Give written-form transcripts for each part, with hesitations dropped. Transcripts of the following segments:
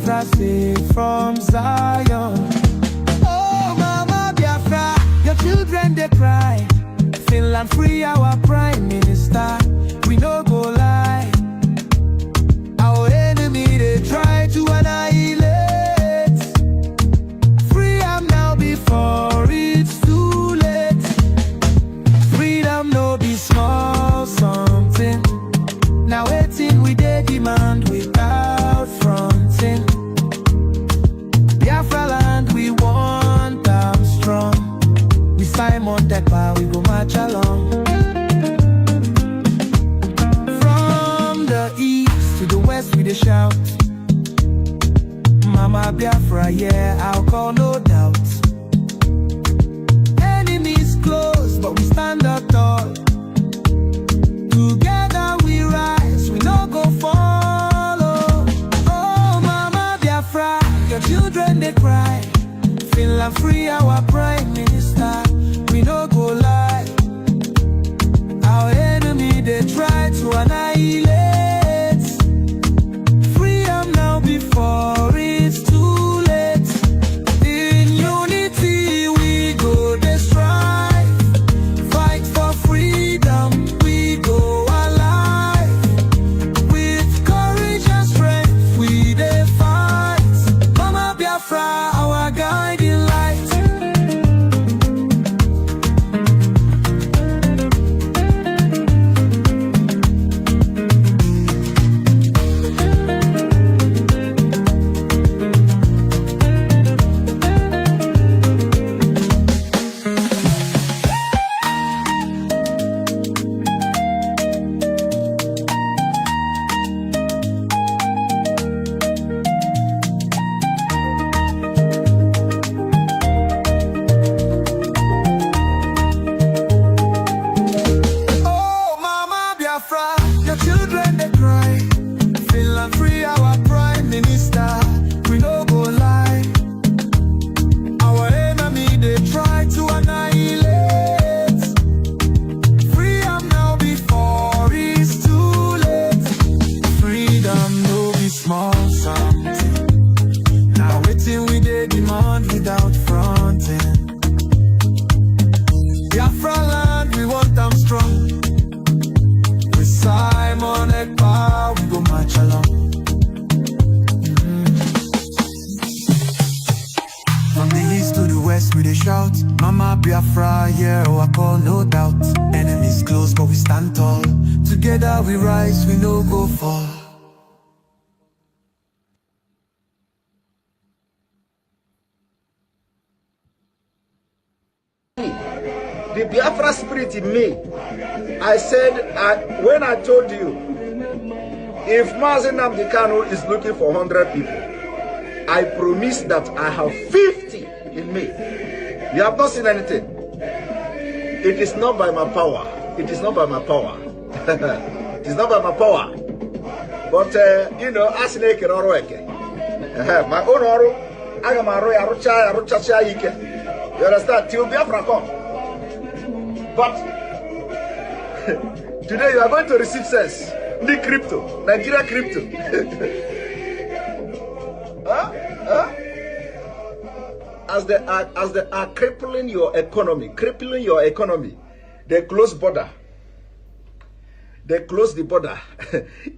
Biafra safe from Zion. Oh, Mama Biafra, your children they cry. Finland free our prime minister. We no go lie. Our enemy they try to annihilate. Free am now before it's too late. Freedom no be small something. Now waiting we dey demand without fronting. Biafra land we want them strong. We Simon Ekpa, we go march along. From the east to the west we dey shout. Mama Biafra, yeah, I'll call no doubt. Enemies close, but we stand up tall. Together we rise, we no go follow. Oh, Mama Biafra, your children they cry. Finland free our prime minister. We no go lie. Our enemy they try to annihilate. Free am now before it's too late. In unity we go dey strive. Fight for freedom, we go alive. With courage and strength we dey fight. Mama Biafra, our guiding light. Your children they cry. Finland free our prime minister. We no go lie. Our enemy they try to annihilate. Free am now before it's too late. Freedom no be small something. Now waiting we dey demand without fronting. Biafra land we want them strong. Simon Ekpa, we go march along. From the east to the west we dey shout. Mama Biafra, yeah, oh, I call no doubt. Enemies close but we stand tall. Together we rise, we no go fall. The Biafra spirit in me. I said, when I told you, if Mazi is looking for 100 people, I promise that I have 50 in me. You have not seen anything. It is not by my power. It is not by my power. It is not by my power. But, you know, as my own oru, I am you understand? Till Biafra come. But today you are going to receive sense. The crypto, Nigeria crypto. As they are crippling your economy, they close border. They close the border.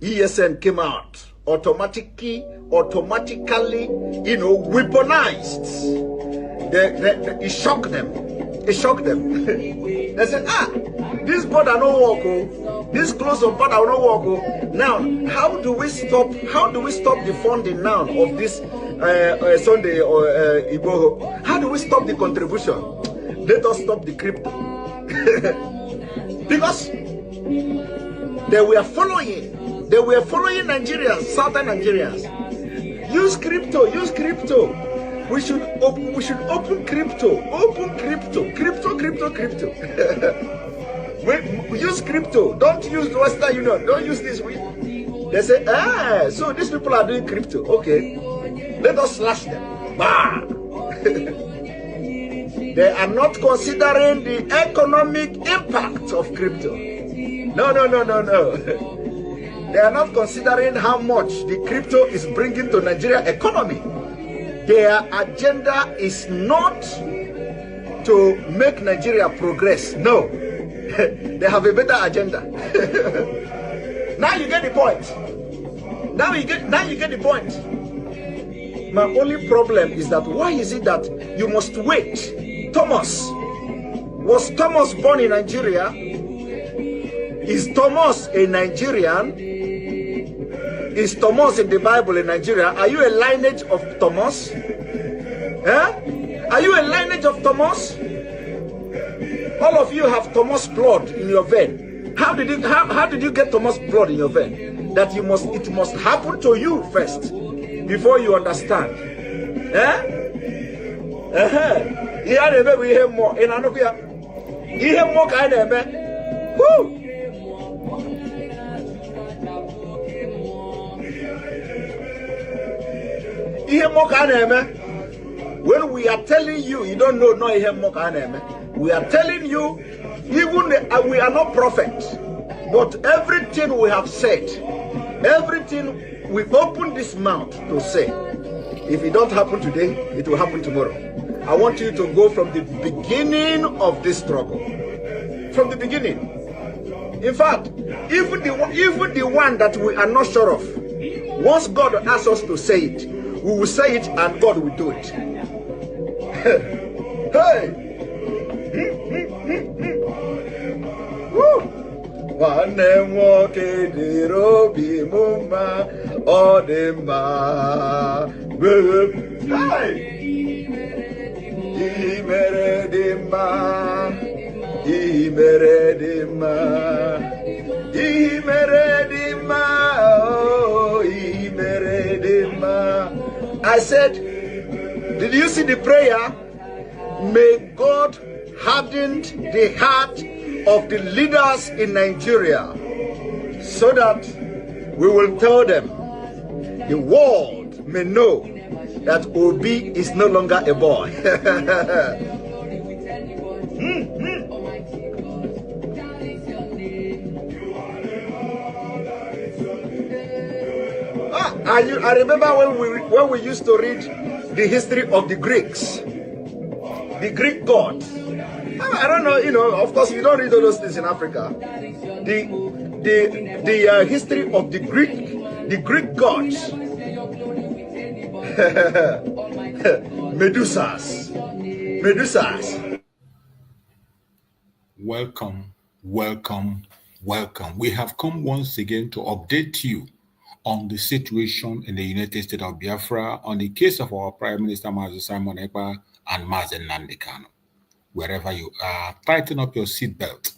ESN came out automatically, you know, weaponized. It shocked them. It shocked them. They said, this border no work, oh. This close of border no work, oh. Now, how do we stop the funding now of this Sunday or Igbo? How do we stop the contribution? Let us stop the crypto. Because they were following Nigerians, southern Nigerians. Use crypto. We should open crypto. We use crypto. Don't use the Western Union. Don't use this. They say, so these people are doing crypto. Okay, let us slash them. Bah! They are not considering the economic impact of crypto. No. They are not considering how much the crypto is bringing to Nigeria economy. Their agenda is not to make Nigeria progress. No, they have a better agenda. Now you get the point. Now you get the point. My only problem is that why is it that you must wait? Thomas, was Thomas born in Nigeria? Is Thomas a Nigerian? Is Thomas in the Bible in Nigeria? Are you a lineage of Thomas? Are you a lineage of Thomas? All of you have Thomas blood in your vein. How did you get Thomas blood in your vein? That it must happen to you first before you understand. We hear more. In Anubia, you hear more kind of man. Woo! When we are telling you, you don't know, we are telling you, even we are not prophets, but everything we have said, everything we've opened this mouth to say, if it don't happen today, it will happen tomorrow. I want you to go from the beginning of this struggle, from the beginning. In fact, even the one that we are not sure of, once God asks us to say it, we will say it and God will do it. Hey! Woo! One walk in the robi mumma odema. Hey! I said, did you see the prayer? May God harden the heart of the leaders in Nigeria so that we will tell them, the world may know that Obi is no longer a boy. I remember when we used to read the history of the Greeks, the Greek gods. I don't know, of course you don't read all those things in Africa. The history of the Greek gods. Medusas. Welcome. We have come once again to update you on the situation in the United States of Biafra, on the case of our Prime Minister Mazi Simon Ekpa and Mazi Nandekano. Wherever you are, tighten up your seatbelt.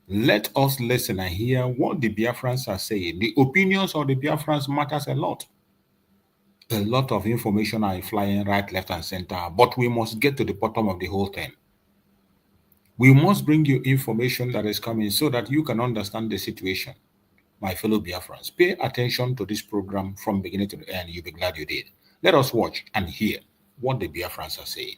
Let us listen and hear what the Biafrans are saying. The opinions of the Biafrans matters a lot. A lot of information are flying right, left, and center, but we must get to the bottom of the whole thing. We must bring you information that is coming so that you can understand the situation. My fellow Biafrans, pay attention to this program from beginning to the end. You'll be glad you did. Let us watch and hear what the Biafrans are saying.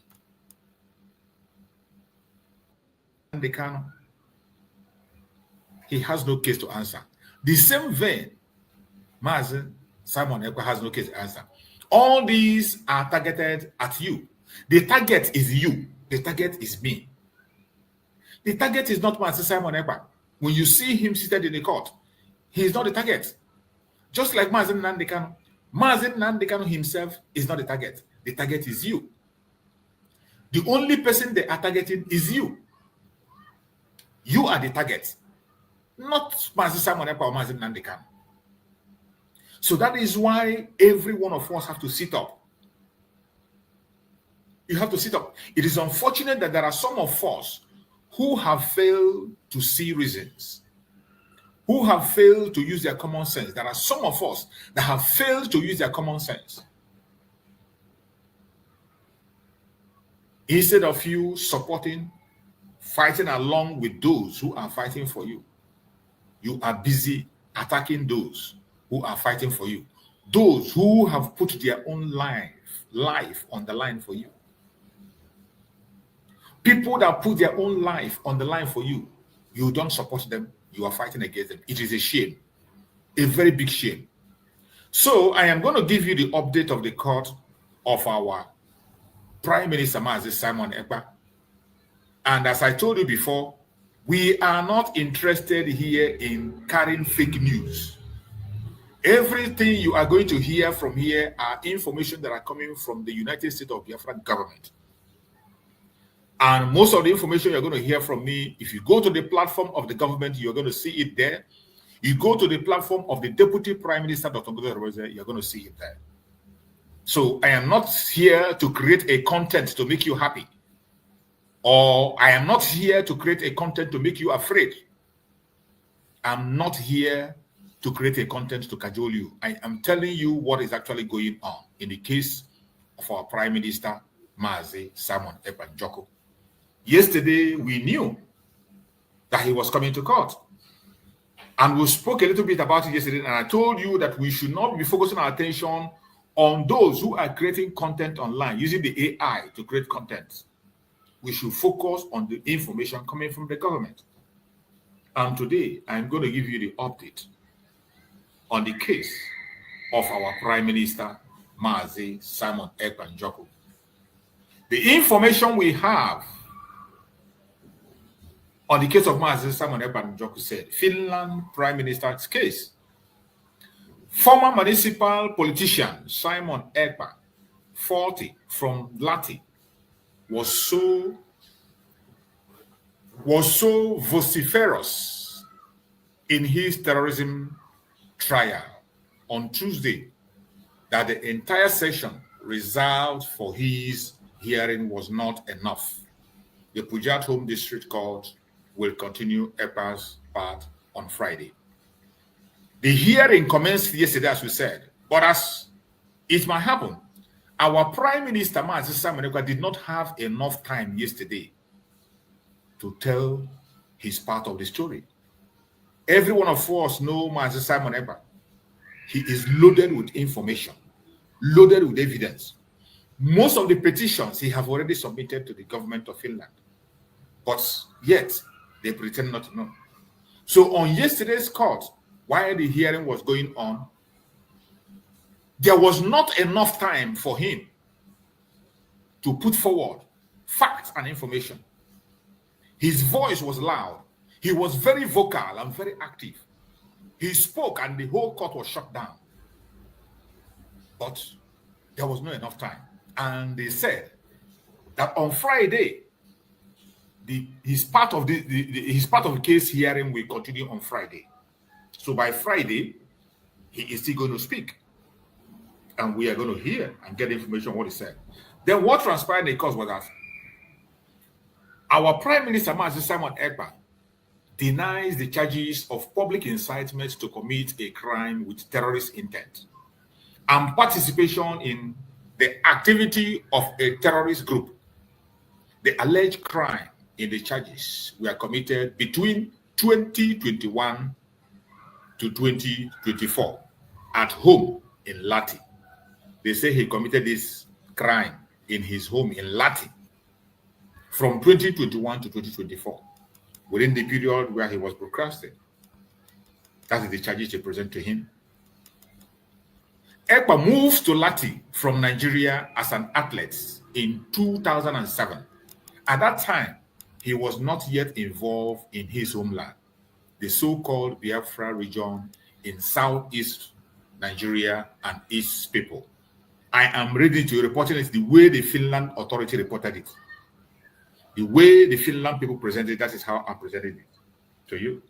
He has no case to answer. The same vein, Mazi Simon Ekpa has no case to answer. All these are targeted at you. The target is you. The target is me. The target is not Mazi Simon Ekpa. When you see him seated in the court, he is not the target. Just like Mazi Nandekano. Mazi Nandekano himself is not the target. The target is you. The only person they are targeting is you. You are the target. Not Mazi Simon Ekpa or Mazi Nandekano. So that is why every one of us have to sit up. You have to sit up. It is unfortunate that there are some of us who have failed to see reasons, who have failed to use their common sense. There are some of us that have failed to use their common sense. Instead of you supporting, fighting along with those who are fighting for you, you are busy attacking those who are fighting for you, those who have put their own life on the line for you. People that put their own life on the line for you, you don't support them, you are fighting against them. It is a shame. A very big shame. So I am going to give you the update of the court of our Prime Minister Mazi Simon Ekpa. And as I told you before, we are not interested here in carrying fake news. Everything you are going to hear from here are information that are coming from the United States of Biafra government. And most of the information you're going to hear from me, if you go to the platform of the government, you're going to see it there. You go to the platform of the Deputy Prime Minister, Dr. Govt.V, you're going to see it there. So I am not here to create a content to make you happy. Or I am not here to create a content to make you afraid. I'm not here to create a content to cajole you. I am telling you what is actually going on in the case of our Prime Minister, Mazi Simon Ekpa Njoku. Yesterday, we knew that he was coming to court. And we spoke a little bit about it yesterday, and I told you that we should not be focusing our attention on those who are creating content online, using the AI to create content. We should focus on the information coming from the government. And today, I'm going to give you the update on the case of our Prime Minister, Mazi Simon Ekpa Njoku. The information we have on the case of Mazi Simon Ekpa Njoku said, Finland Prime Minister's case. Former municipal politician Simon Ekpa, 40, from Lati, was so vociferous in his terrorism trial on Tuesday that the entire session reserved for his hearing was not enough. The Pujat Home District Court will continue Ekpa's part on Friday. The hearing commenced yesterday, as we said, but as it might happen, our Prime Minister, Mazi Simon Ekpa, did not have enough time yesterday to tell his part of the story. Every one of us knows Mazi Simon Ekpa. He is loaded with information, loaded with evidence. Most of the petitions he have already submitted to the government of Finland, but yet they pretend not to know. So on yesterday's court, while the hearing was going on, there was not enough time for him to put forward facts and information. His voice was loud. He was very vocal and very active. He spoke and the whole court was shut down. But there was not enough time. And they said that on Friday, his part of the case hearing will continue on Friday. So by Friday, he is still going to speak. And we are going to hear and get information on what he said. Then what transpired in the course was that our Prime Minister, Mazi Simon Ekpa, denies the charges of public incitement to commit a crime with terrorist intent and participation in the activity of a terrorist group. The alleged crime in the charges were committed between 2021 to 2024 at home in Lati. They say he committed this crime in his home in Lati from 2021 to 2024, within the period where he was broadcasted. That is the charges they present to him. Ekpa moved to Lati from Nigeria as an athlete in 2007. At that time, he was not yet involved in his homeland, the so-called Biafra region in southeast Nigeria and its people. I am ready to report it the way the Finland authority reported it. The way the Finland people presented it, that is how I'm presenting it to you.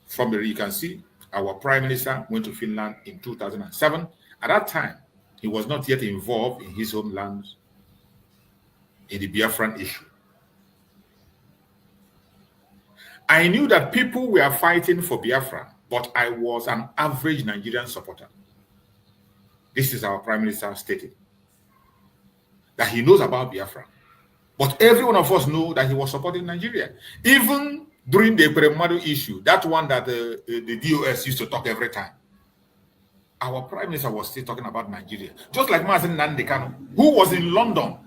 From there, you can see our Prime Minister went to Finland in 2007. At that time, he was not yet involved in his homeland in the Biafran issue. I knew that people were fighting for Biafra, but I was an average Nigerian supporter. This is our Prime Minister stating that he knows about Biafra. But every one of us know that he was supporting Nigeria. Even during the Ekpa issue, that one that the DOS used to talk every time, our Prime Minister was still talking about Nigeria. Just like Mazi Nandekano, who was in London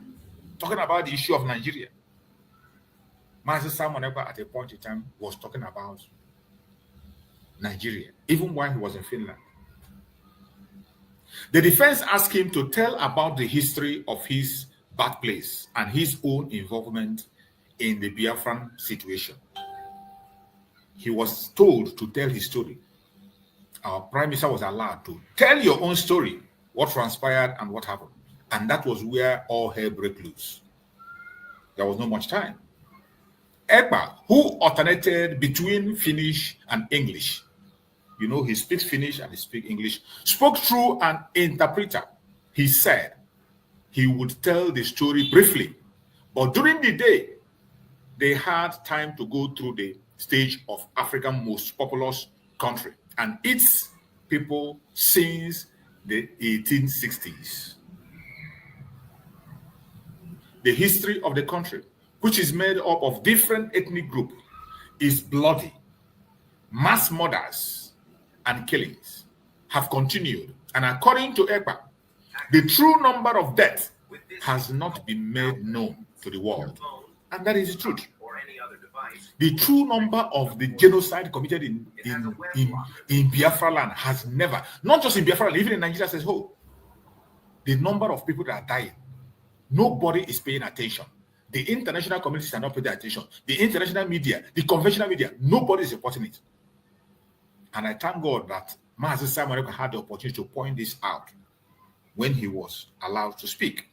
talking about the issue of Nigeria. Mazi Simon Ekpa at a point in time was talking about Nigeria, even while he was in Finland. The defense asked him to tell about the history of his birthplace and his own involvement in the Biafran situation. He was told to tell his story. Our prime minister was allowed to tell your own story, what transpired and what happened. And that was where all hell broke loose. There was not much time. Ekpa, who alternated between Finnish and English, you know, he speaks Finnish and he speaks English, spoke through an interpreter. He said he would tell the story briefly, but during the day, they had time to go through the stage of Africa's most populous country and its people since the 1860s. The history of the country, which is made up of different ethnic groups, is bloody. Mass murders and killings have continued, and according to Ekpa, the true number of deaths has not been made known to the world, and that is the truth. The true number of the genocide committed in Biafra land has never, not just in Biafra land, even in Nigeria as a whole, the number of people that are dying, nobody is paying attention. The international communities are not paying attention. The international media, the conventional media, nobody is reporting it. And I thank God that Mazi Simon had the opportunity to point this out when he was allowed to speak.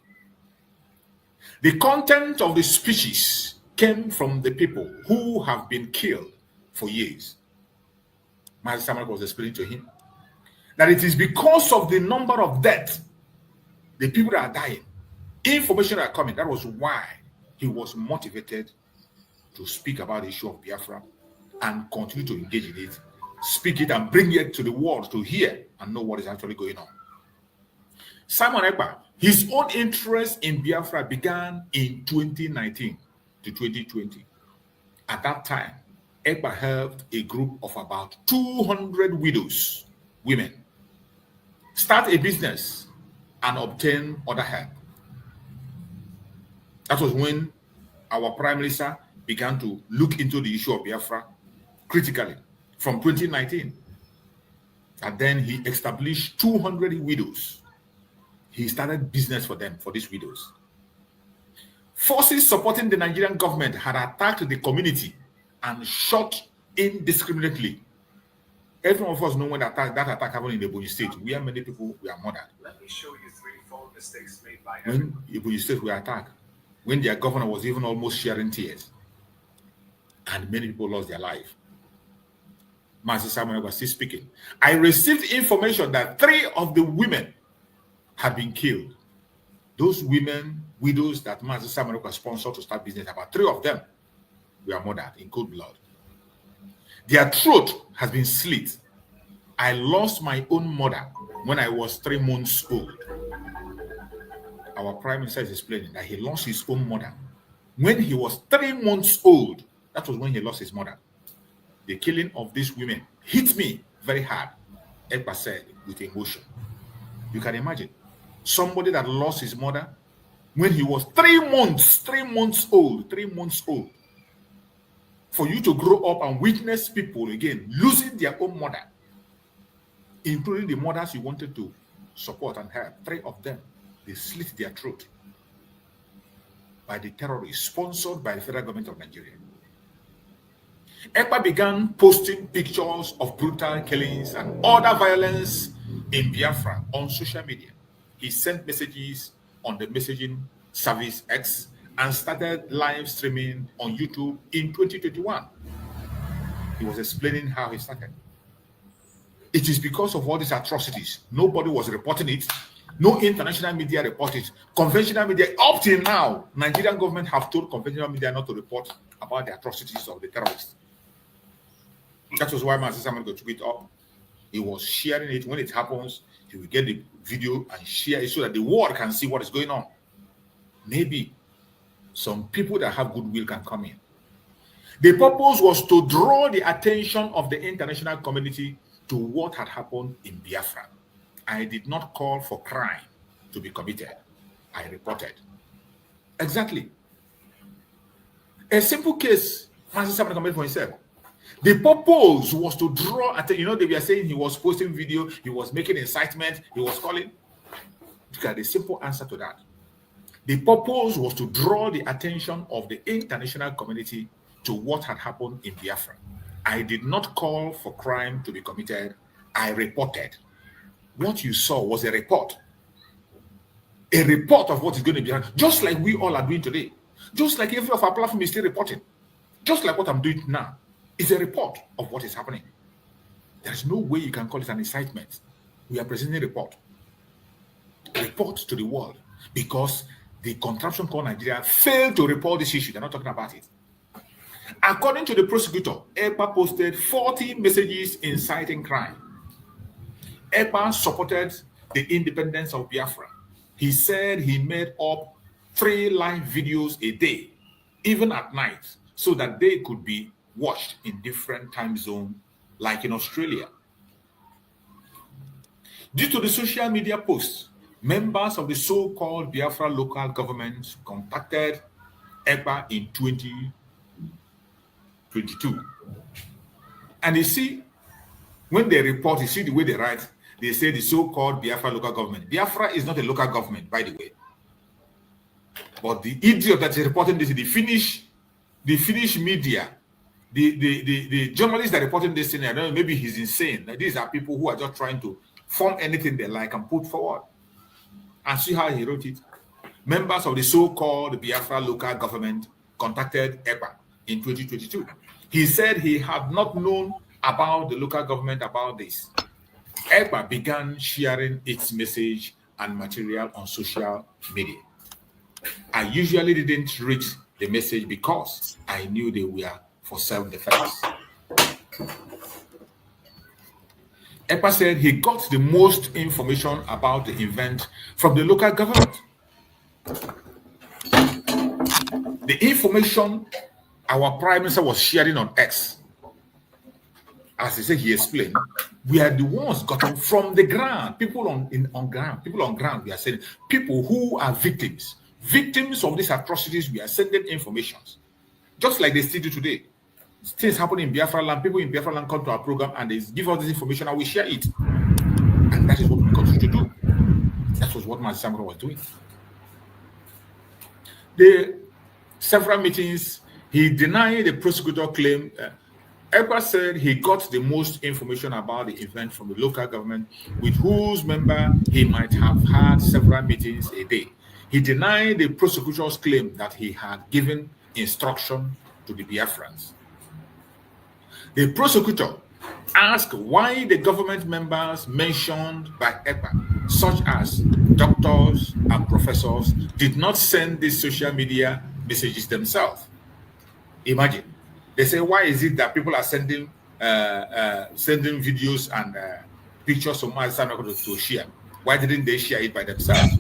The content of the speeches came from the people who have been killed for years. Mazi Simon was explaining to him that it is because of the number of deaths, the people that are dying, information are coming. That was why he was motivated to speak about the issue of Biafra and continue to engage in it, speak it and bring it to the world to hear and know what is actually going on. Simon Ekpa, his own interest in Biafra began in 2019 to 2020. At that time, Ekpa helped a group of about 200 widows, women, start a business and obtain other help. That was when our prime minister began to look into the issue of Biafra critically from 2019. And then he established 200 widows. He started business for them, for these widows. Forces supporting the Nigerian government had attacked the community and shot indiscriminately. Every one of us know when that attack happened in the Ebonyi state, where many people were murdered. Let me show you 3 phone mistakes made by when Ebonyi state were attacked, when their governor was even almost shedding tears, and many people lost their life. Mazi Simon was still speaking. I received information that 3 of the women had been killed. Those women, widows that Mazi Simon was sponsored to start business, about 3 of them were murdered in cold blood. Their throat has been slit. I lost my own mother when I was 3 months old. Our prime minister is explaining that he lost his own mother when he was 3 months old. That was when he lost his mother. The killing of these women hit me very hard, Ekpa said with emotion. You can imagine somebody that lost his mother when he was 3 months old. For you to grow up and witness people again losing their own mother, including the mothers you wanted to support and help. 3 of them, they slit their throat by the terrorists sponsored by the federal government of Nigeria. Ekpa began posting pictures of brutal killings and other violence in Biafra on social media. He sent messages on the messaging service X and started live streaming on YouTube in 2021. He was explaining how he started. It is because of all these atrocities. Nobody was reporting it. No international media reported it. Conventional media, up till now, Nigerian government have told conventional media not to report about the atrocities of the terrorists. That was why Mazi Simon took it up. He was sharing it. When it happens, he will get the video and share it so that the world can see what is going on. Maybe some people that have goodwill can come in. The purpose was to draw the attention of the international community to what had happened in Biafra. I did not call for crime to be committed. I reported. Exactly. A simple case, Mazi Simon committed for himself. The purpose was to draw attention. You know, they were saying he was posting video, he was making incitement, he was calling. Look at the simple answer to that. The purpose was to draw the attention of the international community to what had happened in Biafra. I did not call for crime to be committed. I reported. What you saw was a report. A report of what is going to be done, just like we all are doing today. Just like every of our platform is still reporting. Just like what I'm doing now. It's a report of what is happening. There's no way you can call it an incitement. We are presenting a report. Report to the world. Because the contraption called Nigeria failed to report this issue. They're not talking about it. According to the prosecutor, Ekpa posted 40 messages inciting crime. Ekpa supported the independence of Biafra. He said he made up 3 live videos a day, even at night, so that they could be watched in different time zones, like in Australia. Due to the social media posts, members of the so-called Biafra local government contacted Ekpa in 2022. And you see, when they report, you see the way they write, they say the so-called Biafra local government. Biafra is not a local government, by the way. But the idiot that is reporting this is the Finnish media, the journalists that are reporting this thing, I don't know, maybe he's insane. Like, these are people who are just trying to form anything they like and put forward. And see how he wrote it. Members of the so-called Biafra local government contacted Ekpa in 2022. He said he had not known about the local government about this. Ekpa began sharing its message and material on social media. I usually didn't read the message because I knew they were for self-defense. Ekpa said he got the most information about the event from the local government. The information our Prime Minister was sharing on X, as he said, he explained, we are the ones gotten from the ground. People on ground, we are saying, people who are victims of these atrocities, we are sending informations. Just like they still do today. Things happen in Biafra land, people in Biafra land come to our program and they give us this information and we share it. And that is what we continue to do. That was what Mazi was doing. The several meetings, he denied the prosecutor claim. Ekpa said he got the most information about the event from the local government, with whose member he might have had several meetings a day. He denied the prosecutor's claim that he had given instruction to the Biafrans. The prosecutor asked why the government members mentioned by Ekpa, such as doctors and professors, did not send these social media messages themselves. Imagine. They say, why is it that people are sending videos and pictures of Mazi to share? Why didn't they share it by themselves?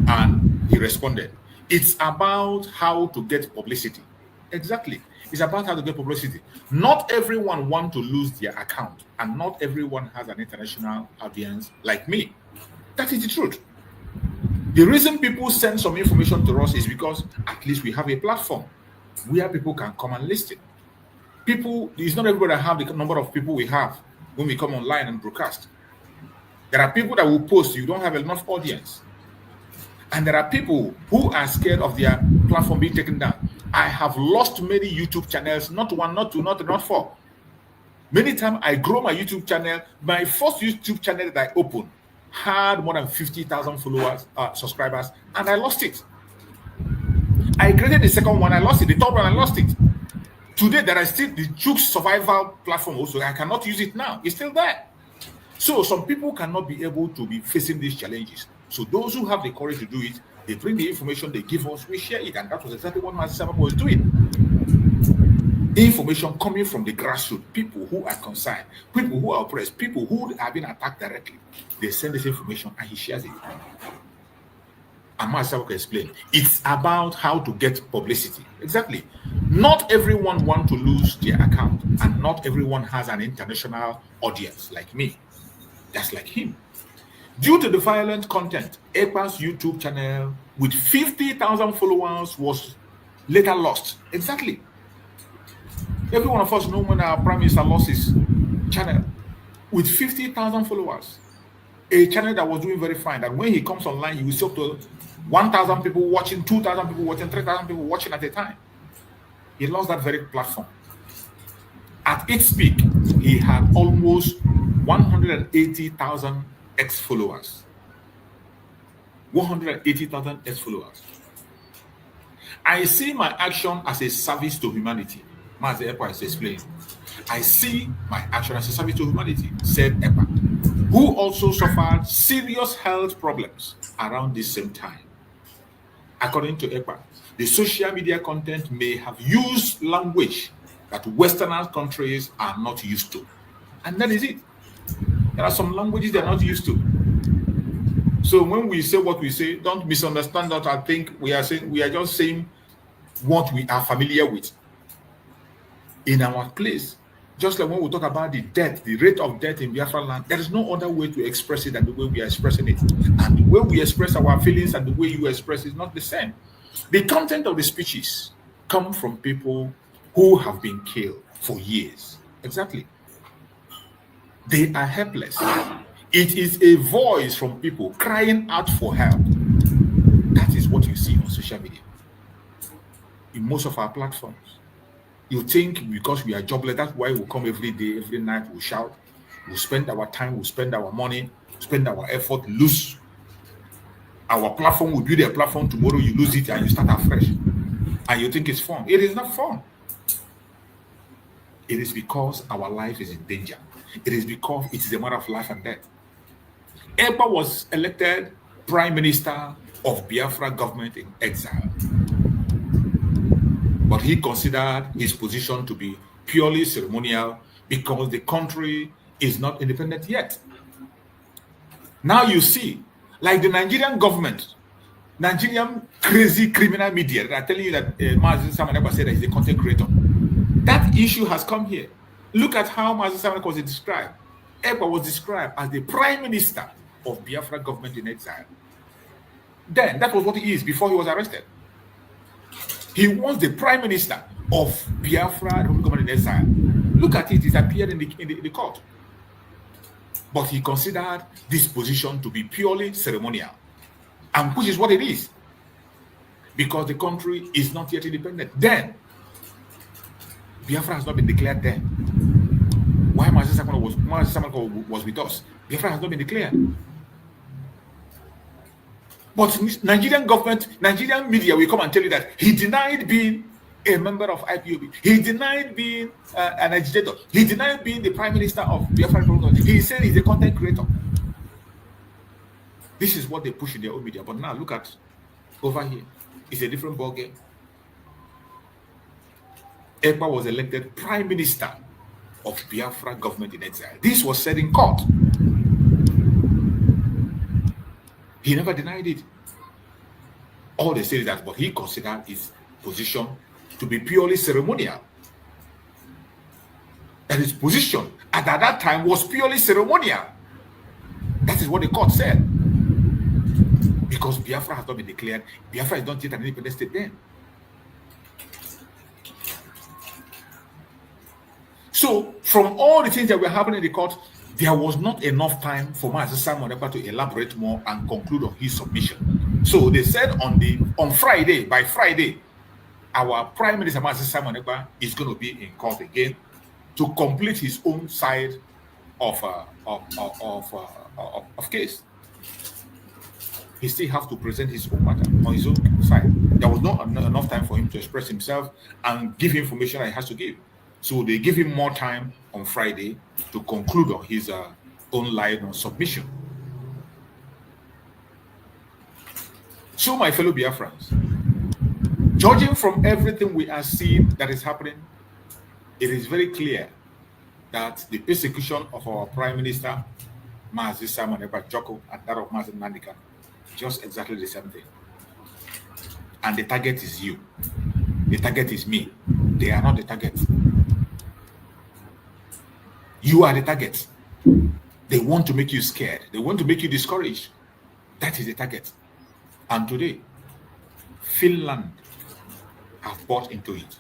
And he responded, it's about how to get publicity. Exactly. It's about how to get publicity. Not everyone wants to lose their account, and not everyone has an international audience like me. That is the truth. The reason people send some information to us is because at least we have a platform where people can come and listen. People, it's not everybody that have the number of people we have when we come online and broadcast. There are people that will post, you don't have enough audience. And there are people who are scared of their platform being taken down. I have lost many YouTube channels, not one, not two, not four. Many times I grow my YouTube channel. My first YouTube channel that I opened had more than 50,000 followers, subscribers, and I lost it. I created the second one, I lost it. The third one, I lost it. Today, there is still the Juke survival platform also. I cannot use it now. It's still there. So some people cannot be able to be facing these challenges. So those who have the courage to do it, they bring the information, they give us, we share it. And that was exactly what Mazi was doing. Information coming from the grassroots, people who are concerned, people who are oppressed, people who have been attacked directly. They send this information and he shares it. And Mazi can explain. It's about how to get publicity. Exactly. Not everyone wants to lose their account, and not everyone has an international audience like me. That's like him. Due to the violent content, Ekpa's YouTube channel with 50,000 followers was later lost. Exactly. Every one of us know when our Prime Minister lost his channel with 50,000 followers. A channel that was doing very fine. That when he comes online, you will see up to 1,000 people watching, 2,000 people watching, 3,000 people watching at a time. He lost that very platform. At its peak, he had almost 180,000 ex-followers. 180,000 ex-followers. I see my action as a service to humanity. Mazi Ekpa is explaining. I see my action as a service to humanity, said Ekpa, who also suffered serious health problems around this same time. According to Ekpa, the social media content may have used language that Western countries are not used to. And that is it. There are some languages they're not used to. So when we say what we say, don't misunderstand that. I think we are just saying what we are familiar with in our place. Just like when we talk about the death, the rate of death in Biafra land, there is no other way to express it than the way we are expressing it. And the way we express our feelings and the way you express it is not the same. The content of the speeches come from people who have been killed for years. Exactly. They are helpless. It is a voice from people crying out for help. That is what you see on social media. In most of our platforms. You think because we are jobless, that's why we come every day, every night, we shout, we spend our time, we spend our money, spend our effort, lose our platform, we build a platform, tomorrow you lose it and you start afresh. And you think it's fun. It is not fun. It is because our life is in danger. It is because it is a matter of life and death. Ekpa was elected Prime Minister of Biafra government in exile. But he considered his position to be purely ceremonial because the country is not independent yet. Now you see, like the Nigerian government, Nigerian crazy criminal media that are telling you that Mazi Samanekwa said that he's a content creator. That issue has come here. Look at how Mazi Samanekwa was described. Ekpa was described as the Prime Minister of Biafra government in exile. Then that was what he is before he was arrested. He was the Prime Minister of Biafra government in exile. Look at it, it appeared in the court. But he considered this position to be purely ceremonial, and which is what it is. Because the country is not yet independent. Then, Biafra has not been declared then. Why Mazi Samanekwa was with us? Biafra has not been declared. But Nigerian government, Nigerian media will come and tell you that he denied being a member of IPOB. He denied being an agitator. He denied being the Prime Minister of Biafra. He said he's a content creator. This is what they push in their own media. But now look at over here. It's a different ballgame. Ekpa was elected Prime Minister of Biafra government in exile. This was said in court. He never denied it. All they say is that, but he considered his position to be purely ceremonial. That his position at that time was purely ceremonial. That is what the court said. Because Biafra has not been declared. Biafra is not yet an independent state then. So, from all the things that were happening in the court, there was not enough time for Mazi Samanekwa to elaborate more and conclude on his submission. So they said on Friday, by Friday, our Prime Minister Mazi Samanekwa is going to be in court again to complete his own side of case. He still has to present his own matter on his own side. There was not enough time for him to express himself and give information that he has to give. So they give him more time on Friday to conclude on his own line on submission. So, my fellow Biafrans, judging from everything we are seeing that is happening, it is very clear that the persecution of our Prime Minister, Mazi Samanekwa Njoku, and that of Mazi Nandika, just exactly the same thing. And the target is you. The target is me. They are not the target. You are the target. They want to make you scared. They want to make you discouraged. That is the target. And today, Finland have bought into it.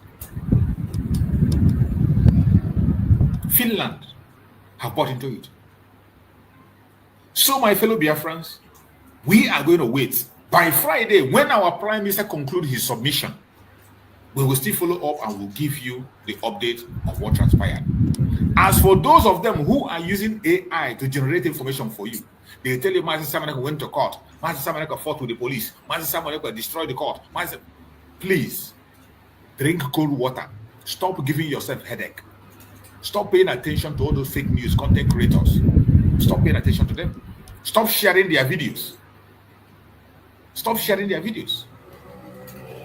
Finland have bought into it. So, my fellow Biafrans, we are going to wait. By Friday, when our Prime Minister concludes his submission, we will still follow up and we'll give you the update of what transpired. As for those of them who are using AI to generate information for you, they tell you Mazi Samaneko went to court, Mazi Samaneko fought with the police, Mazi Samaneko destroyed the court. Please, drink cold water. Stop giving yourself headache. Stop paying attention to all those fake news content creators. Stop paying attention to them. Stop sharing their videos. Stop sharing their videos.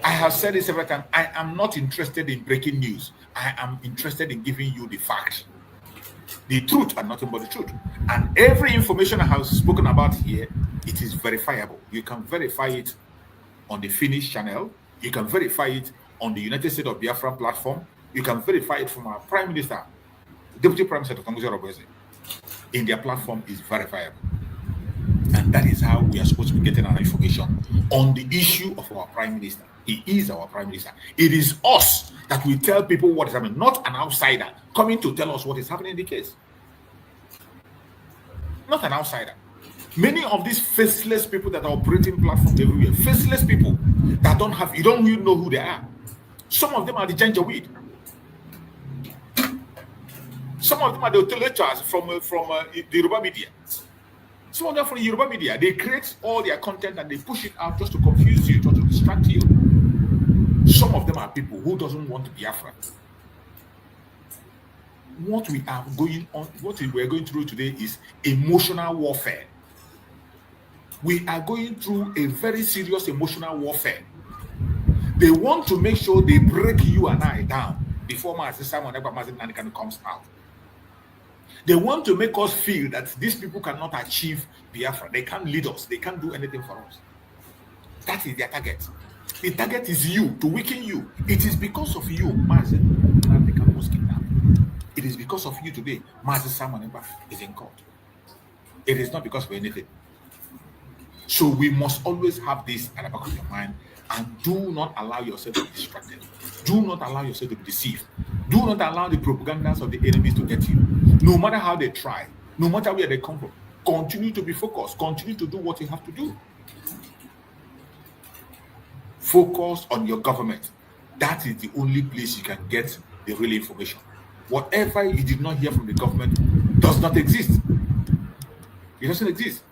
I have said this several times. I am not interested in breaking news. I am interested in giving you the facts, the truth, and nothing but the truth. And every information I have spoken about here, it is verifiable. You can verify it on the Finnish channel. You can verify it on the United States of Biafra platform. You can verify it from our Prime Minister, Deputy Prime Minister Tonguzi Robeze. In their platform is verifiable. And that is how we are supposed to be getting our information on the issue of our Prime Minister. He is our Prime Minister. It is us that will tell people what is happening, not an outsider coming to tell us what is happening in the case. Not an outsider. Many of these faceless people that are operating platforms everywhere, faceless people that you don't even know who they are. Some of them are the Janjaweed. Some of them are the lecturers from the Yoruba media. Some of them from the Yoruba media. They create all their content and they push it out just to confuse you, just to distract you. Some of them are people who doesn't want to be Biafra. What we are going through today is emotional warfare. We are going through a very serious emotional warfare. They want to make sure they break you and I down before Mazi Simon Ekpa Mazi Nanikan comes out. They want to make us feel that these people cannot achieve Biafra. They can't lead us. They can't do anything for us. That is their target. The target is you, to weaken you. It is because of you, Mazi Nanikan was kidnapped. It is because of you today, Mazi Simon Ekpa is in court. It is not because of anything. So we must always have this at the back of your mind and do not allow yourself to be distracted. Do not allow yourself to be deceived. Do not allow the propagandas of the enemies to get you. No matter how they try, no matter where they come from, continue to be focused. Continue to do what you have to do. Focus on your government. That is the only place you can get the real information. Whatever you did not hear from the government does not exist. It doesn't exist.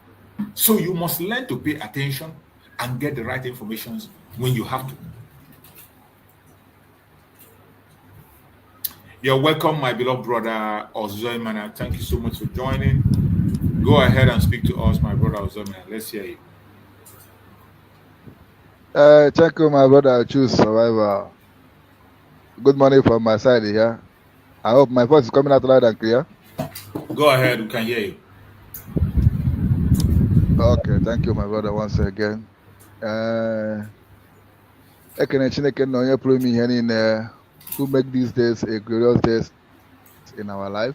So you must learn to pay attention and get the right information when you have to. You're welcome, my beloved brother Ozoimana. Thank you so much for joining. Go ahead and speak to us, my brother Ozoimana. Let's hear you. Thank you, my brother. Choose survivor. Good morning from my side here. I hope my voice is coming out loud and clear. Go ahead, we can hear you. Okay, thank you, my brother, once again. Who make these days a glorious days in our life,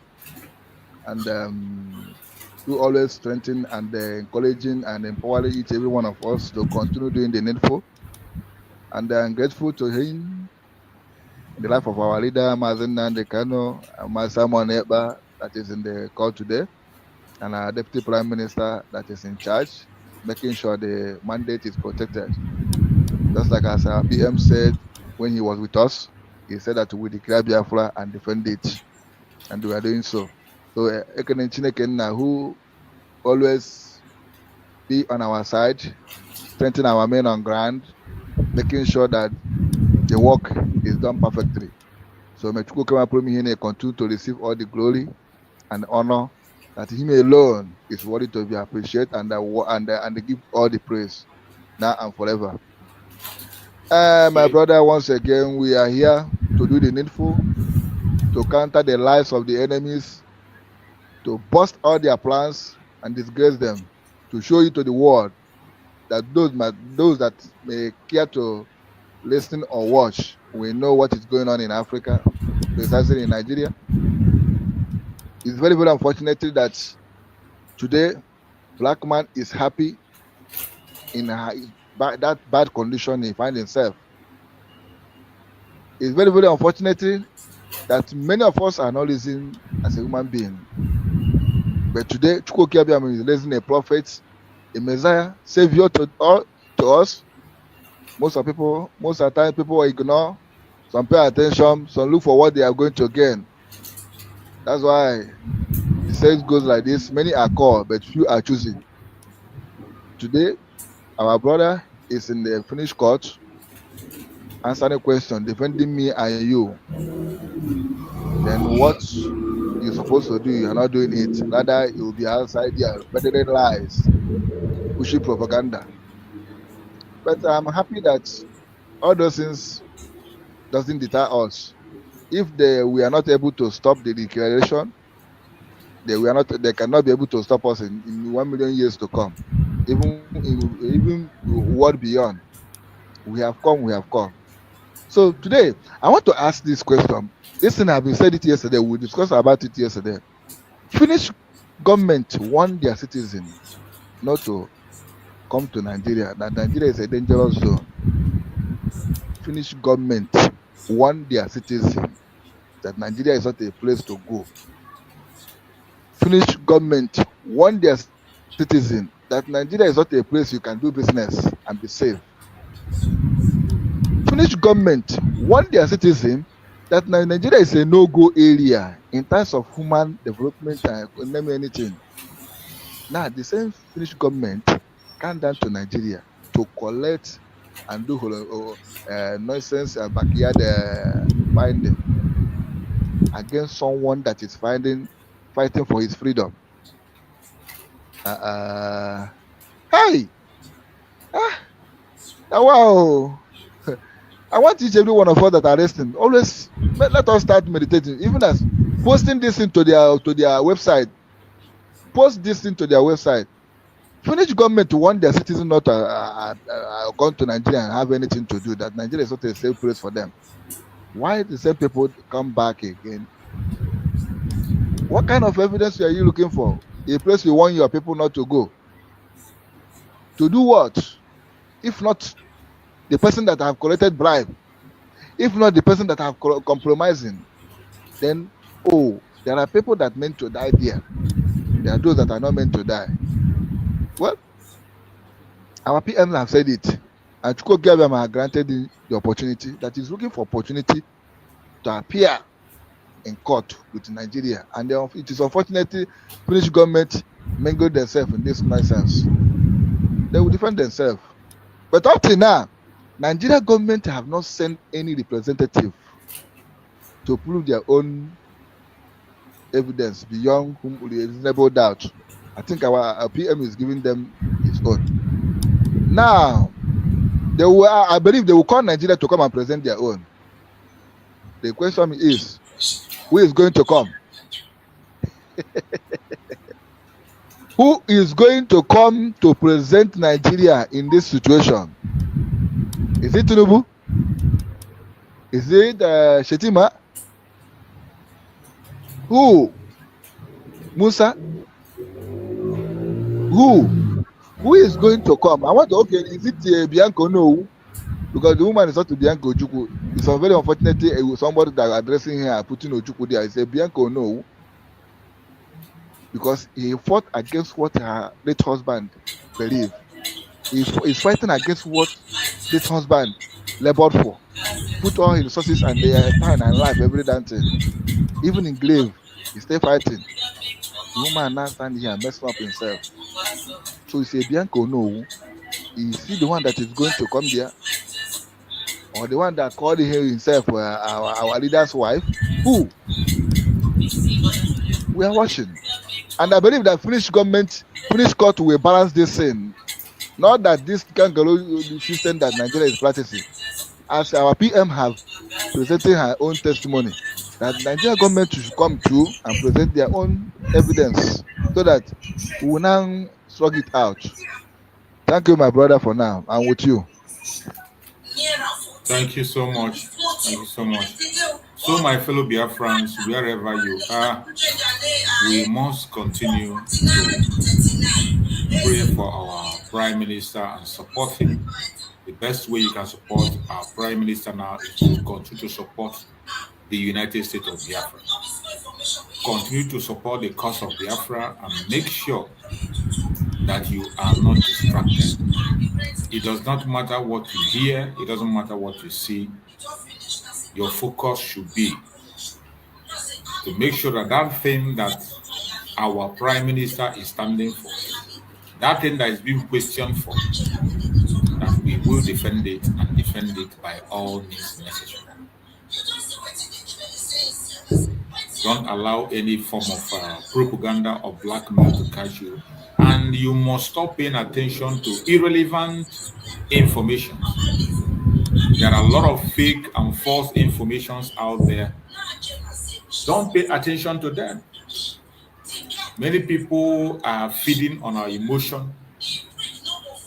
and who always strengthen and encouraging and empowering each every one of us to continue doing the needful. And I'm grateful to him in the life of our leader, Mazi Nandekano, and my Simon Ekpa, that is in the call today, and our Deputy Prime Minister that is in charge, making sure the mandate is protected. Just like as our PM said when he was with us, he said that we declare Biafra and defend it, and we are doing so. So Ekene Chineke, who always be on our side, strengthen our men on ground, making sure that the work is done perfectly. So Mechuku Kema Promi continue to receive all the glory and honor, that him alone is worthy to be appreciated and give all the praise now and forever. My brother, once again, we are here to do the needful, to counter the lies of the enemies, to bust all their plans and disgrace them, to show you to the world that those that may care to listen or watch, we know what is going on in Africa, precisely in Nigeria. It's very, very unfortunate that today, black man is happy in that bad condition he finds himself. It's very, very unfortunate that many of us are not listening as a human being. But today, Chukwukabiam is raising a prophet, a Messiah, Savior to us. Most of the time, people ignore. Some pay attention. Some look for what they are going to gain. That's why the saying goes like this: many are called, but few are chosen. Today, our brother is in the Finnish court answering a question, defending me and you. Then what you're supposed to do, you're not doing it. Rather, you'll be outside there peddling lies, pushing propaganda. But I'm happy that all those things doesn't deter us. If we are not able to stop the declaration, they cannot be able to stop us in 1 million years to come. Even world beyond. We have come, we have come. So today, I want to ask this question. This thing I've been said it yesterday. We discussed about it yesterday. Finnish government warned their citizens not to come to Nigeria. That Nigeria is a dangerous zone. Finnish government warned their citizens that Nigeria is not a place to go. Finnish government warned their citizens that Nigeria is not a place you can do business and be safe. Finnish government warned their citizens that Nigeria is a no-go area in terms of human development and name anything. Now, the same Finnish government came down to Nigeria to collect and do nonsense backyard finding against someone that is fighting for his freedom. Hey! Wow! I want each every one of us that are listening, always let us start meditating, even as posting this into their website. Post this into their website. Finnish government want their citizens not to come to Nigeria and have anything to do, that Nigeria is not a safe place for them. Why the same people come back again? What kind of evidence are you looking for? A place you want your people not to go. To do what? If not the person that have collected bribe, if not the person that have compromising, then there are people that meant to die there. There are those that are not meant to die. Well, our PM have said it, and Chukwukabiam have granted the opportunity, that is looking for opportunity to appear in court with Nigeria, and it is unfortunately British government mingled themselves in this nonsense. They will defend themselves, but up till now, Nigeria government have not sent any representative to prove their own evidence beyond reasonable doubt. I think our PM is giving them his own. Now, I believe they will call Nigeria to come and present their own. The question is, who is going to come? Who is going to come to present Nigeria in this situation? Is it Tinubu? Is it Shetima? Who? Musa? Who is going to come? I want to, is it Bianco? No, because the woman is not to Bianco Ojukwu. It's very unfortunate somebody that addressing her putting Ojukwu there. It's a Bianco no, because he fought against what her late husband believed. He's fighting against what late husband labored for. Put all his resources and their time and life, every damn thing. Even in grave, he's still fighting. The woman now standing here messing up himself. So it's a Bianco no. Is he the one that is going to come there? Or the one that called himself our leader's wife? Who? We are watching. And I believe that Finnish court will balance this thing. Not that this kangaroo system that Nigeria is practicing. As our PM have presented her own testimony, that Nigeria government should come through and present their own evidence so that we will now slug it out. Thank you, my brother, for now. I'm with you. Thank you so much. Thank you so much. So, my fellow Biafrans, wherever you are, we must continue to pray for our Prime Minister and support him. The best way you can support our Prime Minister now is to continue to support the United States of Biafra. Continue to support the cause of Biafra and make sure that you are not distracted. It does not matter what you hear, it doesn't matter what you see. Your focus should be to make sure that that thing that our Prime Minister is standing for, that thing that is being questioned for, that we will defend it and defend it by all means necessary. Don't allow any form of propaganda or blackmail to catch you. And you must stop paying attention to irrelevant information. There are a lot of fake and false informations out there. Don't pay attention to them. Many people are feeding on our emotion.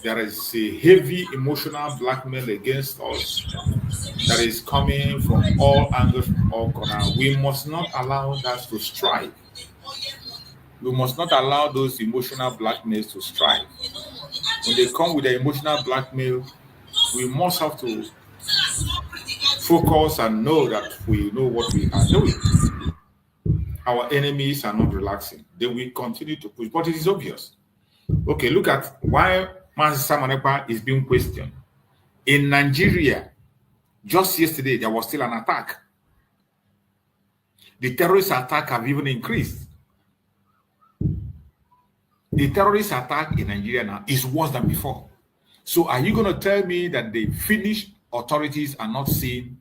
There is a heavy emotional blackmail against us that is coming from all angles, from all corners. We must not allow that to strive. We must not allow those emotional blackmails to strive. When they come with the emotional blackmail, we must have to focus and know that we know what we are doing. Our enemies are not relaxing. They will continue to push, but it is obvious. Okay, look at why Mazi Simon Ekpa is being questioned. In Nigeria, just yesterday, there was still an attack. The terrorist attack have even increased. The terrorist attack in Nigeria now is worse than before. So are you going to tell me that the Finnish authorities are not seeing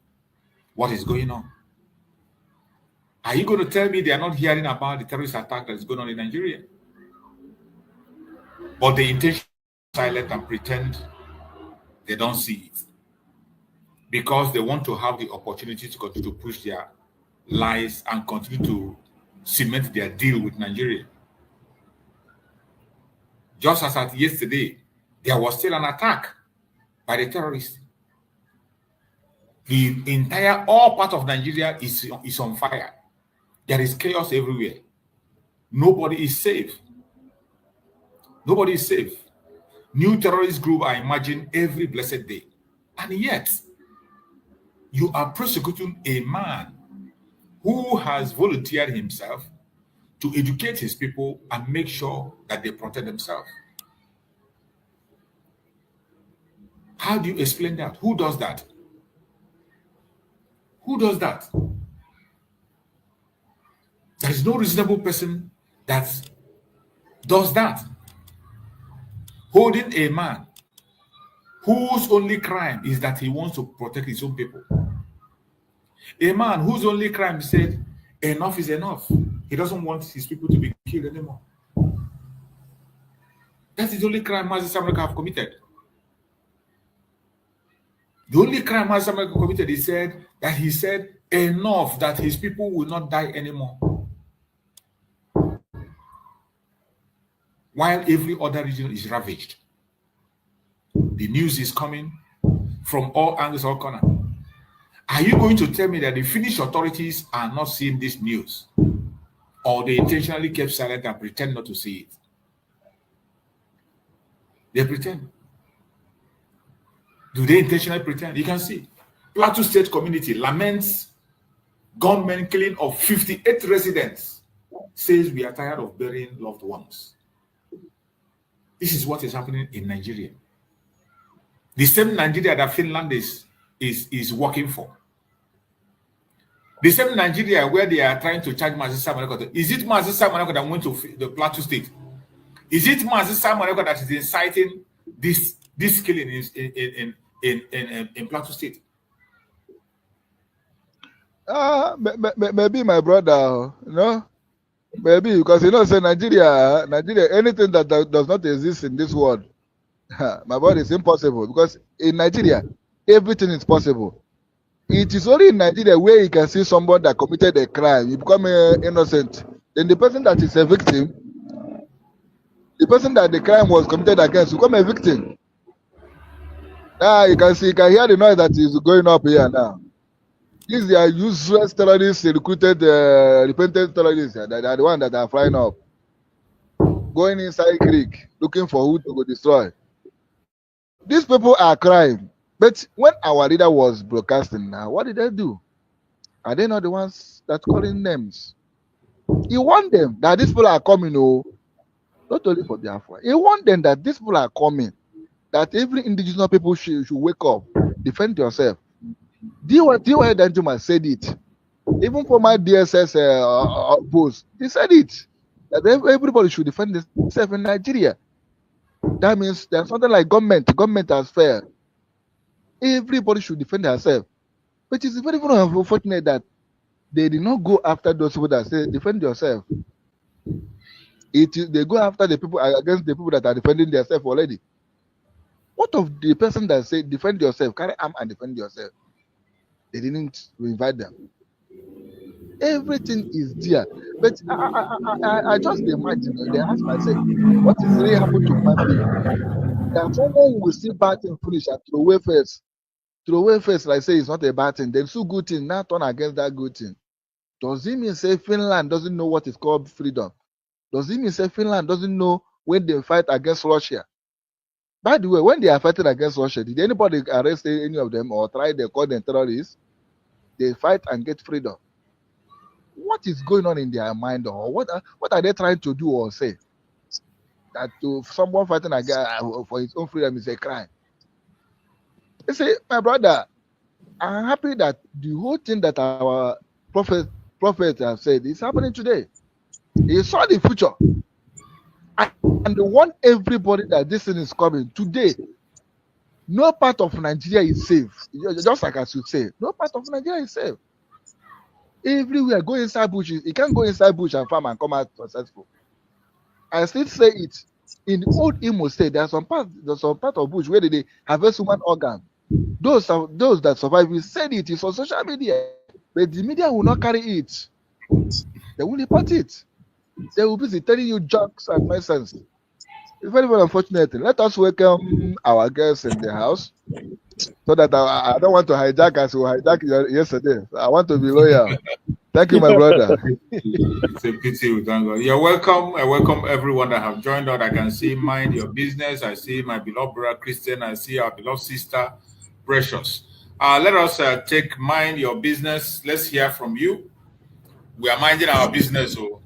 what is going on? Are you going to tell me they are not hearing about the terrorist attack that is going on in Nigeria? But they intentionally silent and pretend they don't see it, because they want to have the opportunity to continue to push their lies and continue to cement their deal with Nigeria. Just as at yesterday, there was still an attack by the terrorists. The entire, all part of Nigeria is on fire. There is chaos everywhere. Nobody is safe. Nobody is safe. New terrorist group are emerging every blessed day. And yet, you are prosecuting a man who has volunteered himself to educate his people and make sure that they protect themselves. How do you explain that? Who does that? Who does that? There is no reasonable person that does that. Holding a man whose only crime is that he wants to protect his own people. A man whose only crime said, enough is enough. He doesn't want his people to be killed anymore. That's the only crime Mazi Simon Ekpa have committed. The only crime Mazi Simon Ekpa committed is that he said enough, that his people will not die anymore. While every other region is ravaged. The news is coming from all angles, all corners. Are you going to tell me that the Finnish authorities are not seeing this news? Or they intentionally kept silent and pretend not to see it? They pretend. Do they intentionally pretend? You can see. Plateau State community laments gunmen killing of 58 residents. Says we are tired of burying loved ones. This is what is happening in Nigeria. The same Nigeria that Finland is working for. The same Nigeria where they are trying to charge Mazi Simon Ekpa. Is it Mazi Simon Ekpa that went to the Plateau State? Is it Mazi Simon Ekpa that is inciting this killing in Plateau State? Maybe my brother, maybe, because say Nigeria, anything that does not exist in this world, my brother, is impossible. Because in Nigeria, everything is possible. It is only in Nigeria where you can see someone that committed a crime, you become innocent. Then the person that is a victim, the person that the crime was committed against, become a victim. Now you can hear the noise that is going up here now. These are useless terrorists, recruited, repentant terrorists. They are the ones that are flying up, going inside Greek, looking for who to go destroy. These people are crime. But when our leader was broadcasting now, what did they do? Are they not the ones that calling names? He warned them that these people are coming, oh, not only for Biafra. He warned them that these people are coming, that every indigenous people should wake up, defend yourself. DY Danjuma said it. Even for my DSS post, he said it. That everybody should defend themselves in Nigeria. That means there's something like government. Government has failed. Everybody should defend themselves. Which is very, very unfortunate that they did not go after those people that say defend yourself. They go after the people against the people that are defending themselves already. What of the person that say defend yourself, carry arm and defend yourself? They didn't invite them. Everything is there, but I just imagine. They ask myself, what is really happened to human being? That someone will see bad thing finish and throw away first, like say it's not a bad thing. Then do good thing, now turn against that good thing. Does it mean say Finland doesn't know what is called freedom? Does it mean say Finland doesn't know when they fight against Russia? By the way, when they are fighting against Russia, did anybody arrest any of them or try they call them terrorists? They fight and get freedom. What is going on in their mind, or what are they trying to do or say? That to someone fighting against for his own freedom is a crime. You see, my brother, I'm happy that the whole thing that our prophet have said is happening today. He saw the future, and they want everybody that this thing is coming today. No part of Nigeria is safe. Just like as you say, no part of Nigeria is safe. Everywhere, go inside bush. You can't go inside bush and farm and come out successful. I still say it. In the old Imo State, there's some part of bush where they harvest human organ. Those that survive will say it. It's on social media, but the media will not carry it. They will report it. They will be telling you jokes and nonsense. It's very, very unfortunate. Let us welcome our guests in the house, so that I don't want to hijack as we hijacked yesterday. I want to be loyal. Thank you, my brother. It's a pity we don't go. You're welcome. I welcome everyone that have joined us. I can see Mind Your Business. I see my beloved brother Christian. I see our beloved sister Precious. Let us take Mind Your Business. Let's hear from you. We are minding our business. So.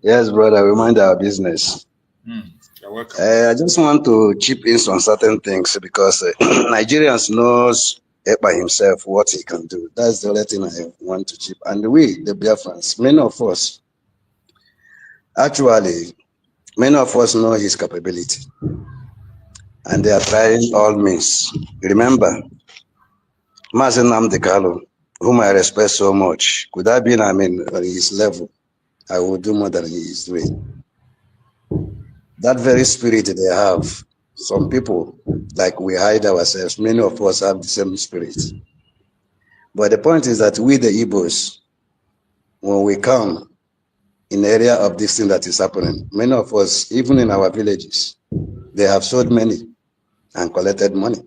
Yes, brother, we mind our business. You're welcome. I just want to chip in on certain things because Nigerians knows Ekpa himself what he can do. That's the only thing I want to chip. And we, the Biafrans, many of us know his capability. And they are trying all means. Remember, Mazi Nnamdi, whom I respect so much, could have been, on his level, I would do more than he is doing. That very spirit they have, some people, like we hide ourselves, many of us have the same spirit. But the point is that we, the Igbos, when we come in the area of this thing that is happening, many of us, even in our villages, they have sold many and collected money.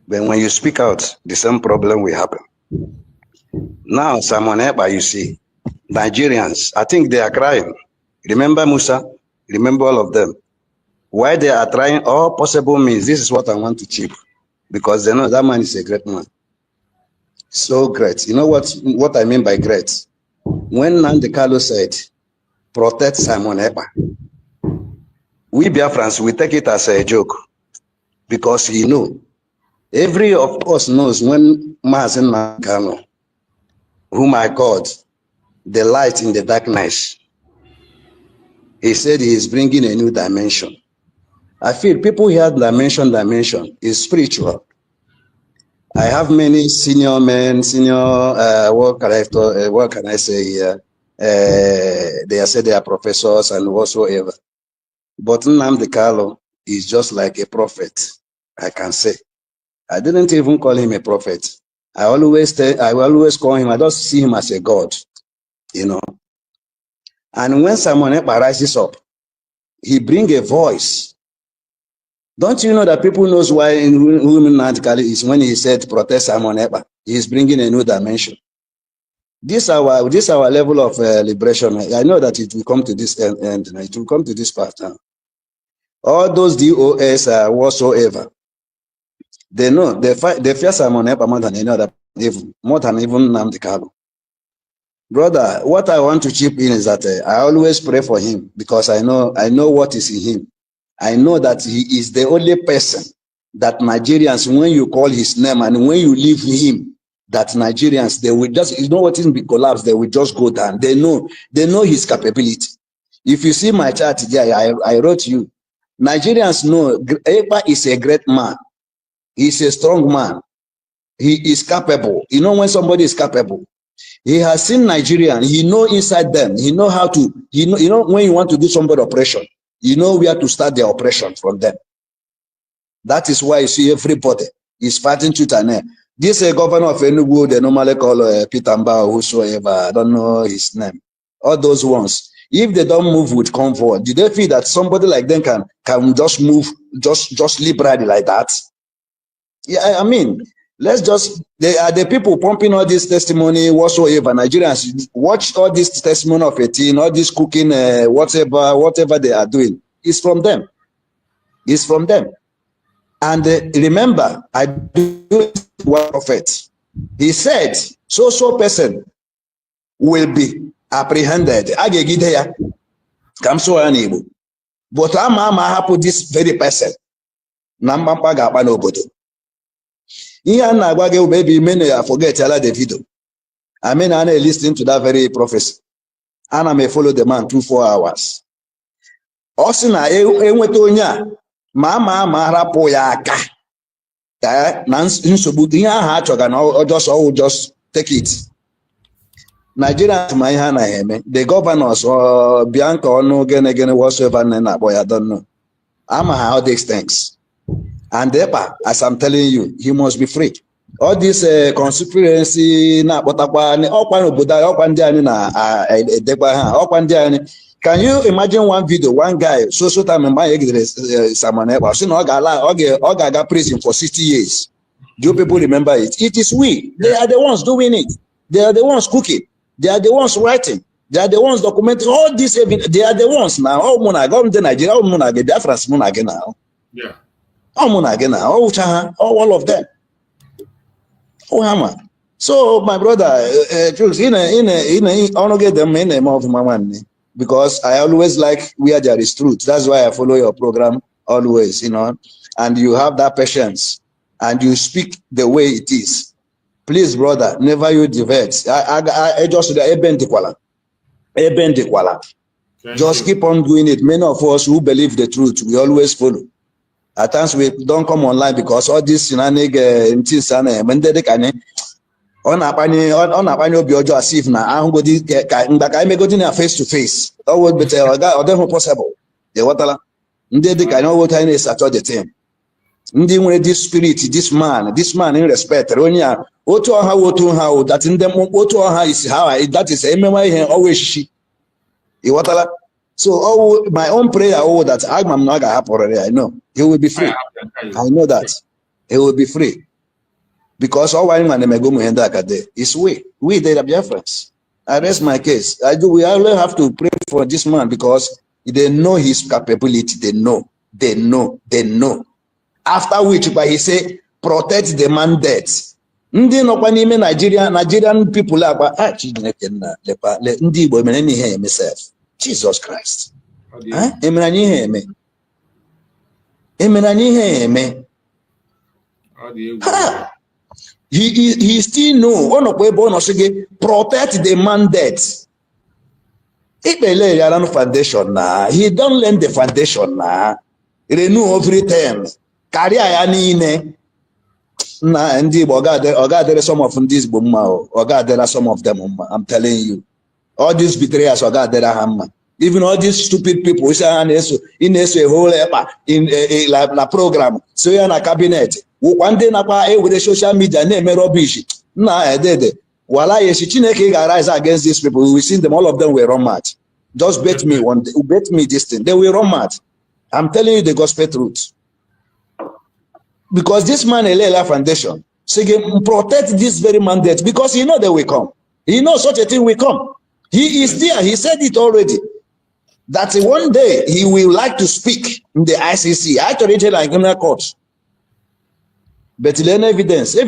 But when you speak out, the same problem will happen. Now, Simon Ekpa, you see, Nigerians, I think they are crying. Remember Musa? Remember all of them. Why they are trying all possible means, this is what I want to chip. Because they know that man is a great man. So great. You know what I mean by great? When Nnamdi said, protect Simon Ekpa, we Biafrans, we take it as a joke. Because he knew. Every of us knows when Mazi Nnamdi, whom I called the light in the darkness, he said he is bringing a new dimension. I feel people hear dimension is spiritual. I have many senior men, what can I say here? They say they are professors and whatsoever. But Nnamdi is just like a prophet, I can say. I didn't even call him a prophet. I always call him, I just see him as a God, you know. And when Simon Ekpa rises up, he brings a voice. Don't you know that people knows why Nnamdi is when he said protest Simon Ekpa? He is bringing a new dimension. This our level of liberation. I know that it will come to this end. It will come to this part now. All those DOS whatsoever, They know, they fear Simon Ekpa more than any other, more than even Nnamdi Kanu. Brother, what I want to chip in is that I always pray for him because I know what is in him. I know that he is the only person that Nigerians, when you call his name and when you leave him, that Nigerians, they will just, you know what is big collapse, they will just go down. They know his capability. If you see my chart there, I wrote you, Nigerians know Ekpa is a great man. He's a strong man. He is capable. You know when somebody is capable, he has seen Nigerian. He know inside them. He know how to. You know when you want to do somebody operation, you know where to start the operation from them. That is why you see everybody is fighting tooth and nail. This governor of Enugu, they normally call Peter Mbao, whosoever. I don't know his name. All those ones. If they don't move with convoy, do they feel that somebody like them can just move just liberally like that? Yeah, I mean, let's just, they are the people pumping all this testimony whatsoever. Nigerians watch all this testimony of 18, all this cooking, whatever they are doing. It's from them. It's from them. And remember, I do one prophet. He said, so person will be apprehended. But I'm happy this very person. Nambampa gaba n'obodo. Ihe a na-agwa gị maybe you may forget the video. I mean, I listening to that very prophecy. And I may follow the man 2-4 hours. Also na enweta onye a ma harapụ ya aka. Na nsogbu ihe ahụ achọga na just take it. Nigeria ma ihe na eme. The governors or Bianca ọnụ gene whatsoever na-akpọ ya don't know. Ama how these things. And Ekpa, as I'm telling you, he must be free. All this conspiracy na can you imagine one video, one guy, so time in my Simon Ekpa, so got prison for 60 years. Do people remember it? It is we. They are the ones doing it. They are the ones cooking. They are the ones writing. They are the ones documenting all this evidence. They are the ones now. Oh, Nigeria, Biafrans now. Yeah. All of them. Oh, hammer. So, my brother, get them in name of my money because I always like where there is truth. That's why I follow your program always, and you have that patience and you speak the way it is. Please, brother, never you divert. I just just keep on doing it. Many of us who believe the truth, we always follow. At times we don't come online because all this things on as if now I'm going face to face. That would be possible. The water I know what I need at all the time. This spirit, this man in respect. That in them is how that is always she. So my own prayer, that I'm not gonna happen already. I know he will be free. I know that he will be free because all I man is we they are Biafrans. I rest my case. We only have to pray for this man because they know his capability. They know. After which, but he say protect the mandate. Nigerian people are Jesus Christ. He still know protect the mandate. Foundation now. He don't learn the foundation now. Renew every time. Career na ndị Igbo some of these some of them. I'm telling you. All these betrayers even all these stupid people who say in a whole in a program, so you're in a cabinet. One day with the social media name rubbish. Nah, while I rise against these people, we see them, all of them were wrong mad. Just bet me this thing. They were wrong mad. I'm telling you the gospel truth. Because this man Elela Foundation, so protect this very mandate because he know they will come. He knows such a thing will come. He is there. He said it already. That one day he will like to speak in the ICC. I told it like in a court. But then evidence in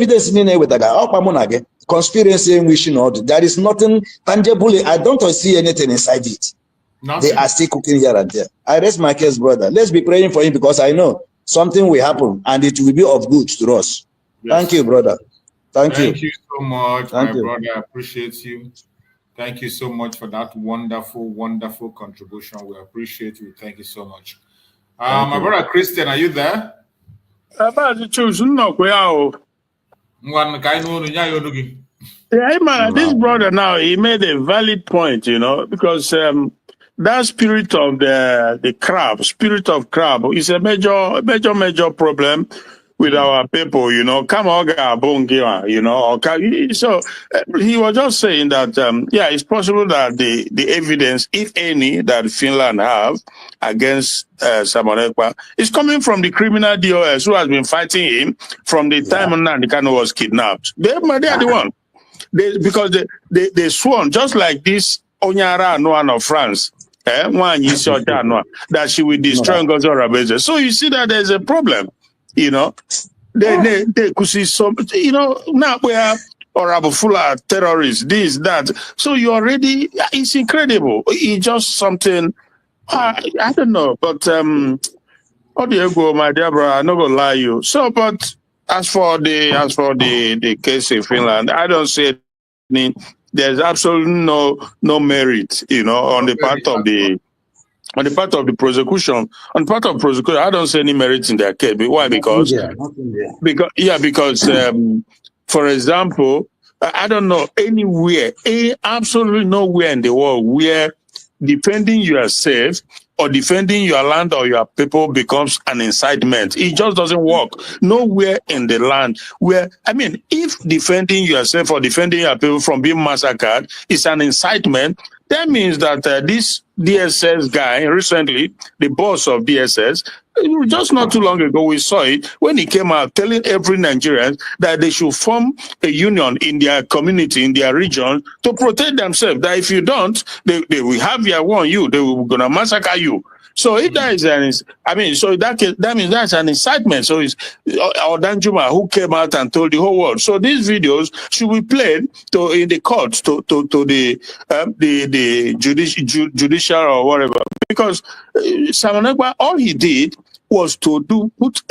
with the conspiracy wishing all. There is nothing tangible. I don't see anything inside it. Nothing. They are still cooking here and there. I rest my case, brother. Let's be praying for him because I know something will happen and it will be of good to us. Yes. Thank you, brother. Thank you. Thank you so much, Thank my you. brother. I appreciate you. Thank you so much for that wonderful, wonderful contribution. We appreciate you. Thank you so much. My brother Christian, are you there? Yeah, man, this brother now, he made a valid point, you know, because that spirit of the crab, spirit of crab is a major problem with our people, you know. Come on, you know. So he was just saying that, yeah, it's possible that the evidence, if any, that Finland have against Simon Ekpa is coming from the criminal DOS who has been fighting him from the time Nnamdi was kidnapped. They are the one. Because they sworn, just like this Onyara Anoa of France, that she will destroy Ngozi Orazabeze. So you see that there's a problem, you know. They could see some, you know, now we have Orabufula terrorists, this, that. So you already, it's incredible. It's just something, I don't know, but how do you go, my dear brother? I'm not gonna lie you. So, but as for the case in Finland, I don't see any. There's absolutely no merit, you know, on the part of the prosecution. On the part of prosecution, I don't see any merit in their case. Why? Because for example, I don't know anywhere, absolutely nowhere in the world where defending yourself or defending your land or your people becomes an incitement. It just doesn't work. Nowhere in the land where, I mean, if defending yourself or defending your people from being massacred is an incitement, that means that this DSS guy, recently, the boss of DSS, just not too long ago, we saw it when he came out telling every Nigerian that they should form a union in their community, in their region, to protect themselves. That if you don't, they will have their one you. They will gonna massacre you. So if that is so that means that's an incitement. So it's Odanjuma who came out and told the whole world. So these videos should be played in the courts to the judicial or whatever, because Simon Ekpa, all he did was to put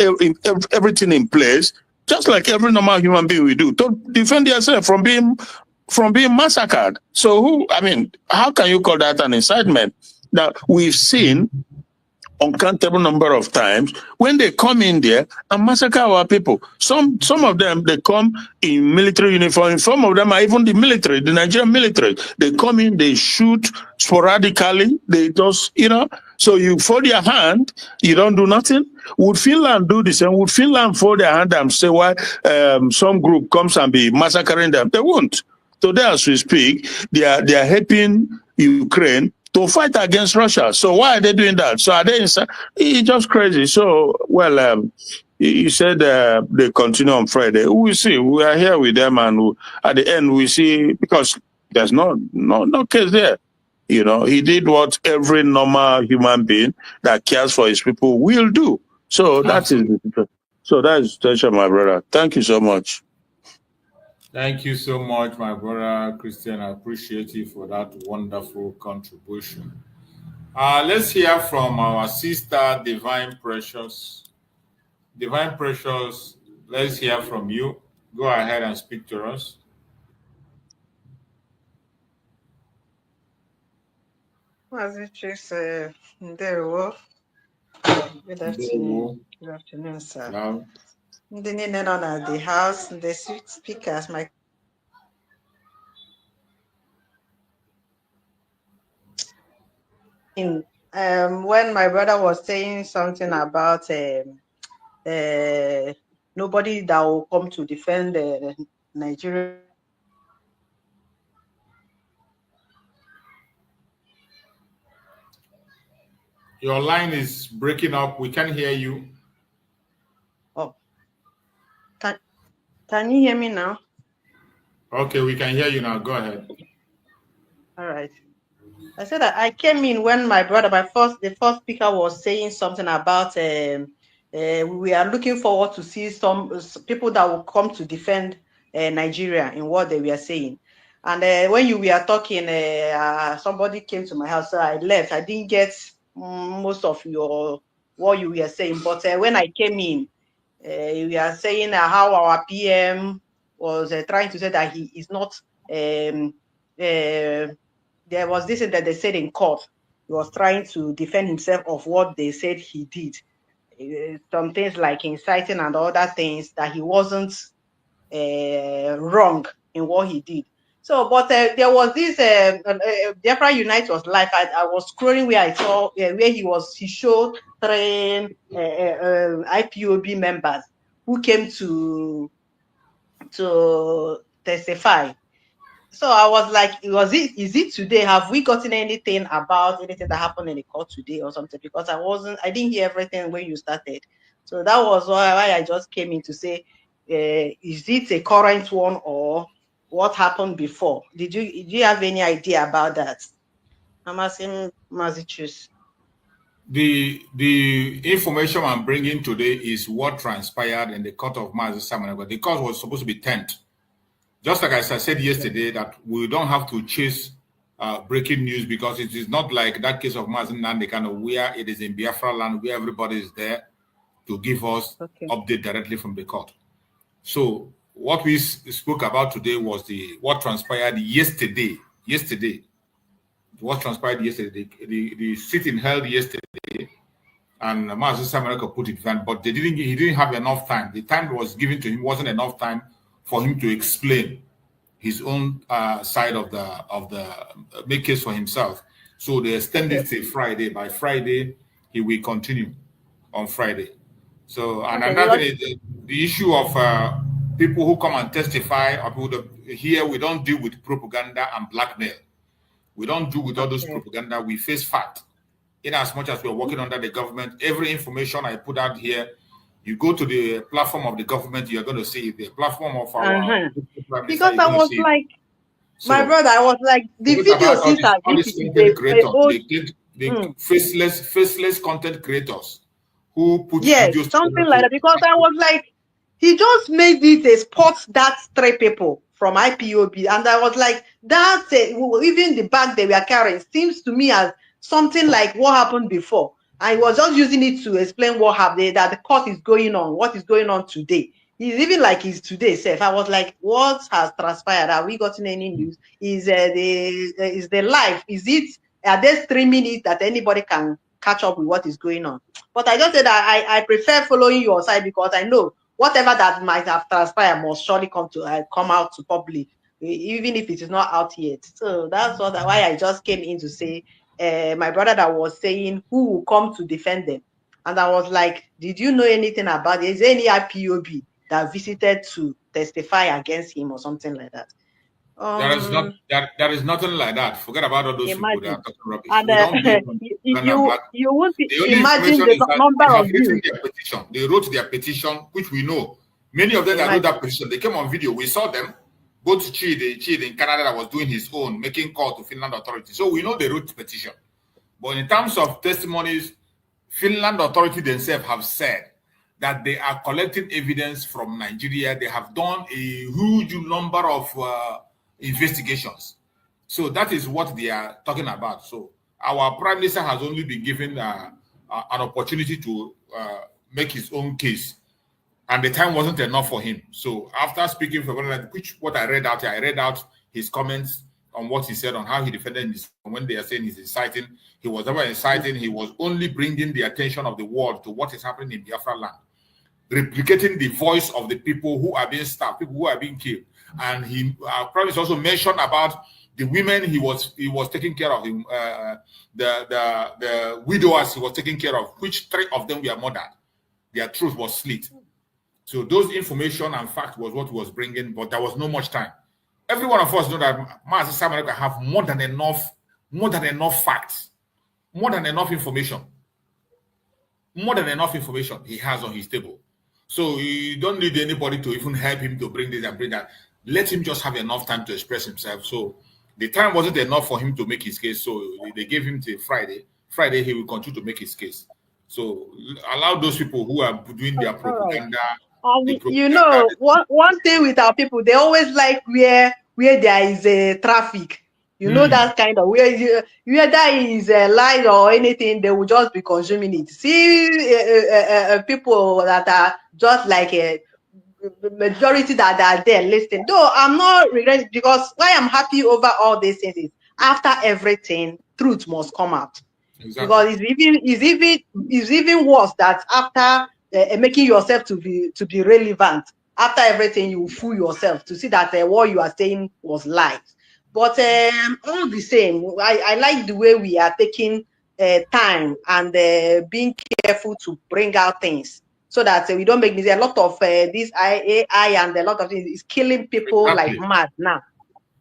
everything in place, just like every normal human being will do, to defend yourself from being massacred. So how can you call that an incitement? Now we've seen uncountable number of times when they come in there and massacre our people. Some of them, they come in military uniform. Some of them are even the military, the Nigerian military. They come in, they shoot sporadically. They just, you know, so you fold your hand, you don't do nothing. Would Finland do the same? Would Finland fold their hand and say why some group comes and be massacring them? They won't. Today, as we speak, they are helping Ukraine to fight against Russia. So why are they doing that? So are they inside? It's just crazy. So, well, you said they continue on Friday. We'll see. We are here with them, and at the end, we see, because there's no case there. You know, he did what every normal human being that cares for his people will do. So that is the situation, my brother. Thank you so much. Thank you so much, my brother Christian. I appreciate you for that wonderful contribution. Let's hear from our sister, Divine Precious. Divine Precious, let's hear from you. Go ahead and speak to us. Mazi, good afternoon. Good afternoon, sir. Hello. The house, the sweet speakers, when my brother was saying something about nobody that will come to defend Nigeria. Your line is breaking up. We can't hear you. Oh, can you hear me now? Okay, we can hear you now. Go ahead. All right. I said that I came in when my brother, the first speaker was saying something about we are looking forward to see some people that will come to defend Nigeria in what they were saying. And when you were talking, somebody came to my house, so I left. I didn't get most of what you were saying, but when I came in, we are saying how our PM was trying to say that he is not. There was this that they said in court. He was trying to defend himself of what they said he did. Some things like inciting and other things that he wasn't wrong in what he did. So, but there was this Biafra Unite was live. I was scrolling where I saw where he showed 3 IPOB members who came to testify. So I was like, is it today? Have we gotten anything about anything that happened in the court today or something? Because I didn't hear everything when you started. So that was why I just came in to say, is it a current one or what happened before? Do you have any idea about that? I'm asking Mazi choose. The information I'm bringing today is what transpired in the court of Mazi Simon. The court was supposed to be 10th. Just like as I said yesterday, that we don't have to chase breaking news, because it is not like that case of Mazi Nandekano, where it is in Biafra land, where everybody is there to give us update directly from the court. So what we spoke about today was what transpired yesterday. What transpired yesterday. The sitting held yesterday, and Mazi Samareko put it down, but he didn't have enough time. The time that was given to him wasn't enough time for him to explain his own side of the make case for himself. So they extended till Friday. By Friday, he will continue on Friday. So, and another thing is the issue of people who come and testify, or people here, we don't deal with propaganda and blackmail. We don't do with all those propaganda. We face fact. In as much as we're working under the government, every information I put out here, you go to the platform of the government, you're going to see the platform of our because I was like, my brother, I was like, the video seems all these content creators, the faceless content creators who put videos something like that. Because I was like, he just made it a spot that 3 people from IPOB, and I was like, that's even the bag they were carrying seems to me as something like what happened before. I was just using it to explain what happened, that the court is going on, what is going on today. He's even like he's today safe. I was like, what has transpired? Have we gotten any news? Is the live? Is it? Are they streaming it that anybody can catch up with what is going on? But I just said that I prefer following your side, because I know whatever that might have transpired must surely come out to public, even if it is not out yet. So that's why I just came in to say, my brother that was saying who will come to defend them, and I was like, did you know anything about it? Is there any IPOB that visited to testify against him or something like that? There is nothing like that. Forget about all those people that are talking rubbish. And you won't imagine the number of views. They wrote their petition, which we know. Many of them that wrote that petition, they came on video. We saw them. Go to Chid in Canada that was doing his own, making call to Finland authorities. So we know they wrote the petition. But in terms of testimonies, Finland authorities themselves have said that they are collecting evidence from Nigeria. They have done a huge number of investigations. So that is what they are talking about. So our Prime Minister has only been given an opportunity to make his own case, and the time wasn't enough for him. So after speaking for what I read out his comments on what he said on how he defended his, when they are saying he's inciting, he was never inciting. He was only bringing the attention of the world to what is happening in Biafra land, replicating the voice of the people who are being stabbed, people who are being killed. And he probably also mentioned about the women he was taking care of, the widowers he was taking care of, which 3 of them were murdered. Their throat was slit. So those information and fact was what he was bringing, but there was no much time. Every one of us know that Mazi Samareko have more than enough facts, more than enough information he has on his table. So you don't need anybody to even help him to bring this and bring that. Let him just have enough time to express himself. So the time wasn't enough for him to make his case. So they gave him till Friday. Friday, he will continue to make his case. So allow those people who are doing their All right. propaganda. You know, one thing with our people, they always like where there is a traffic. You know that kind of where there is a light or anything, they will just be consuming it. See, people that are just like a majority that are there listening. Though I'm not regretting, because why I'm happy over all these things is after everything, truth must come out. Exactly. Because it's even worse that after making yourself to be relevant, after everything you fool yourself to see that what you are saying was lies. But all the same, I like the way we are taking time and being careful to bring out things so that we don't make mistakes. A lot of this AI and a lot of things is killing people like mad now.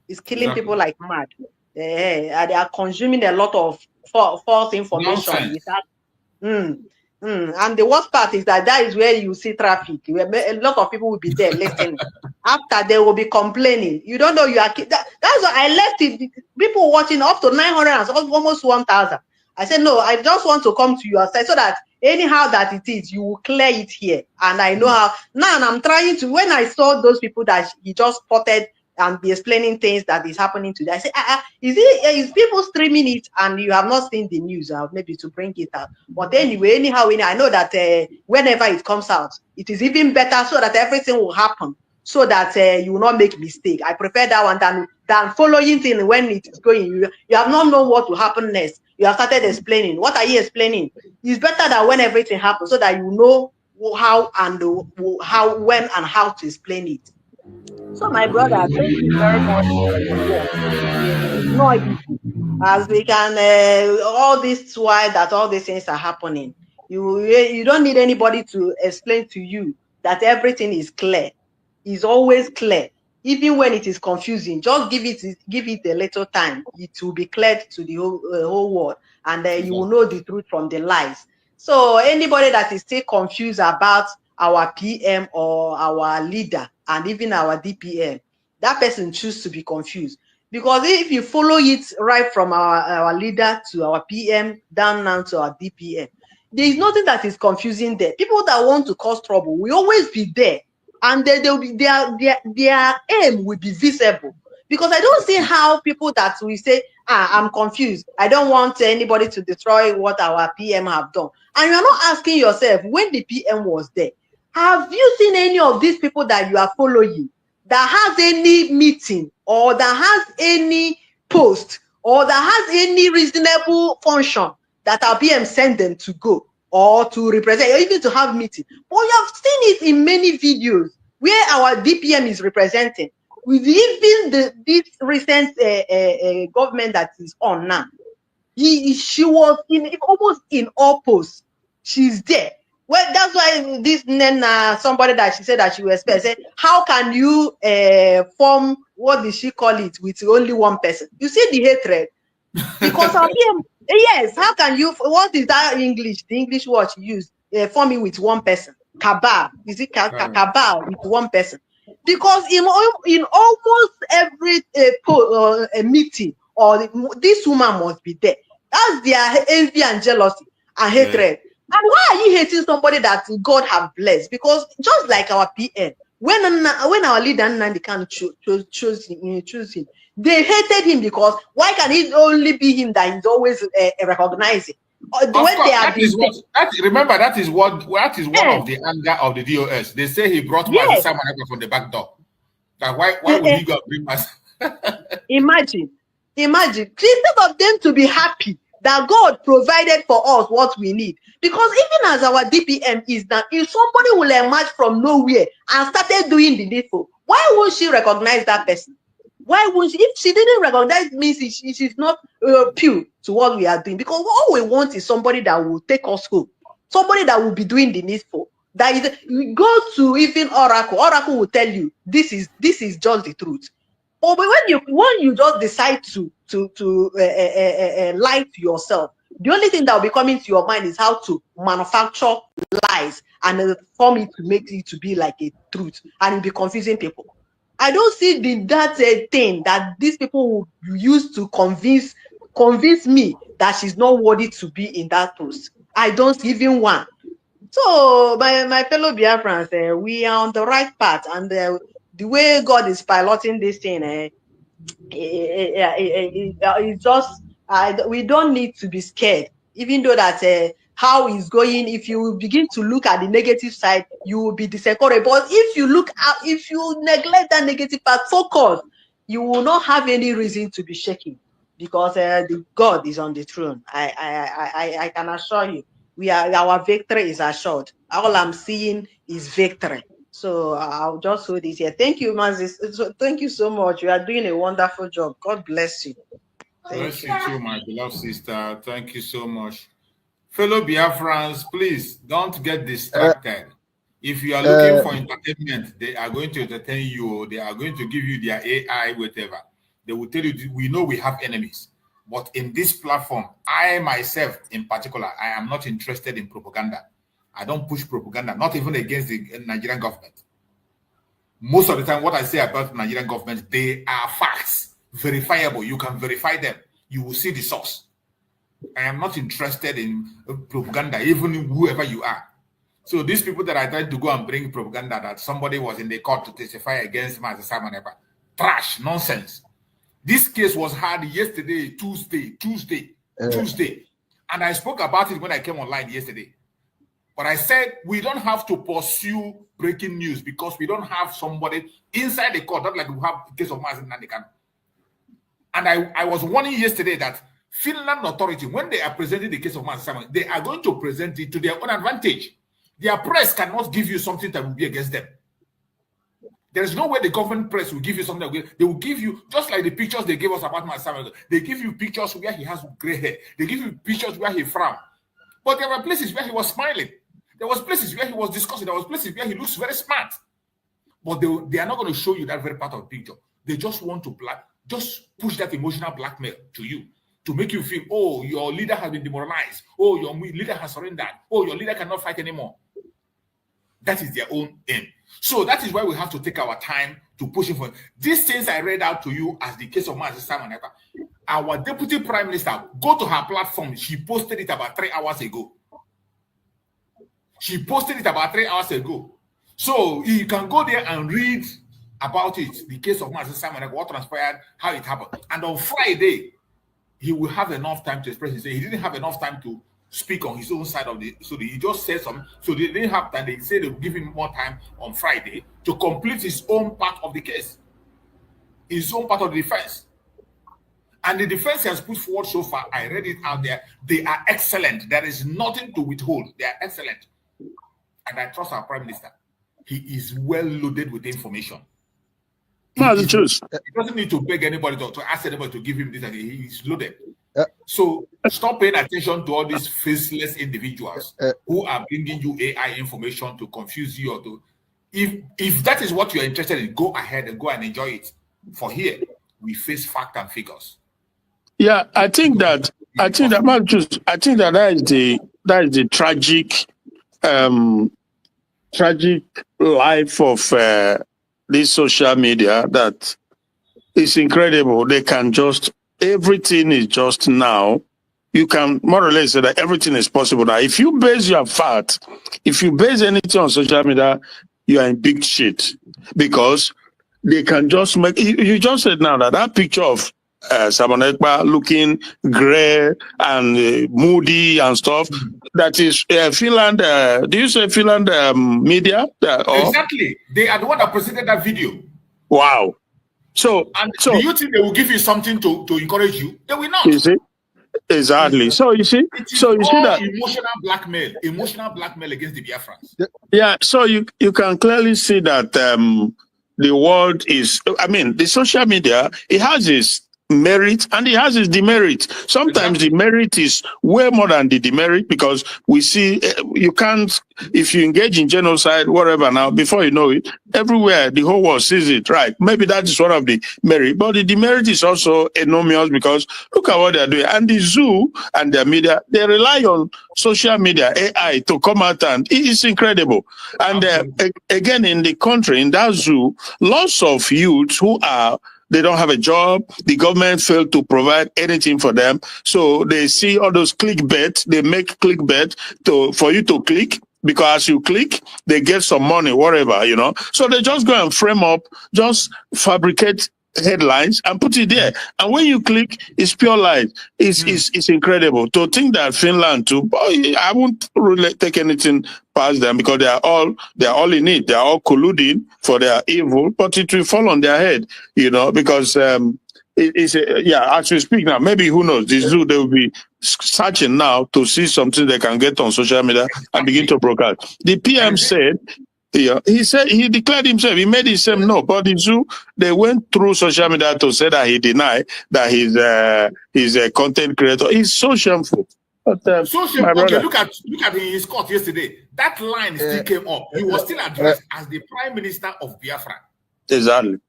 It's killing people like mad. They are consuming a lot of false information without. And the worst part is that is where you see traffic. A lot of people will be there listening. After they will be complaining. You don't know you are. That's why I left it. People watching up to 900 and almost 1,000. I said no. I just want to come to your side so that anyhow that it is, you will clear it here. And I know how. Now I'm trying to. When I saw those people that he just spotted and be explaining things that is happening today, I say, is people streaming it and you have not seen the news, maybe to bring it out. But anyway, anyhow, I know that whenever it comes out, it is even better so that everything will happen, so that you will not make mistake. I prefer that one than following things when it is going. You have not known what will happen next. You have started explaining. What are you explaining? It's better that when everything happens, so that you know how and when and how to explain it. So, my brother, thank you very much for the work. It's not easy. As we can, all this while that all these things are happening, you don't need anybody to explain to you that everything is clear. It's always clear. Even when it is confusing, just give it a little time. It will be cleared to the whole world, and you will know the truth from the lies. So anybody that is still confused about our PM or our leader and even our DPM, that person chooses to be confused. Because if you follow it right from our leader to our PM down now to our DPM, there is nothing that is confusing there. People that want to cause trouble will always be there, and they'll be their aim will be visible. Because I don't see how people that will say, I'm confused, I don't want anybody to destroy what our PM have done. And you're not asking yourself, when the PM was there, have you seen any of these people that you are following that has any meeting or that has any post or that has any reasonable function that our PM sent them to go or to represent or even to have meeting? But you have seen it in many videos where our DPM is representing with even this recent government that is on now. She was almost in all posts. She's there. Well, that's why this somebody that she said that she was expect said, how can you form, what did she call it, with only one person? You see the hatred. Because of him, yes, how can you, what is that English? The English word she used, forming with one person. Cabal. Is it cabal with one person? Because in almost every meeting, or this woman must be there. That's their envy and jealousy and hatred. And why are you hating somebody that God have blessed? Because just like our PM, when our leader Nnamdi Kanu chose him, they hated him because why can it only be him that is always recognizing? Remember, that is one of the anger of the DOS. They say he brought Mazi Simon from the back door. That why would he go bring us? Imagine. Instead of them to be happy that God provided for us what we need. Because even as our DPM is that, if somebody will emerge from nowhere and started doing the needful, why won't she recognize that person? Why won't she? If she didn't recognize, means she's not pure to what we are doing. Because all we want is somebody that will take us home, somebody that will be doing the needful. That is, we go to even Oracle. Oracle will tell you this is just the truth. But when you just decide to lie to yourself, the only thing that will be coming to your mind is how to manufacture lies and form it to make it to be like a truth, and it'll be confusing people. I don't see that thing that these people will use to convince me that she's not worthy to be in that post. I don't even want. So, my fellow Biafrans, we are on the right path, and the way God is piloting this thing, it's just we don't need to be scared, even though that how it's going. If you begin to look at the negative side, you will be discouraged. But if you look at, if you neglect that negative part, focus, you will not have any reason to be shaking, because the God is on the throne. I can assure you, our victory is assured. All I'm seeing is victory. So I'll just hold this here. Thank you, Mazi. So, thank you so much. You are doing a wonderful job. God bless you. Bless you too, my beloved sister. Thank you so much. Fellow Biafrans, please don't get distracted. If you are looking for entertainment, they are going to entertain you. They are going to give you their AI, whatever. They will tell you, we know we have enemies. But in this platform, I myself in particular, I am not interested in propaganda. I don't push propaganda, not even against the Nigerian government. Most of the time, what I say about Nigerian government, they are facts, verifiable. You can verify them. You will see the source. I am not interested in propaganda, even whoever you are. So these people that are trying to go and bring propaganda that somebody was in the court to testify against Mazi Simon Ekpa, trash, nonsense. This case was heard yesterday, Tuesday. And I spoke about it when I came online yesterday. But I said, we don't have to pursue breaking news because we don't have somebody inside the court, not like we have the case of Mazi Nandekan. And I was warning yesterday that Finland authority, when they are presenting the case of Mazi Simon, they are going to present it to their own advantage. Their press cannot give you something that will be against them. There is no way the government press will give you something. They will give you, just like the pictures they gave us about Mazi Simon, they give you pictures where he has gray hair. They give you pictures where he frowned. But there were places where he was smiling. There was places where he was discussing. There was places where he looks very smart. But they are not going to show you that very part of the picture. They just want to just push that emotional blackmail to you to make you feel, oh, your leader has been demoralized. Oh, your leader has surrendered. Oh, your leader cannot fight anymore. That is their own aim. So that is why we have to take our time to push it for these things I read out to you as the case of Mazi Simon Ekpa. Our deputy prime minister, go to her platform. She posted it about 3 hours ago. She posted it about 3 hours ago. So you can go there and read about it, the case of Mazi Simon Ekpa, what transpired, how it happened. And on Friday, he will have enough time to express himself. He didn't have enough time to speak on his own side of the, so he just said something. So they didn't have time. They said they will give him more time on Friday to complete his own part of the case, his own part of the defense. And the defense he has put forward so far, I read it out there. They are excellent. There is nothing to withhold. They are excellent. And I trust our prime minister. He is well loaded with information. He doesn't need to beg anybody to ask anybody to give him this. He is loaded. So stop paying attention to all these faceless individuals who are bringing you AI information to confuse you or to. If that is what you are interested in, go ahead and go and enjoy it. For here, we face fact and figures. Yeah, I think that is the tragic life of this social media that is incredible. They can just, everything is just now. You can more or less say that everything is possible now. If you base your fact, if you base anything on social media, you are in big shit because they can just make. You just said now that picture of Simon Ekpa looking gray and moody and stuff. That is Finland. Do you say Finland media? Exactly. They are the one that presented that video. Wow. So do you think they will give you something to encourage you? They will not. You see? Exactly. So you see, see that emotional blackmail against the Biafrans. Yeah. So you can clearly see that the world is. I mean, the social media, it has its merit and it has its demerit. Sometimes the merit is way more than the demerit because we see you can't, if you engage in genocide, whatever now, before you know it, everywhere the whole world sees it, right? Maybe that is one of the merit, but the demerit is also enormous because look at what they're doing. And the zoo and their media, they rely on social media, AI to come out, and it is incredible. And again, in the country, in that zoo, lots of youths who are They don't have a job. The government failed to provide anything for them. So they see all those clickbait. They make clickbait for you to click, because as you click, they get some money, whatever, you know. So they just go and frame up, just fabricate headlines and put it there. And when you click, it's pure lies. It's incredible. To think that Finland too, boy, I won't really take anything past them, because they are all in it. They are all colluding for their evil, but it will fall on their head, you know, because as we speak now, maybe who knows, this zoo, they will be searching now to see something they can get on social media and begin to broadcast. The PM said, he said, he declared himself, he made himself no, but the zoo, they went through social media to say that he denied that he's a content creator. He's so shameful. But, so shameful. Okay, look at his court yesterday. That line still came up. He was still addressed as the Prime Minister of Biafra. Exactly.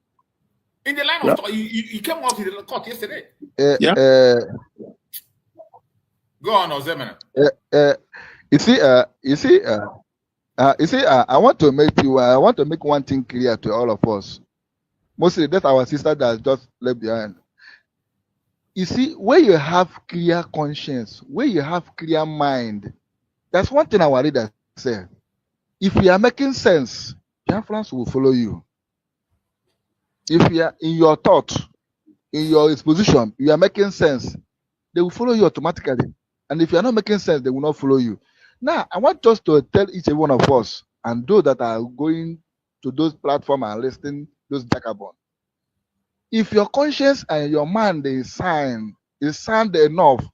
In the line of thought, he came out in the court yesterday. Go on, Ozemena. I want to make one thing clear to all of us. Mostly that's our sister that just left behind. You see, where you have clear conscience, where you have clear mind, that's one thing our leaders say. If you are making sense, Biafrans will follow you. If you are in your thought, in your exposition, you are making sense, they will follow you automatically. And if you are not making sense, they will not follow you. Now, I want just to tell each and one of us, and those that are going to those platforms and listening, those jackabout, if your conscience and your mind is sound enough,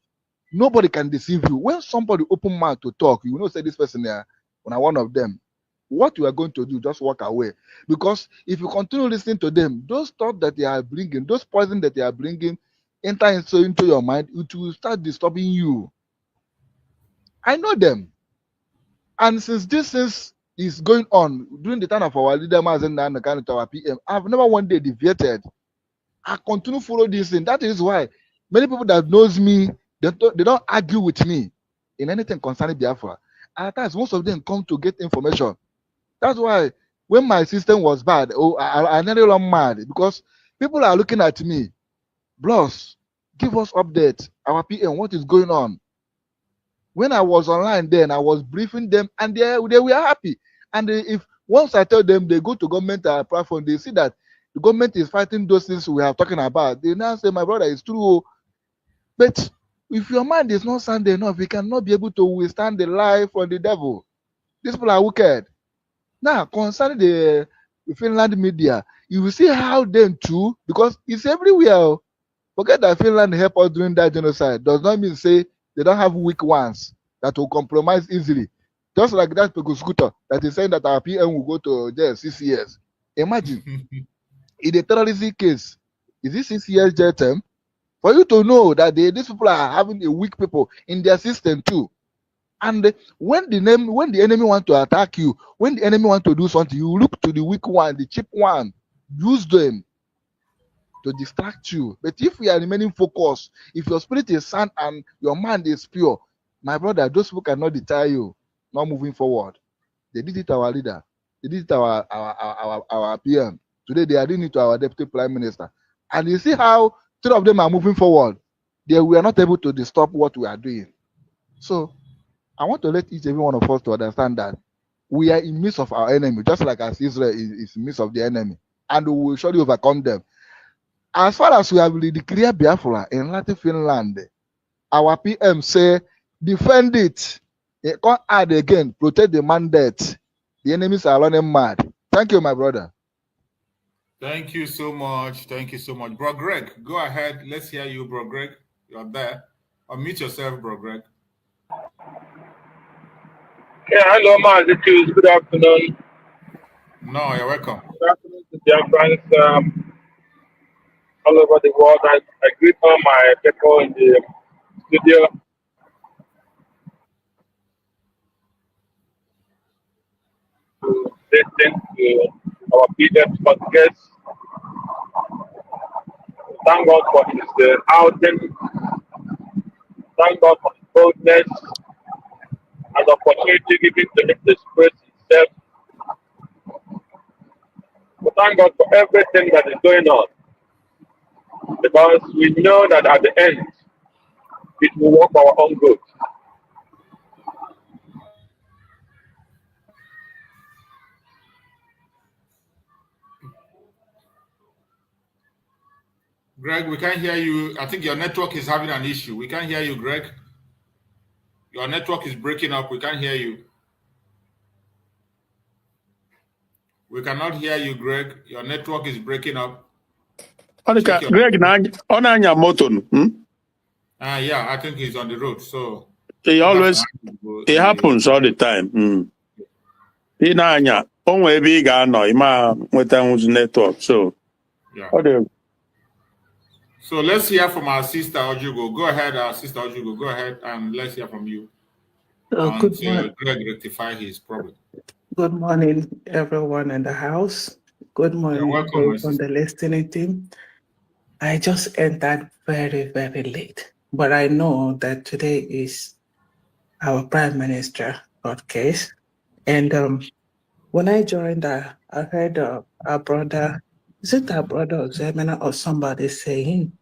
nobody can deceive you. When somebody open mouth to talk, you know, say this person there, when I one of them, what you are going to do, just walk away. Because if you continue listening to them, those thoughts that they are bringing, those poison that they are bringing, enter into your mind, it will start disturbing you. I know them. And since this is going on during the time of our leader Mazi and the kind of our PM, I've never one day deviated. I continue to follow this thing. That is why many people that knows me, they don't argue with me in anything concerning Biafra. At times, most of them come to get information. That's why when my system was bad, I nearly went mad, because people are looking at me. Bloss, give us updates. Our PM, what is going on? When I was online then, I was briefing them, and they were happy. And if once I tell them they go to government platform, they see that the government is fighting those things we are talking about, they now say, my brother, it's true. But if your mind is not sound enough, you cannot be able to withstand the lie from the devil. These people are wicked. Now, concerning the Finland media, you will see how them too, because it's everywhere. Forget that Finland helped us during that genocide. Does not mean say they don't have weak ones that will compromise easily. Just like that scooter that is saying that our PM will go to jail 6 years. Imagine, in a terrorism case, is this 6 years jail term? For you to know that these people are having a weak people in their system too. And when the enemy want to attack you, when the enemy want to do something, you look to the weak one, the cheap one, use them to distract you. But if we are remaining focused, if your spirit is sound and your mind is pure, my brother, those people cannot deter you not moving forward. They did it to our leader. They did it to our PM. Today they are doing it to our deputy prime minister. And you see how 3 of them are moving forward. We are not able to stop what we are doing. So I want to let each and every one of us to understand that we are in midst of our enemy, just like as Israel is in midst of the enemy, and we will surely overcome them. As far as we have declared Biafra in Latin Finland, our PM say, defend it. They can't add again, protect the mandate. The enemies are running mad. Thank you, my brother. Thank you so much. Thank you so much. Bro Greg, go ahead. Let's hear you, Bro Greg. You're there. Unmute yourself, Bro Greg. Yeah, hello, Mazi. Good afternoon. No, you're welcome. Good afternoon to Biafrans all over the world. I greet all my people in the studio. To listen to our PDF's podcast. Thank God for his outing. Thank God for his boldness and opportunity given to him to express himself. But thank God for everything that is going on. because we know that at the end, it will work for our own good. Greg, we can't hear you. I think your network is having an issue. We can't hear you, Greg. Your network is breaking up. We can't hear you. We cannot hear you, Greg. Your network is breaking up. Greg, Onanya Moton. Yeah, I think he's on the road. So it happens all the time. Inanya, onwe ebe ị ga-anọ ịma nweta network. So yeah. So let's hear from our sister Ojugo. Go ahead, our sister Ojugo. Go ahead and let's hear from you. Until Greg rectify his problem. Good morning, everyone in the house. Good morning, those on the listening team. I just entered very, very late, but I know that today is our Prime Minister court case. And when I joined, I heard our brother, is it our brother examiner or somebody saying,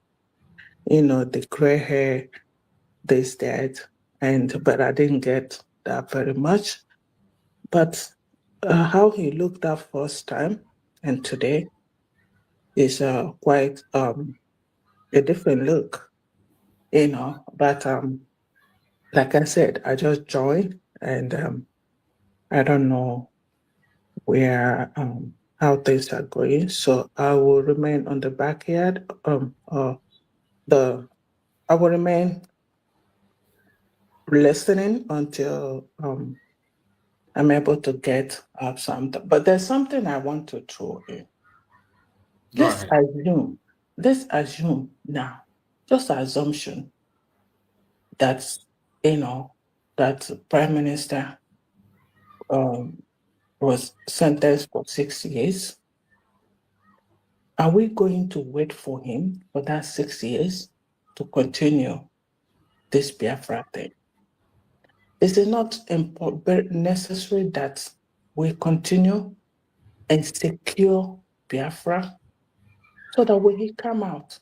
the gray hair, this, that, but I didn't get that very much. But how he looked that first time and today is quite a different look, But like I said, I just joined and I don't know where how things are going, so I will remain on the backyard. I will remain listening until I'm able to get something. But there's something I want to throw in. Let's assume now, just assumption that that Prime Minister was sentenced for 6 years. Are we going to wait for him for that 6 years to continue this Biafra thing? Is it not very necessary that we continue and secure Biafra so that when he come out,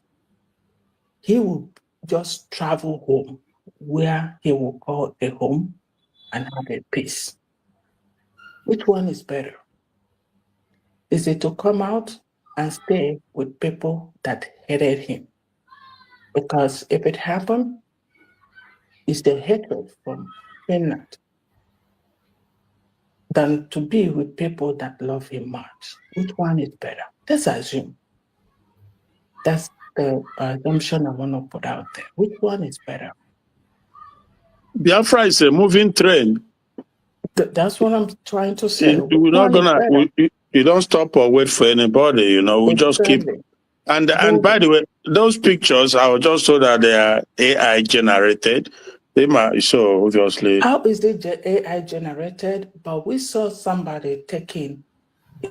he will just travel home where he will call a home and have a peace? Which one is better? Is it to come out and stay with people that hated him? Because if it happened, it's the hatred from Finland than to be with people that love him much. Which one is better? Let's assume. That's the assumption I want to put out there. Which one is better? Biafra is a moving train. That's what I'm trying to say. We're not gonna. You don't stop or wait for anybody. We just keep. And by the way, those pictures I was just told that they are AI generated. They might so obviously. How is it AI generated? But we saw somebody taking a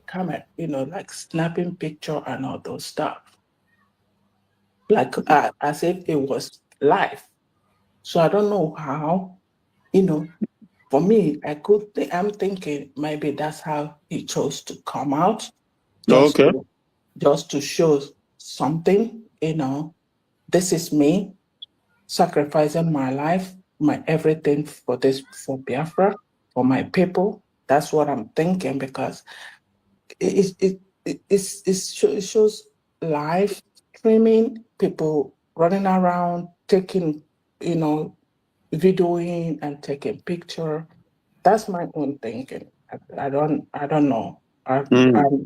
camera, like snapping picture and all those stuff, like as if it was live. So I don't know how. For me, I'm thinking maybe that's how he chose to come out. Just to show something, this is me sacrificing my life, my everything for Biafra, for my people. That's what I'm thinking, because it shows live streaming, people running around, taking, videoing and taking picture. That's my own thinking. I don't know. I'm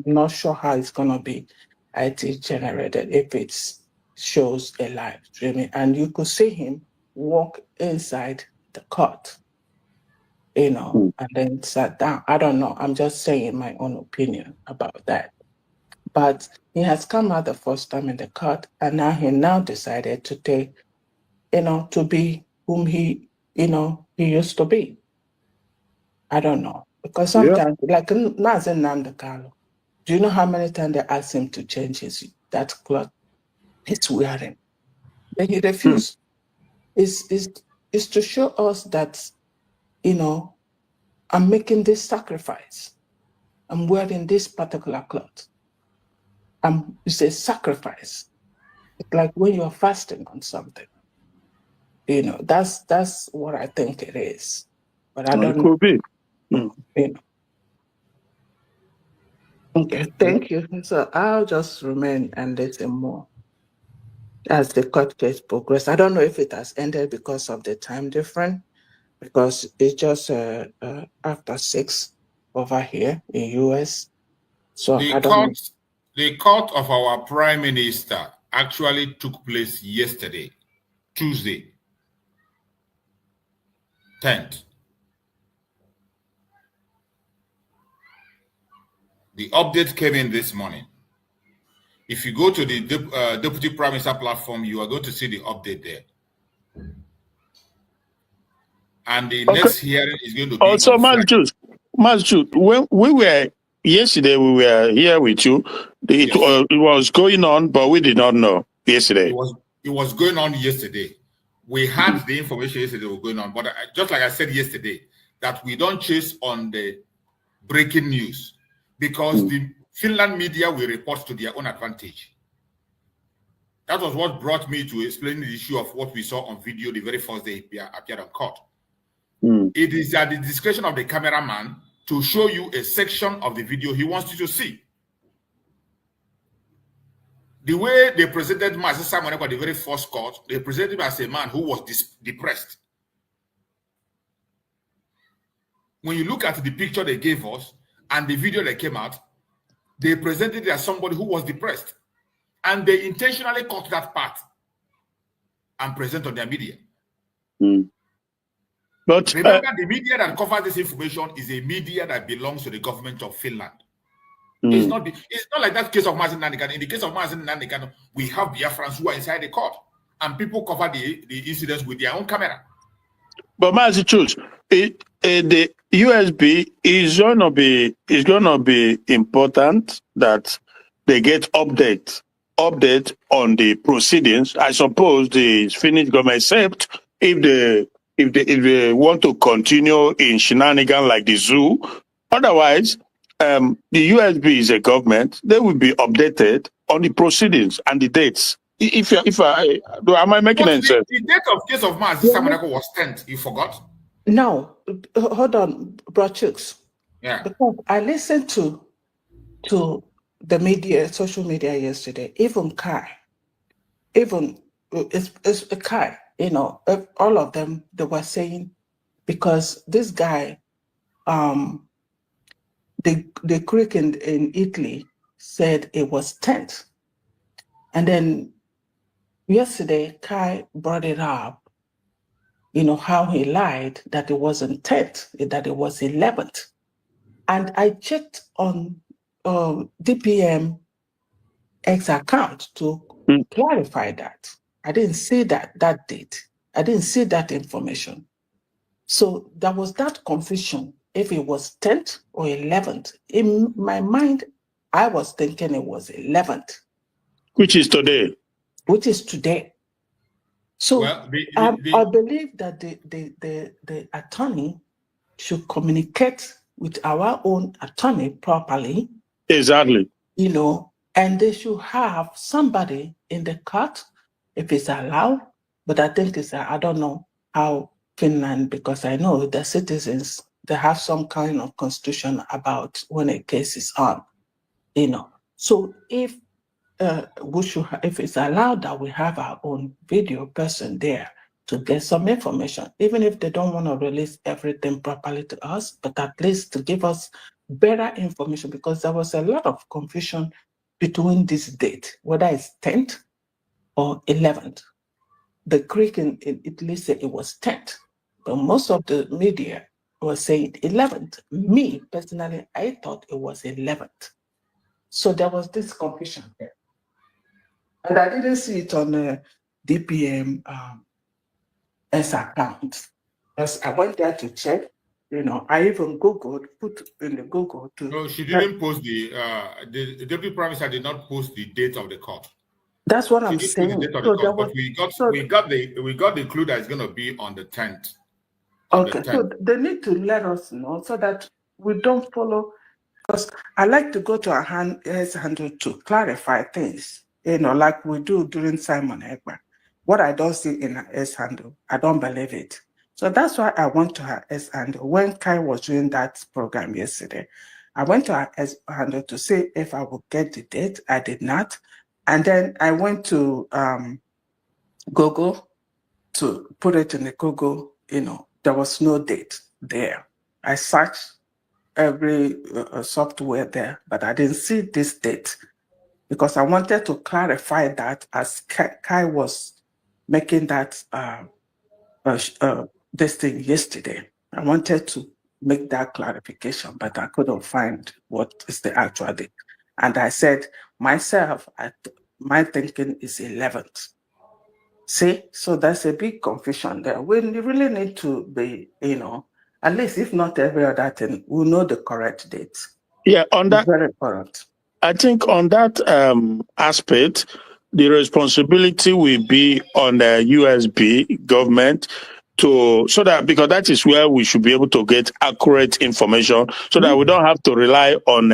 not sure how it's gonna be IT generated if it shows a live streaming, and you could see him walk inside the court, and then sat down. I don't know. I'm just saying my own opinion about that. But he has come out the first time in the court, and now he decided to take, to be whom he used to be. I don't know. Because sometimes, like Mazi Nnamdi, do you know how many times they asked him to change that cloth he's wearing? Then he refused. It's to show us that, I'm making this sacrifice. I'm wearing this particular cloth. it's a sacrifice. It's like when you're fasting on something. You know, that's what I think it is. But I don't It could be. know. You know. Okay, thank you. So I'll just remain and listen more as the court case progresses. I don't know if it has ended because of the time difference, because it's just after 6 over here in US. So I don't know. The court of our Prime Minister actually took place yesterday, Tuesday, 10th. The update came in this morning. If you go to the Deputy Prime Minister platform, you are going to see the update there. And the next hearing is going to be also, on Friday. Mazi, when we were yesterday, we were here with you. It was going on, but we did not know yesterday. It was going on yesterday. We had the information yesterday was going on, but just like I said yesterday, that we don't chase on the breaking news because the Finland media will report to their own advantage. That was what brought me to explain the issue of what we saw on video the very first day he appeared on court. It is at the discretion of the cameraman to show you a section of the video he wants you to see. The way they presented Mazi Simon at the very first court, they presented him as a man who was depressed. When you look at the picture they gave us and the video that came out, they presented it as somebody who was depressed. And they intentionally cut that part and present on their media. But remember, the media that covers this information is a media that belongs to the government of Finland. It's not like that case of Mazi Nandikan. In the case of Mazi Nandikan, we have Biafrans who are inside the court, and people cover the incidents with their own camera. But Mazi Chus, the USB is gonna be important that they get update on the proceedings. I suppose the Finnish government, except if they want to continue in shenanigans like the zoo. Otherwise, the USB is a government. They will be updated on the proceedings and the dates. Am I making any sense? The date of case of Mazi Simon was 10th. You forgot? No, hold on, Bro Chooks. Yeah. Because I listened to the media, social media yesterday. Even Kai, it's Kai. You know, all of them, they were saying, because this guy, the creek in Italy said it was 10th. And then yesterday, Kai brought it up, you know, how he lied that it wasn't 10th, that it was 11th. And I checked on DPM X account to clarify that. I didn't see that date. I didn't see that information. So there was that confusion if it was 10th or 11th. In my mind, I was thinking it was 11th. Which is today. Which is today. So well, I believe that the attorney should communicate with our own attorney properly. Exactly. You know, and they should have somebody in the court if it's allowed. But I think I don't know how Finland, because I know the citizens, they have some kind of constitution about when a case is on, you know. So if if it's allowed that we have our own video person there to get some information, even if they don't want to release everything properly to us, but at least to give us better information, because there was a lot of confusion between this date, whether it's 10th or 11th. The Greek in Italy said it was 10th, but most of the media was saying 11th. Me, personally, I thought it was 11th. So there was this confusion there. And I didn't see it on the DPM S account. As I went there to check, you know, I even put in the Google to... No, she didn't post the Deputy Prime Minister did not post the date of the court. That's what I'm saying. But we got the clue that it's going to be on the 10th. Okay, so they need to let us know so that we don't follow Because I like to go to a his handle to clarify things, like we do during Simon Ekpa. What I don't see in her S handle, I don't believe it. So that's why I went to her S handle. When Kai was doing that program yesterday, I went to her S handle to see if I would get the date. I did not. And then I went to Google to put it in the Google, there was no date there. I searched every software there, but I didn't see this date because I wanted to clarify that as Kai was making that this thing yesterday. I wanted to make that clarification, but I couldn't find what is the actual date. And I said myself, my thinking is 11th. See, so that's a big confusion there. We really need to be, at least if not every other thing, we'll know the correct date. Yeah, on that, very important. I think on that aspect, the responsibility will be on the USB government so that, because that is where we should be able to get accurate information, so that we don't have to rely on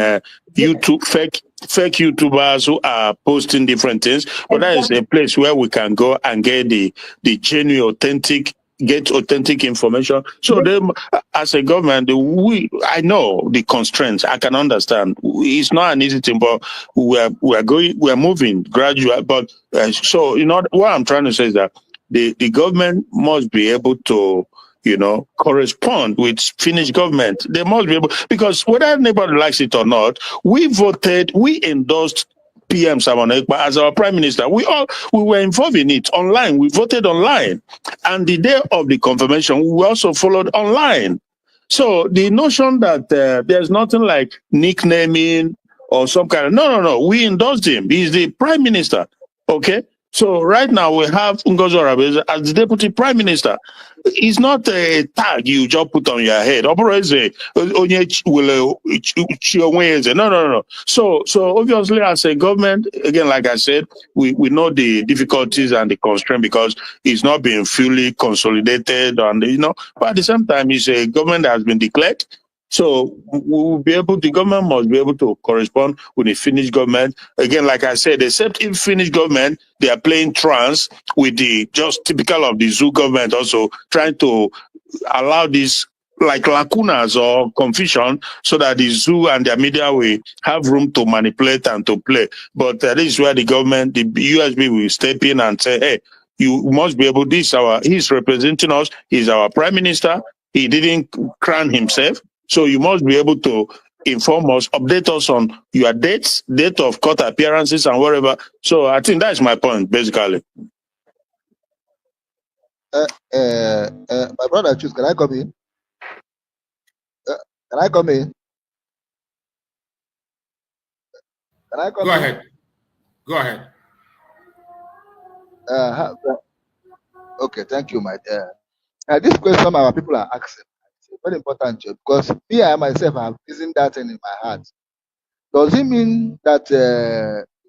YouTube fake YouTubers who are posting different things. But that is a place where we can go and get the genuine, authentic information. So as a government, I know the constraints. I can understand. It's not an easy thing, but we're moving gradually. But so what I'm trying to say is that the government must be able to correspond with Finnish government. They must be able, because whether anybody likes it or not, we endorsed PM Simon Ekpa as our prime minister. We were involved in it online. We voted online. And the day of the confirmation, we also followed online. So the notion that there's nothing like nicknaming or some kind of, no. We endorsed him. He's the prime minister. Okay? So right now we have Ngozi Oraveze as the deputy prime minister. It's not a tag you just put on your head. No. So obviously, as a government, again, like I said, we know the difficulties and the constraint because it's not being fully consolidated, and but at the same time, it's a government that has been declared. So the government must be able to correspond with the Finnish government. Again, like I said, except in Finnish government, they are playing trans with the just typical of the zoo government, also trying to allow this like lacunas or confusion so that the zoo and their media will have room to manipulate and to play. But this is where the government, the USB will step in and say, hey, you must be able, he's representing us, he's our prime minister, he didn't crown himself. So you must be able to inform us, update us on your date of court appearances and whatever. So I think that's my point, basically. My brother, choose. Can I come in? Can I come in? Can I come in? Go ahead. Okay, thank you, my dear. This question our people are asking, it's very important, because me, I myself have reasoned that in my heart. Does it mean that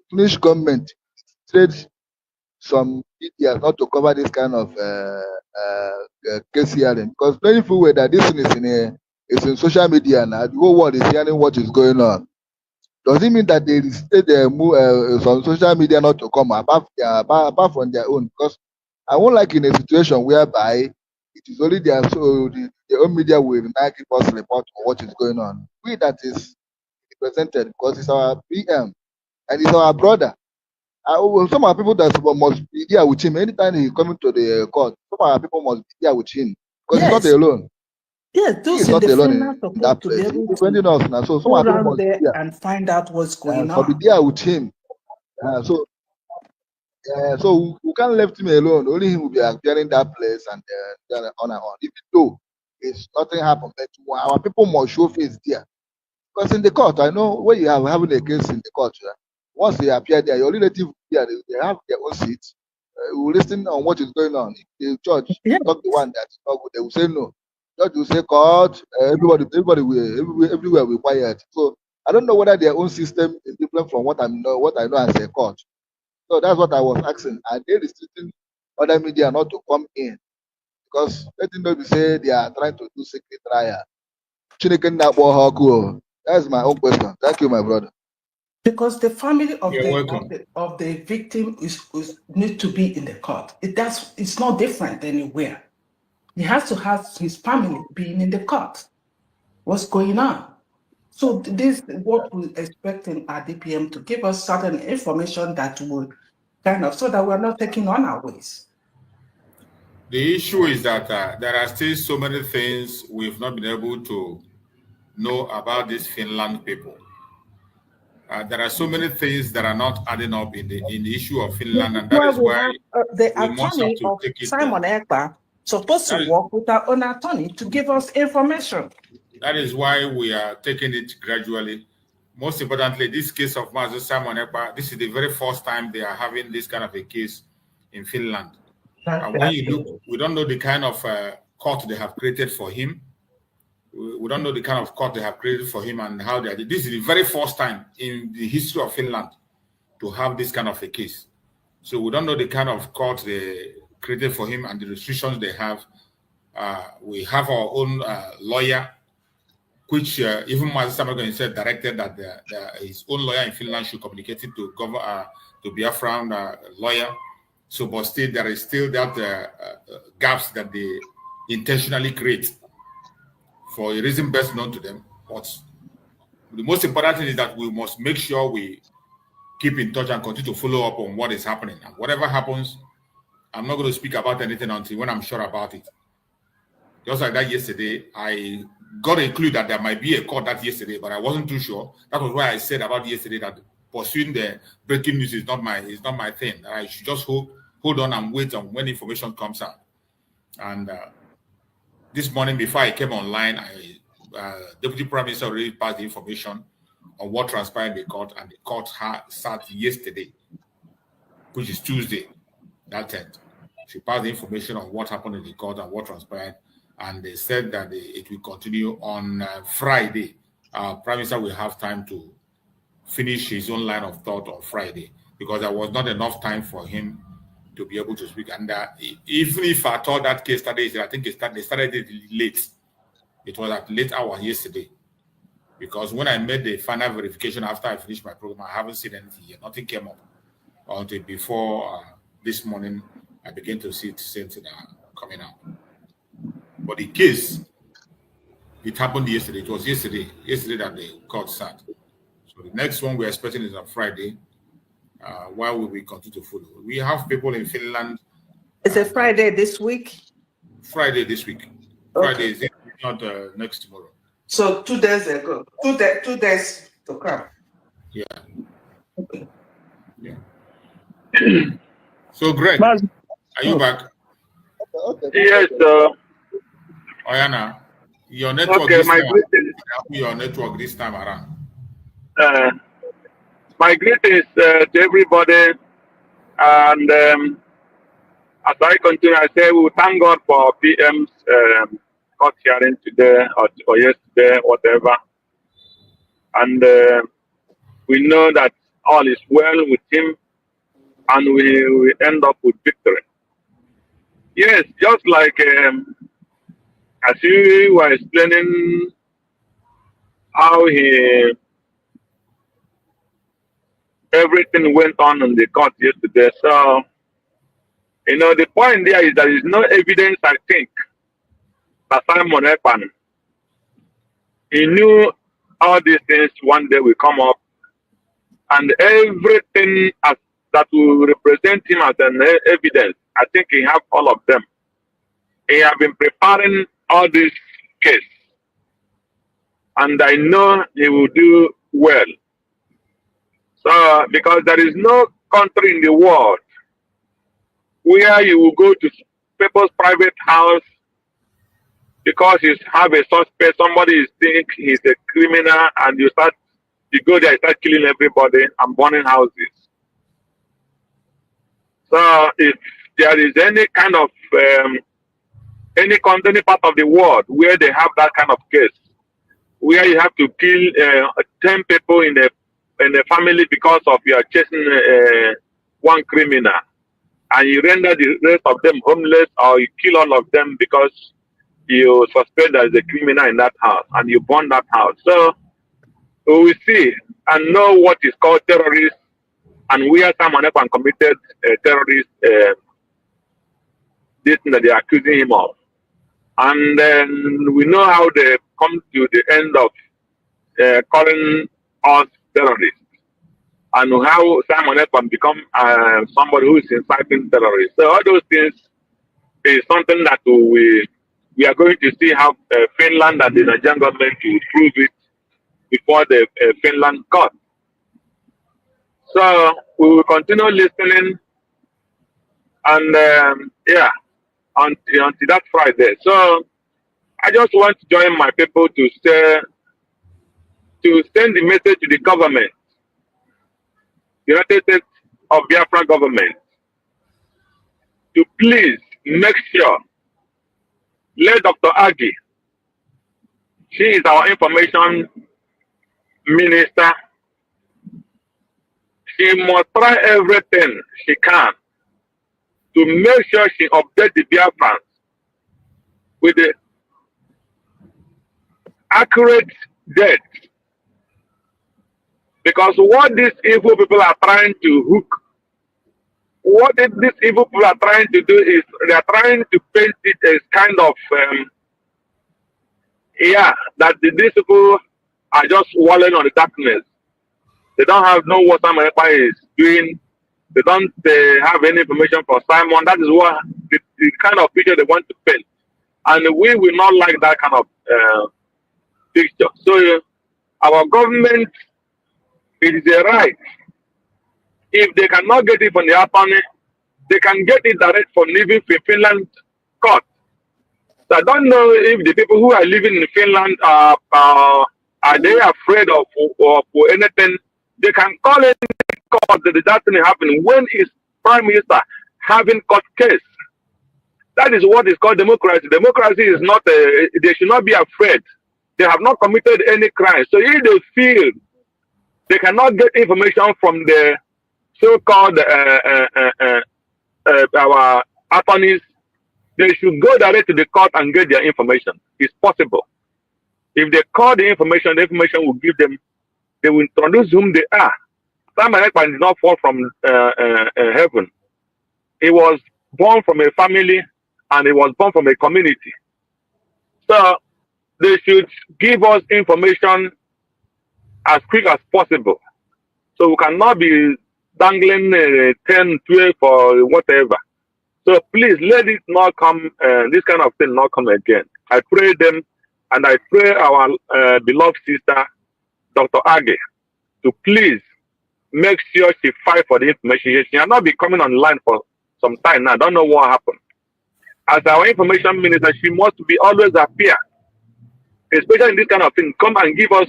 Finnish government trade some media not to cover this kind of case hearing? Because very few way that this thing is in social media now, the whole world is hearing what is going on. Does it mean that they restrict some social media not to come apart from their own? Because I won't like in a situation whereby it is only their own media will now give us report on what is going on. We that is represented, because it's our PM and it's our brother. Some of our people that must be there with him anytime he coming to the court. Some of our people must be there with him because he's not alone. Yes, those he's not alone in that place. He's defending us now. So some of our people must be there and find out what's going on. So be there with him. So we can't leave him alone. Only him will be appearing that place and on and on. Even though it's nothing happened, but our people must show face there. Because in the court, I know when you have having a case in the court, once they appear there, your relative there, they have their own seat. We listen on what is going on. If the judge not the one that's not good, they will say no. Judge will say court. Everybody will everywhere will quiet. So I don't know whether their own system is different from what I know as a court. So that's what I was asking. Are they restricting other media not to come in? Because letting them say they are trying to do secret trial. That's my own question. Thank you, my brother. Because the family of You're the victim is need to be in the court. It's not different anywhere. He has to have his family being in the court. What's going on? So this is what we're expecting our DPM to give us certain information that will kind of, so that we're not taking on our ways. The issue is that there are still so many things we've not been able to know about these Finland people. There are so many things that are not adding up in the issue of Finland, and that is why the we must have attorney to of take it. Simon Ekpa supposed to work with our own attorney to give us information. That is why we are taking it gradually. Most importantly, this case of Mazi Simon Ekpa, this is the very first time they are having this kind of a case in Finland. And when you look, we don't know the kind of court they have created for him. We don't know the kind of court they have created for him and how they are. This is the very first time in the history of Finland to have this kind of a case. So we don't know the kind of court they created for him and the restrictions they have. We have our own lawyer, which even Mazi Simon said directed that his own lawyer in Finland should communicate it to Biafran lawyer. So, but still, there is still that gaps that they intentionally create for a reason best known to them. But the most important thing is that we must make sure we keep in touch and continue to follow up on what is happening. And whatever happens, I'm not going to speak about anything until when I'm sure about it. Just like that yesterday, I got a clue that there might be a court that yesterday, but I wasn't too sure. That was why I said about yesterday that pursuing the breaking news is not my thing. I should just hold on and wait on when information comes out. And this morning, before I came online, Deputy Prime Minister already passed the information on what transpired in the court, and the court sat yesterday, which is Tuesday, that 10th. She passed the information on what happened in the court and what transpired, and they said that it will continue on Friday. Prime Minister will have time to finish his own line of thought on Friday, because there was not enough time for him to be able to speak. And even if I thought that case started, I think they started it late. It was at late hour yesterday, because when I made the final verification after I finished my program, I haven't seen anything yet. Nothing came up until before this morning. I began to see something coming out. But the case, it happened yesterday. It was yesterday that the court sat. So the next one we're expecting is on Friday. While we will continue to follow. We have people in Finland. Is it Friday this week? Friday this week. Okay. Friday is not next tomorrow. So 2 days ago. 2 days to come. Yeah. Okay. Yeah. So Greg, are you back? Okay. Yes, Oyana, your network okay, your network this time around. My greetings to everybody, and as I continue, I say we thank God for PM's court hearing today or yesterday, whatever, and we know that all is well with him, and we end up with victory. Yes, just like as you were explaining how everything went on in the court yesterday. So, the point there is there is no evidence, I think, that Simon Ekpa, he knew all these things one day will come up, and everything that will represent him as an evidence, I think he have all of them. He have been preparing all this case, and I know he will do well. So, because there is no country in the world where you will go to people's private house because you have a suspect, somebody is think he's a criminal, and you go there and start killing everybody and burning houses. So, if there is any kind of any part of the world where they have that kind of case, where you have to kill 10 people in a family because of you are chasing one criminal, and you render the rest of them homeless, or you kill all of them because you suspect there is a criminal in that house and you burn that house. So we will see and know what is called terrorists and where Simon Ekpa committed terrorist this thing that they are accusing him of. And then we know how they come to the end of calling us terrorists, and how Simon Ekpa become somebody who is inciting terrorists. So all those things is something that we are going to see how Finland and the Nigerian government will prove it before the Finland court. So we will continue listening, and yeah, until that Friday. So I just want to join my people to send the message to the government, United States of Biafra government, to please make sure, let Dr. Agi, she is our information minister, she must try everything she can to make sure she updates the Biafrans with the accurate date. Because what these evil people are trying to hook, what these evil people are trying to do is they are trying to paint it as kind of, that these people are just wallowing on the darkness. They don't have no what Simon Ekpa is doing. They don't have any information for Simon. That is what the kind of picture they want to paint. And we will not like that kind of picture. So our government, it is a right. If they cannot get it from the attorney, they can get it direct from living in Finland court. So I don't know if the people who are living in Finland are they afraid of anything. They can call it court that thing happening when is Prime Minister having court case. That is what is called democracy. Democracy is not they should not be afraid. They have not committed any crime. So if they feel they cannot get information from the so-called our attorneys, they should go direct to the court and get their information. It's possible. If they call the information will give them, they will introduce whom they are. Simon Ekpa did not fall from heaven. He was born from a family and he was born from a community. So they should give us information as quick as possible. So we cannot be dangling 10, 12 or whatever. So please let it not come, this kind of thing not come again. I pray them, and I pray our beloved sister, Dr. Age, to please make sure she fight for the information. She has not been coming online for some time now. I don't know what happened. As our information minister, she must be always appear, especially in this kind of thing. Come and give us,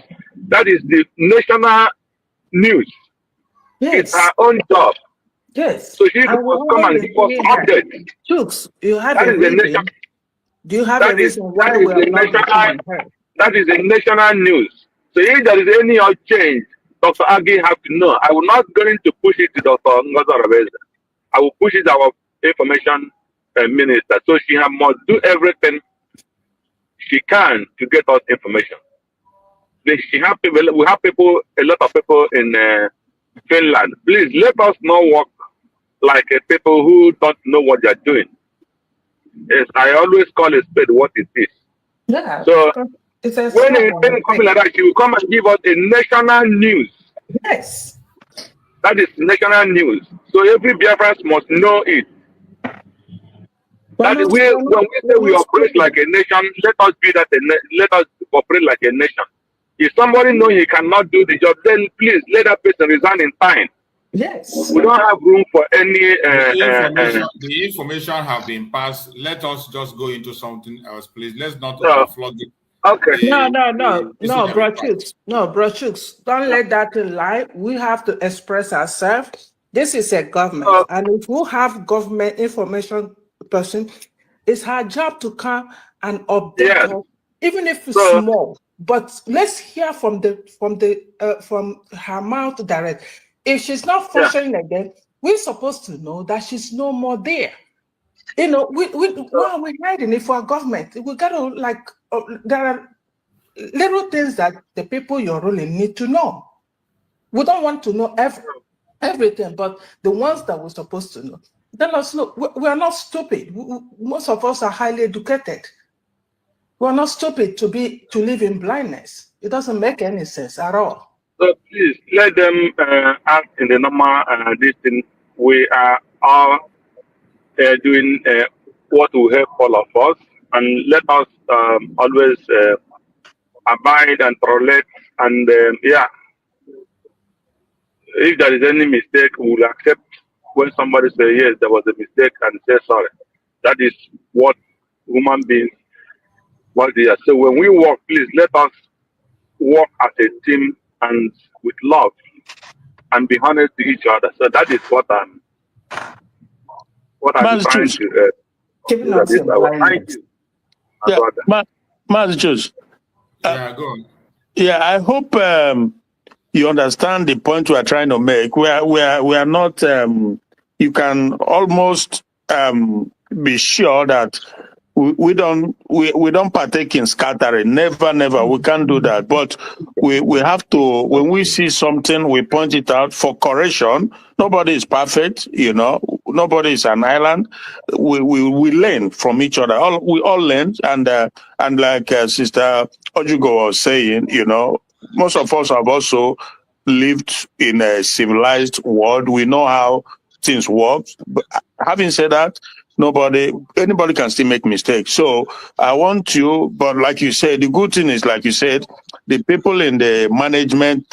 that is the national news. Yes. It's her own job. Yes. So she must come and give us updates. Chooks, you have a reason. Do you have a reason why we are not becoming her? That is a national news. So if there is any change, Dr. Agi have to know. I will not going to push it to Dr. Ngozi Rabeza. I will push it to our information minister. So she must do everything she can to get us information. She have people, we have people, a lot of people in Finland. Please let us not work like people who don't know what they are doing. Yes, I always call a spade what it is. Yeah. So when a thing coming like that, she will come and give us a national news. Yes. That is national news. So every Biafran must know it. That is when we say we operate like a nation, let us be that let us operate like a nation. If somebody knows he cannot do the job, then please let that person resign in time. Yes. We don't have room for any. The information have been passed. Let us just go into something else, please. Let's not flog it. Okay. No, Bro Chooks. No, Bro Chooks. Don't let that lie. We have to express ourselves. This is a government, and if we have government information person, it's her job to come and update her, even if it's small. But let's hear from her mouth direct. If she's not functioning again, we're supposed to know that she's no more there. You know, why are we hiding it for our government? We gotta there are little things that the people you're ruling need to know. We don't want to know everything, but the ones that we're supposed to know. Tell us, look, we are not stupid. Most of us are highly educated. We're not stupid to live in blindness. It doesn't make any sense at all. So please let them act in the normal this thing. We are all doing what will help all of us, and let us always abide and tolerate. And yeah, if there is any mistake, we will accept when somebody says yes, there was a mistake, and say sorry. That is what human beings want to do. So when we work, please let us work as a team and with love and be honest to each other. So that is what I'm trying to keeping us in blindness. Yeah, Mazi, yeah, go on. Yeah, I hope you understand the point we are trying to make. We are not. You can almost be sure that we don't partake in scattering. Never. We can't do that. But we have to. When we see something, we point it out for correction. Nobody is perfect, Nobody is an island. We learn from each other. We all learn, and like Sister Ojugo was saying, most of us have also lived in a civilized world. We know how things work. But having said that, anybody can still make mistakes. So I want you, but like you said, the good thing is, like you said, the people in the management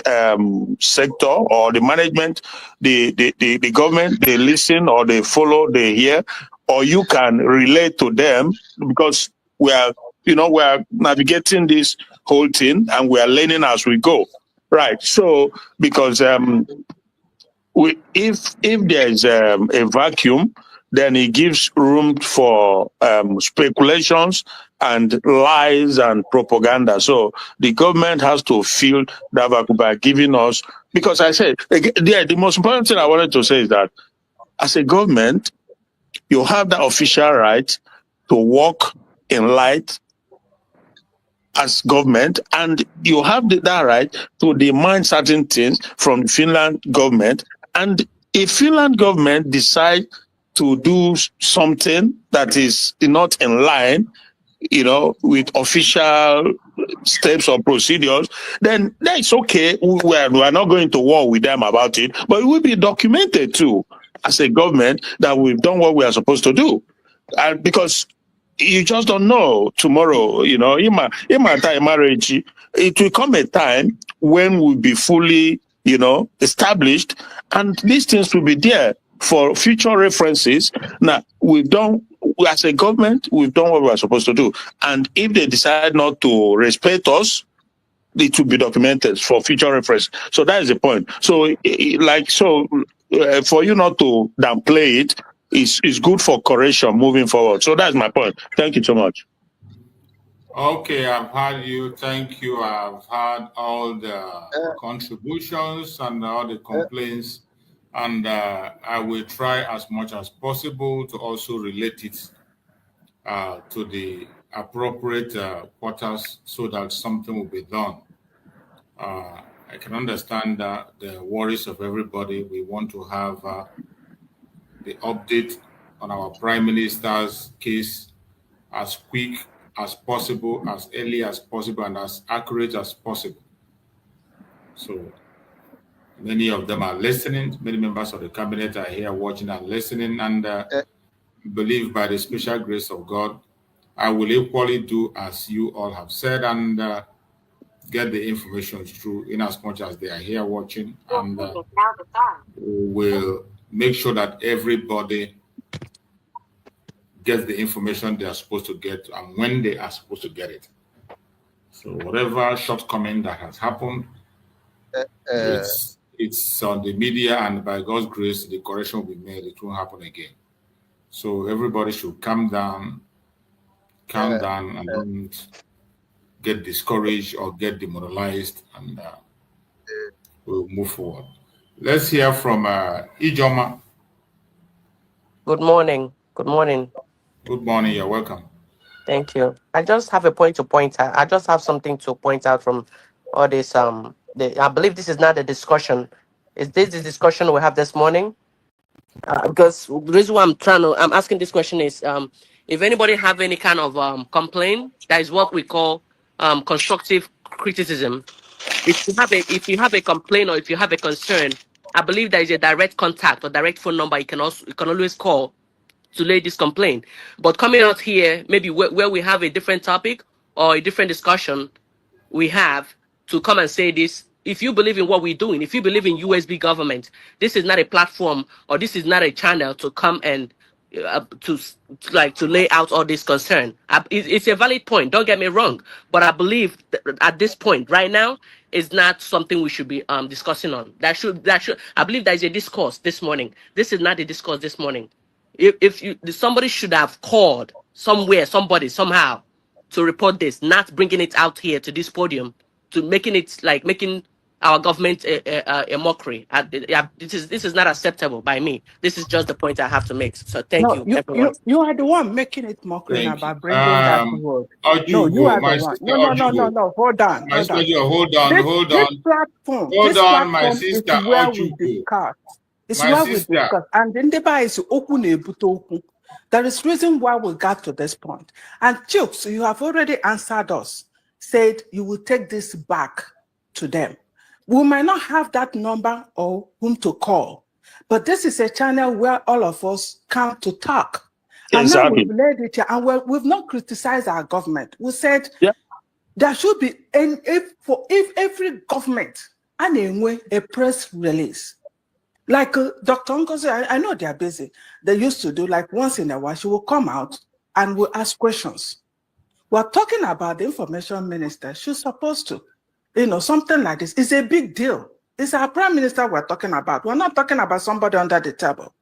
sector or the management, the government, they listen or they follow, they hear, or you can relate to them, because we are navigating this whole thing and we are learning as we go. Right. So because if there is a vacuum, then it gives room for speculations and lies and propaganda. So the government has to fill that vacuum by giving us, because I said, the most important thing I wanted to say is that as a government, you have the official right to walk in light as government, and you have that right to demand certain things from the Finland government. And if Finland government decide to do something that is not in line, with official steps or procedures, then that's okay. We are not going to war with them about it, but it will be documented too as a government that we've done what we are supposed to do. And because you just don't know tomorrow, it will come a time when we'll be fully, established, and these things will be there for future references. Now, as a government, we've done what we're supposed to do. And if they decide not to respect us, it will be documented for future reference. So that is the point. So, for you not to downplay it, is good for correction moving forward. So that's my point. Thank you so much. Okay, I've heard you. Thank you. I've heard all the contributions and all the complaints, and I will try as much as possible to also relate it to the appropriate quarters so that something will be done. I can understand the worries of everybody. We want to have the update on our Prime Minister's case as quick as possible, as early as possible, and as accurate as possible. So many of them are listening. Many members of the cabinet are here watching and listening, and believe by the special grace of God, I will equally do as you all have said and get the information through in as much as they are here watching, and we'll make sure that everybody gets the information they are supposed to get and when they are supposed to get it. So whatever shortcoming that has happened, it's on the media, and by God's grace, the correction will be made. It won't happen again. So everybody should calm down, and don't get discouraged or get demoralized, and we'll move forward. Let's hear from Ijoma. Good morning. Good morning. Good morning. You're welcome. Thank you. I just have a point to point out. I just have something to point out from all this. I believe this is not a discussion. Is this the discussion we have this morning? Because the reason why I'm asking this question is, if anybody have any kind of complaint, that is what we call constructive criticism. If you have a complaint or if you have a concern, I believe there is a direct contact or direct phone number you can always call to lay this complaint. But coming out here, maybe where we have a different topic or a different discussion, we have to come and say this. If you believe in what we're doing, if you believe in USB government, this is not a platform or this is not a channel to come and to lay out all this concern. It's a valid point. Don't get me wrong, but I believe that at this point right now is not something we should be discussing on. That should. I believe there is a discourse this morning. This is not a discourse this morning. If somebody should have called somewhere, somebody somehow to report this, not bringing it out here to this podium, to making our government a mockery. This is not acceptable by me. This is just the point I have to make. So thank you, everyone. You are the one making it mockery Thank about you. bringing that word. No, you are the one. No. Hold on. Hold on. This platform My is sister where we Ojugo. discuss. It's My where sister. we discuss. And in the Bible is open. There is reason why we got to this point. And Chooks, you have already answered us, said you will take this back to them. We might not have that number or whom to call, but this is a channel where all of us come to talk. And Exactly. now we've laid it here, and we've not criticized our government. We said there should be, if every government and a press release. Like Dr. Ngozi, I know they're busy. They used to do like once in a while, she will come out and will ask questions. We're talking about the information minister. She's supposed to, something like this. It's a big deal. It's our prime minister we're talking about. We're not talking about somebody under the table.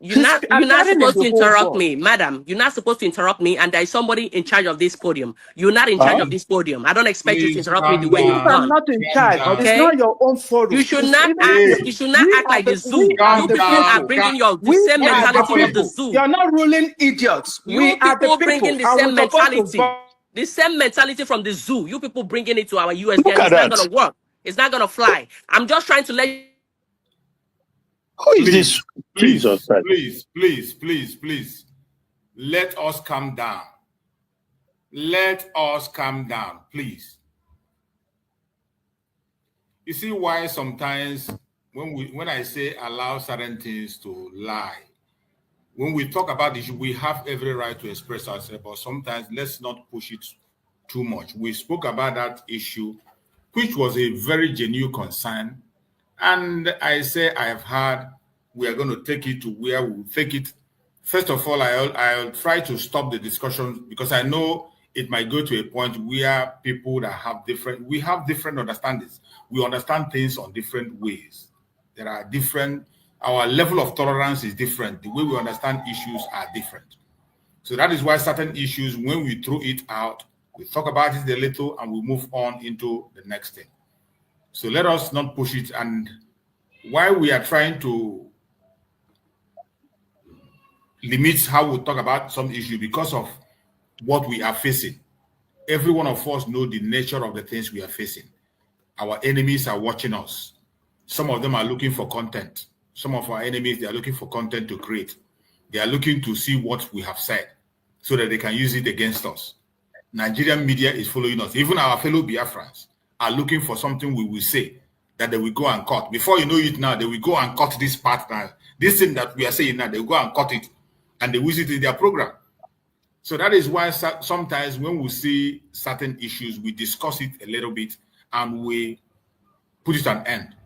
You're not supposed to interrupt me, madam. You're not supposed to interrupt me, and there is somebody in charge of this podium. You're not in charge of this podium. I don't expect you to interrupt me the way you've done. I'm not in charge. Okay? It's not your own forum. You should not act like the zoo. You people are bringing the same mentality of the zoo. You're not ruling idiots. You people bringing the same mentality. The same mentality from the zoo. You people bringing it to our US. It's not going to work. It's not going to fly. I'm just trying to let you. Who is this? Jesus. Please. Let us calm down. Let us calm down, please. You see why sometimes when I say allow certain things to lie, when we talk about this, we have every right to express ourselves, but sometimes let's not push it too much. We spoke about that issue, which was a very genuine concern. And I say I have heard we are going to take it to where we will take it. First of all, I'll try to stop the discussion because I know it might go to a point where people that have different understandings. We understand things on different ways. There are different, our level of tolerance is different. The way we understand issues are different. So that is why certain issues, when we throw it out, we talk about it a little and we move on into the next thing. So let us not push it. And while we are trying to limit how we talk about some issue because of what we are facing, every one of us know the nature of the things we are facing. Our enemies are watching us. Some of them are looking for content. Some of our enemies, they are looking for content to create. They are looking to see what we have said so that they can use it against us. Nigerian media is following us. Even our fellow Biafrans are looking for something we will say that they will go and cut. Before you know it now, they will go and cut this part now. This thing that we are saying now, they will go and cut it and they will use it in their program. So that is why sometimes when we see certain issues, we discuss it a little bit and we put it an end.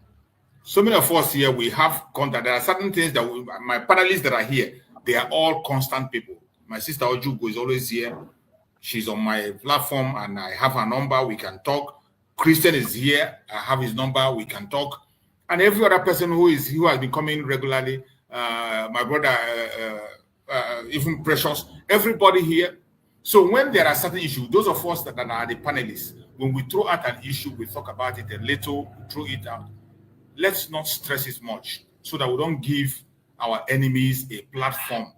So many of us here, we have contact. There are certain things that my panelists that are here, they are all constant people. My sister Ojugo is always here. She's on my platform and I have her number. We can talk. Christian is here. I have his number. We can talk. And every other person who has been coming regularly, my brother, even Precious, everybody here. So when there are certain issues, those of us that are the panelists, when we throw out an issue, we talk about it a little, throw it out. Let's not stress it much so that we don't give our enemies a platform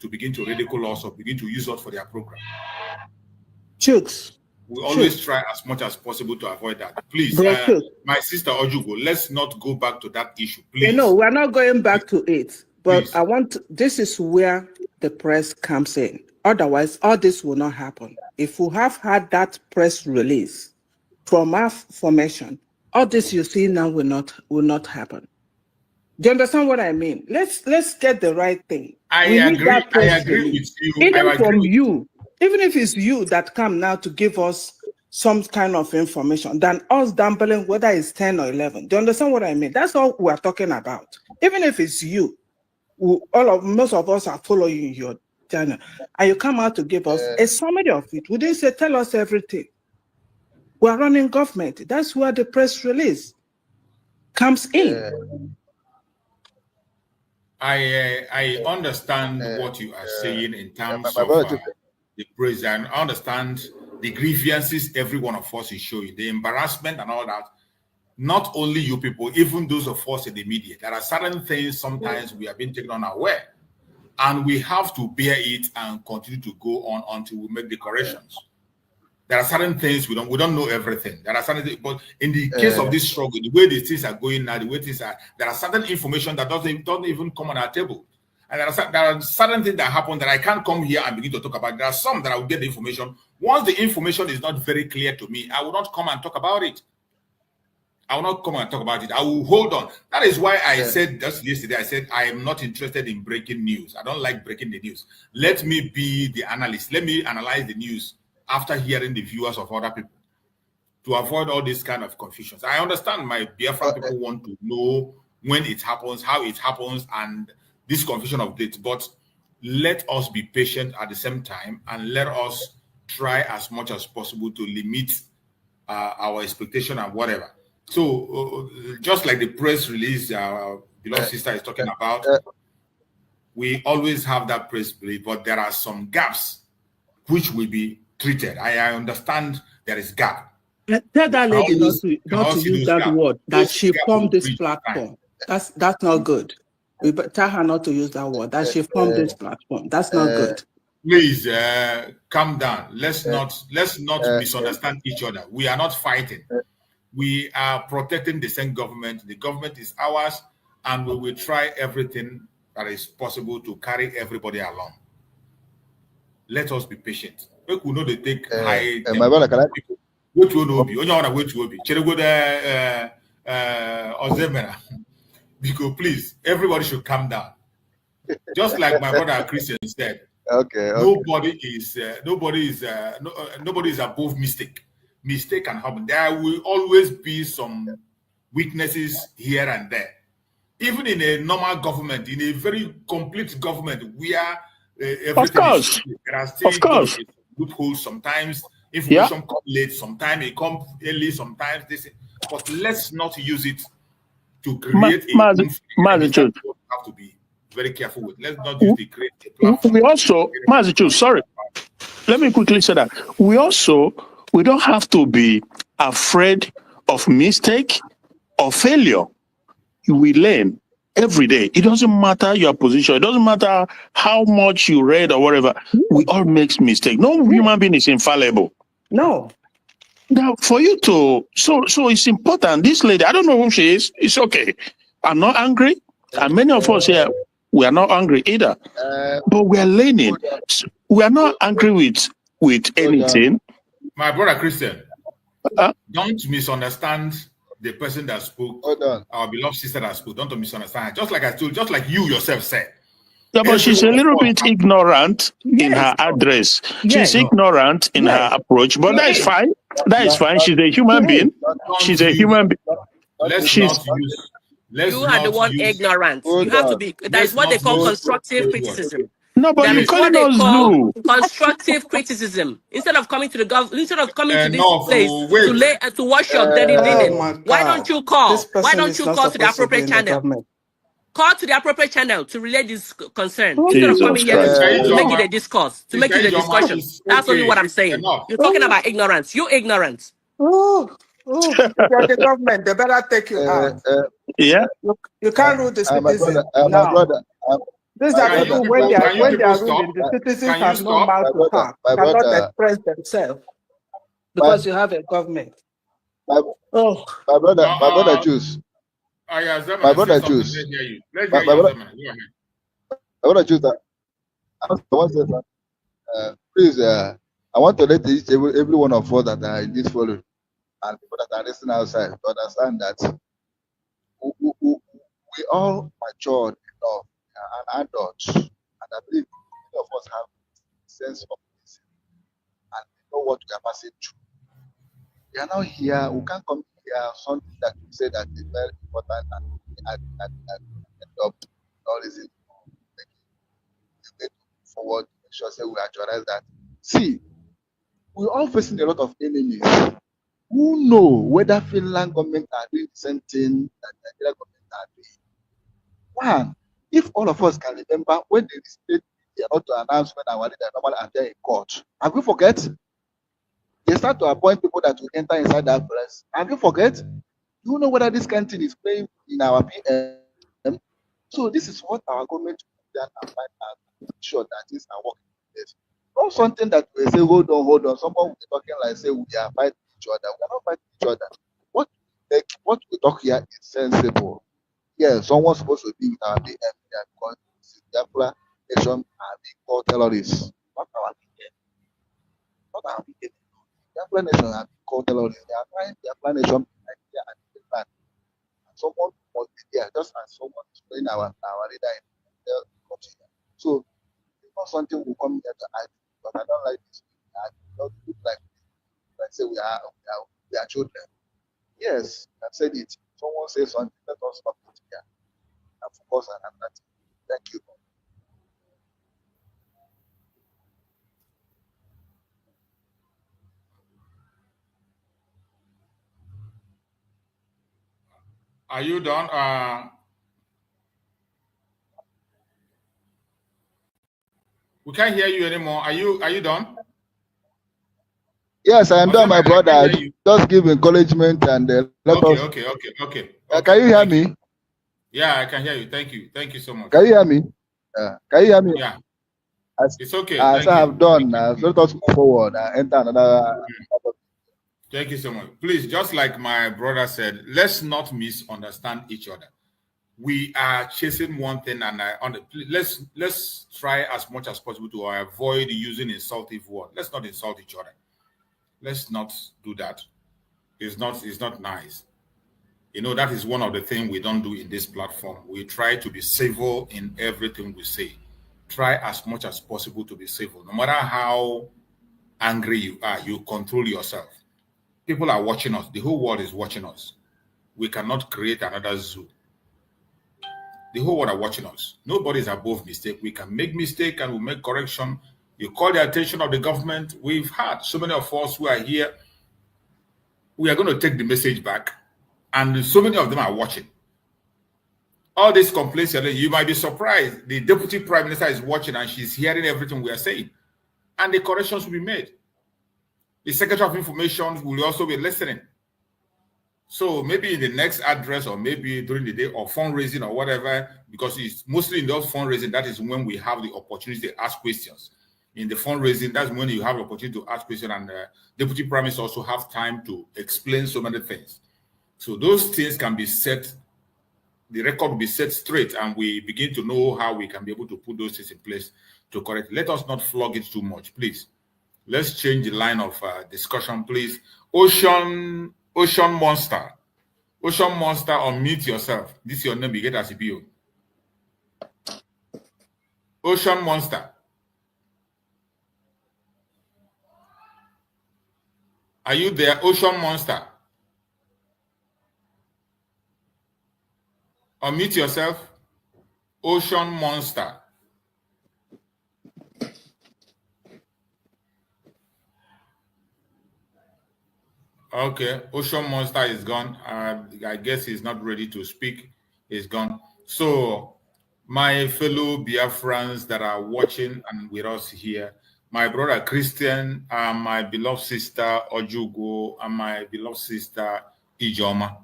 to begin to ridicule us or begin to use us for their program. Chooks. We always try as much as possible to avoid that. Please, my sister Ojugo, let's not go back to that issue, please. No, we're not going back to it. But please. This is where the press comes in. Otherwise, all this will not happen. If we have had that press release from our formation, all this you see now will not happen. Do you understand what I mean? Let's get the right thing. I agree with you. Even from you, even if it's you that come now to give us some kind of information, than us dumping whether it's 10 or 11. Do you understand what I mean? That's all we're talking about. Even if it's you, most of us are following your channel, and you come out to give us a summary of it. We didn't say tell us everything. We're running government. That's where the press release comes in. I understand what you are saying in terms of the praise. I understand the grievances every one of us is showing, the embarrassment and all that. Not only you people, even those of us in the media. There are certain things sometimes we have been taken unaware, and we have to bear it and continue to go on until we make the corrections. There are certain things we don't know everything. There are certain things, but in the case of this struggle, the way the things are going now, the way things are, there are certain information that doesn't even come on our table. And there are certain things that happen that I can't come here and begin to talk about. There are some that I will get the information. Once the information is not very clear to me, I will not come and talk about it. I will not come and talk about it. I will hold on. That is why I said just yesterday, I said, I am not interested in breaking news. I don't like breaking the news. Let me be the analyst. Let me analyze the news after hearing the viewers of other people to avoid all these kind of confusions. I understand my Biafra people want to know when it happens, how it happens, and this confusion of dates, but let us be patient at the same time and let us try as much as possible to limit our expectation and whatever. So just like the press release our beloved sister is talking about, we always have that press release, but there are some gaps which will be treated. I understand there is gap. Tell that lady not to use that word, that she formed this platform. That's not good. We tell her not to use that word, that she formed this platform. That's not good. Please calm down. Let's not misunderstand each other. We are not fighting. We are protecting the same government. The government is ours, and we will try everything that is possible to carry everybody along. Let us be patient. We could not take high. My brother, can I? Wait to Obi. Only want to wait to Obi. Cherego de Ozemena. Because please, everybody should calm down. Just like my brother Christian said. Okay. Nobody is above mistake. Mistake can happen. There will always be some weaknesses here and there. Even in a normal government, in a very complete government, where everything is, there are still loopholes. Sometimes information comes late, sometimes it comes early, sometimes this. But let's not use it to create Mazi, have to be very careful with. Let's not use the create a platform. We also, Mazi, sorry. Let me quickly say that we don't have to be afraid of mistake or failure. We learn every day. It doesn't matter your position. It doesn't matter how much you read or whatever. We all make mistakes. No human being is infallible. No. Now, for you to, so it's important. This lady, I don't know who she is. It's okay. I'm not angry. And many of us here, we are not angry either. But we are learning. We are not angry with anything. My brother Christian, don't misunderstand the person that spoke, our beloved sister that spoke. Don't misunderstand her. Just like you yourself said. Yeah, but she's a little bit ignorant in her address. She's ignorant in her approach, but that is fine. That is fine. She's a human being. She's a human being. You are the one ignorant. You have to be. That is what they call constructive criticism. No, but you calling us do constructive criticism. Instead of coming to the government, instead of coming to this place to wash your dirty linen, why don't you call? Why don't you call to the appropriate channel? Call to the appropriate channel to relay this concern. Instead of coming here to make it a discourse, to make it a discussion. That's only what I'm saying. You're talking about ignorance. You ignorant. You're the government. They better take you out. Yeah. You can't rule the citizen. These My are brother, people when they are people ruling, stop? the citizens Can you have no stop? mouth to talk, my cannot brother, express themselves my, because you have a government. my, Oh, my brother choose. My Zaman, say brother something. choose. Let's hear you. Let's My, hear my you, brother, Zaman. Go ahead. my brother choose that. I want to say that. Please, I want to let every one of us that are in this forum and people that are listening outside to understand that we all matured enough and adults, and I believe many of us have a sense of this and we know what we are passing through. We are now here. We can't come here something that we say that is very important and end up all this way forward. Make sure say we actualize that. See, we're all facing a lot of enemies. Who know whether Finland government are doing the same thing that Nigeria government are doing? One, if all of us can remember when they state they are not to announce when our leader normally appear in court, have we forget? They start to appoint people that will enter inside that press. Have you forget? Do you know whether this country is playing in our PM? So this is what our government will and find out, make sure that things are working. Not something that we say, hold on. Someone will be talking like say we are fighting each other. We are not fighting each other. What we talk here is sensible. Yeah, someone's supposed to be in our PM because Biafra nation are being called terrorists. Not our PM. Not our PM. Biafra nation are being called terrorists. They are trying Biafra nation in Nigeria and Finland. And someone must be there, just as someone is playing our leader in the country. So it's not something we come here to argue, but I don't like this. I don't look like say we are children. Yes, I've said it. Someone says something, let us stop it here and focus on that. Thank you. Are you done? We can't hear you anymore. Are you done? Yes, I am done, my brother. Just give encouragement and let us. Okay. Can you hear me? Yeah, I can hear you. Thank you so much. Can you hear me? Can you hear me? Yeah. It's okay. As I have done, let us move forward and enter another. Thank you so much. Please, just like my brother said, let's not misunderstand each other. We are chasing one thing, and let's try as much as possible to avoid using insultive words. Let's not insult each other. Let's not do that. It's not nice. You know, that is one of the things we don't do in this platform. We try to be civil in everything we say. Try as much as possible to be civil. No matter how angry you are, you control yourself. People are watching us. The whole world is watching us. We cannot create another zoo. The whole world are watching us. Nobody is above mistake. We can make mistake and we make correction. You call the attention of the government. We've had so many of us who are here. We are going to take the message back. And so many of them are watching. All these complaints, you might be surprised. The deputy prime minister is watching and she's hearing everything we are saying. And the corrections will be made. The secretary of information will also be listening. So maybe in the next address or maybe during the day or fundraising or whatever, because it's mostly in those fundraising, that is when we have the opportunity to ask questions. In the fundraising, that's when you have the opportunity to ask questions, and deputy prime minister also have time to explain so many things. So those things can be set, the record will be set straight, and we begin to know how we can be able to put those things in place to correct. Let us not flog it too much, please. Let's change the line of discussion, please. Ocean Monster. Ocean Monster, unmute yourself. This is your name, you get as a BO. Ocean Monster. Are you there, Ocean Monster? Unmute yourself. Ocean Monster. Okay, Ocean Monster is gone. I guess he's not ready to speak. He's gone. So, my fellow Biafrans that are watching and with us here, my brother Christian, my beloved sister Ojugo, and my beloved sister Ijoma,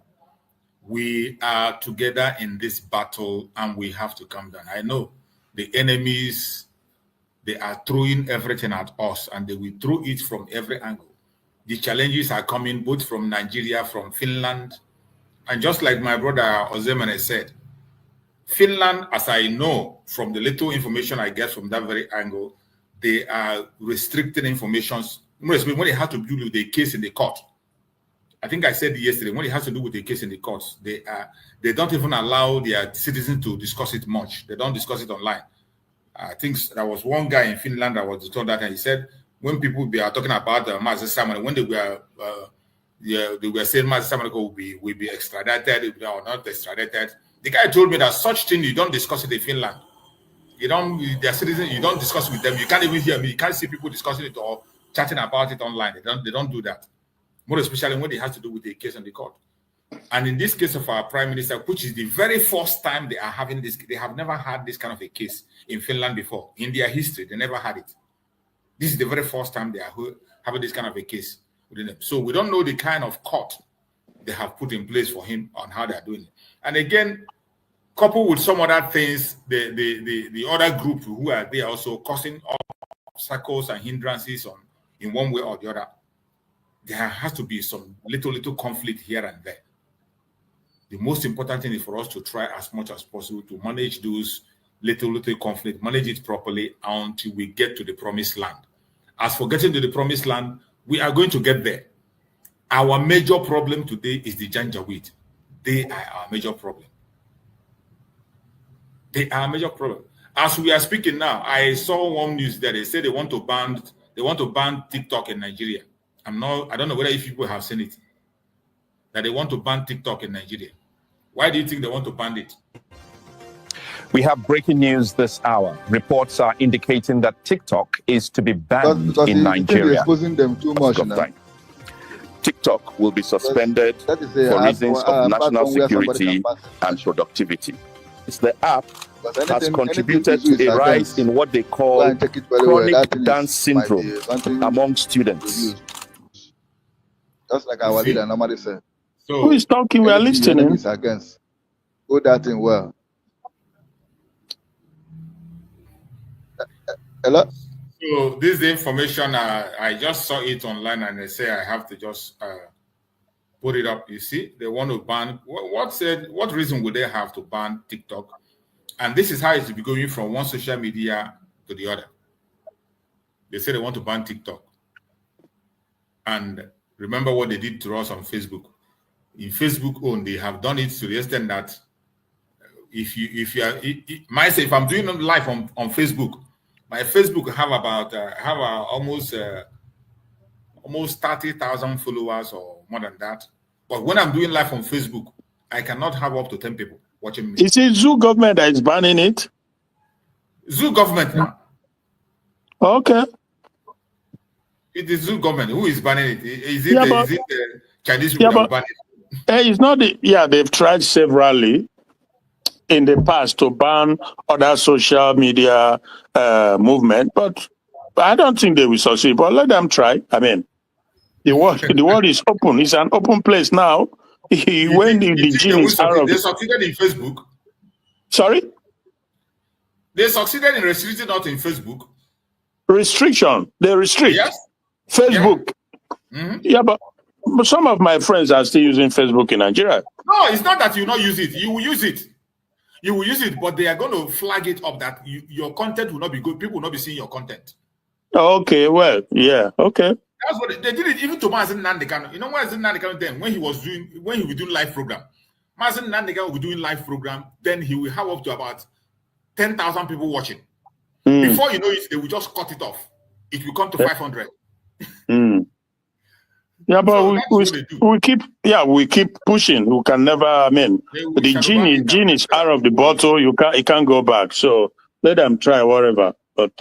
we are together in this battle and we have to come down. I know the enemies, they are throwing everything at us, and they will throw it from every angle. The challenges are coming both from Nigeria, from Finland, and just like my brother Ozemane said, Finland, as I know from the little information I get from that very angle, they are restricting information when it has to do with the case in the court. I think I said yesterday, when it has to do with the case in the courts, they don't even allow their citizens to discuss it much. They don't discuss it online. I think there was one guy in Finland that was told that, and he said when people are talking about Mazi Simon, when they were saying Mazi Simon will be extradited or not extradited, the guy told me that such thing you don't discuss it in Finland. You don't, their citizens, you don't discuss with them. You can't even hear me. You can't see people discussing it or chatting about it online. They don't do that. More especially when it has to do with the case in the court. And in this case of our prime minister, which is the very first time they are having this, they have never had this kind of a case in Finland before. In their history, they never had it. This is the very first time they are having this kind of a case within them. So we don't know the kind of court they have put in place for him on how they are doing it. And again, coupled with some other things, the other group who are there also causing obstacles and hindrances in one way or the other. There has to be some little conflict here and there. The most important thing is for us to try as much as possible to manage those little conflict, manage it properly until we get to the promised land. As for getting to the promised land, we are going to get there. Our major problem today is the Janjaweed. They are our major problem. They are a major problem. As we are speaking now, I saw one news that they say they want to ban TikTok in Nigeria. I don't know whether if people have seen it. That they want to ban TikTok in Nigeria. Why do you think they want to ban it? We have breaking news this hour. Reports are indicating that TikTok is to be banned because in Nigeria. Exposing them too much now. TikTok will be suspended for reasons of national security and productivity. It's the app has contributed to a rise in what they call chronic dance syndrome among students. Just like our leader normally said. So who is talking? We are listening. Against. Go that thing well. Hello? So this information, I just saw it online and they say I have to just put it up. You see, they want to ban, what reason would they have to ban TikTok? And this is how it's going from one social media to the other. They say they want to ban TikTok. And remember what they did to us on Facebook. In Facebook own, they have done it to the extent that if I'm doing live on Facebook, my Facebook have about almost 30,000 followers or more than that. But when I'm doing live on Facebook, I cannot have up to 10 people watching me. Is it Zoo government that is banning it? Zoo government now. Okay. It is Zoo government who is banning it. Is it the Chinese people that ban it? It's not they've tried severally in the past to ban other social media movement, but I don't think they will succeed. But let them try. I mean, the world is open. It's an open place now. When the gene is out of they succeeded in Facebook. Sorry? They succeeded in restricting out in Facebook. Restriction. They restrict. Yes. Facebook. Yeah. Mm-hmm. Yeah, but some of my friends are still using Facebook in Nigeria. No, it's not that you not use it. You will use it. You will use it, but they are going to flag it up that your content will not be good. People will not be seeing your content. Okay, well, yeah, okay. That's what they did it even to Mazi Nandekano. You know why Mazi Nandekano then when he was doing live program, Mazi Nandekano will be doing live program, then he will have up to about 10,000 people watching. Before you know it, they will just cut it off. It will come to 500. Yeah, but so we keep pushing. We can never. I mean, the genie is out of the bottle. It can't go back. So let them try whatever. But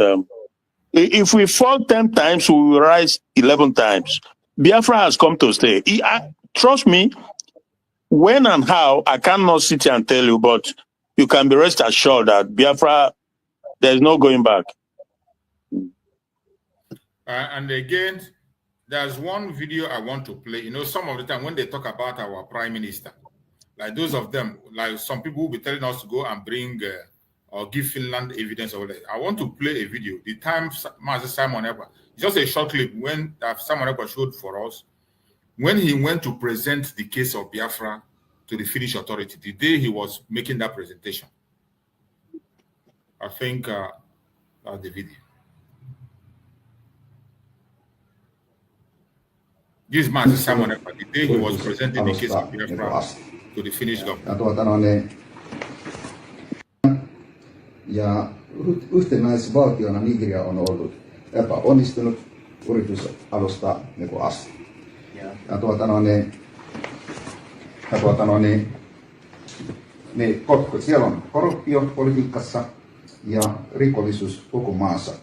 if we fall 10 times, we will rise 11 times. Biafra has come to stay. Trust me. When and how I cannot sit here and tell you, but you can be rest assured that Biafra, there is no going back. And again, there's one video I want to play. You know, some of the time when they talk about our prime minister, like those of them, like some people will be telling us to go and bring or give Finland evidence of that. I want to play a video. The time Mazi Simon Ekpa, just a short clip when Simon Ekpa showed for us when he went to present the case of Biafra to the Finnish authority, the day he was making that presentation. I think that's the video. This man is Simon Ekpa, the day he was presenting the case of Biafra to the Finnish government. Ja yhtenäisvaltiona Nigeria on ollut epäonnistunut yritys alusta asti. Siellä on korruptio politiikassa ja rikollisuus koko maassa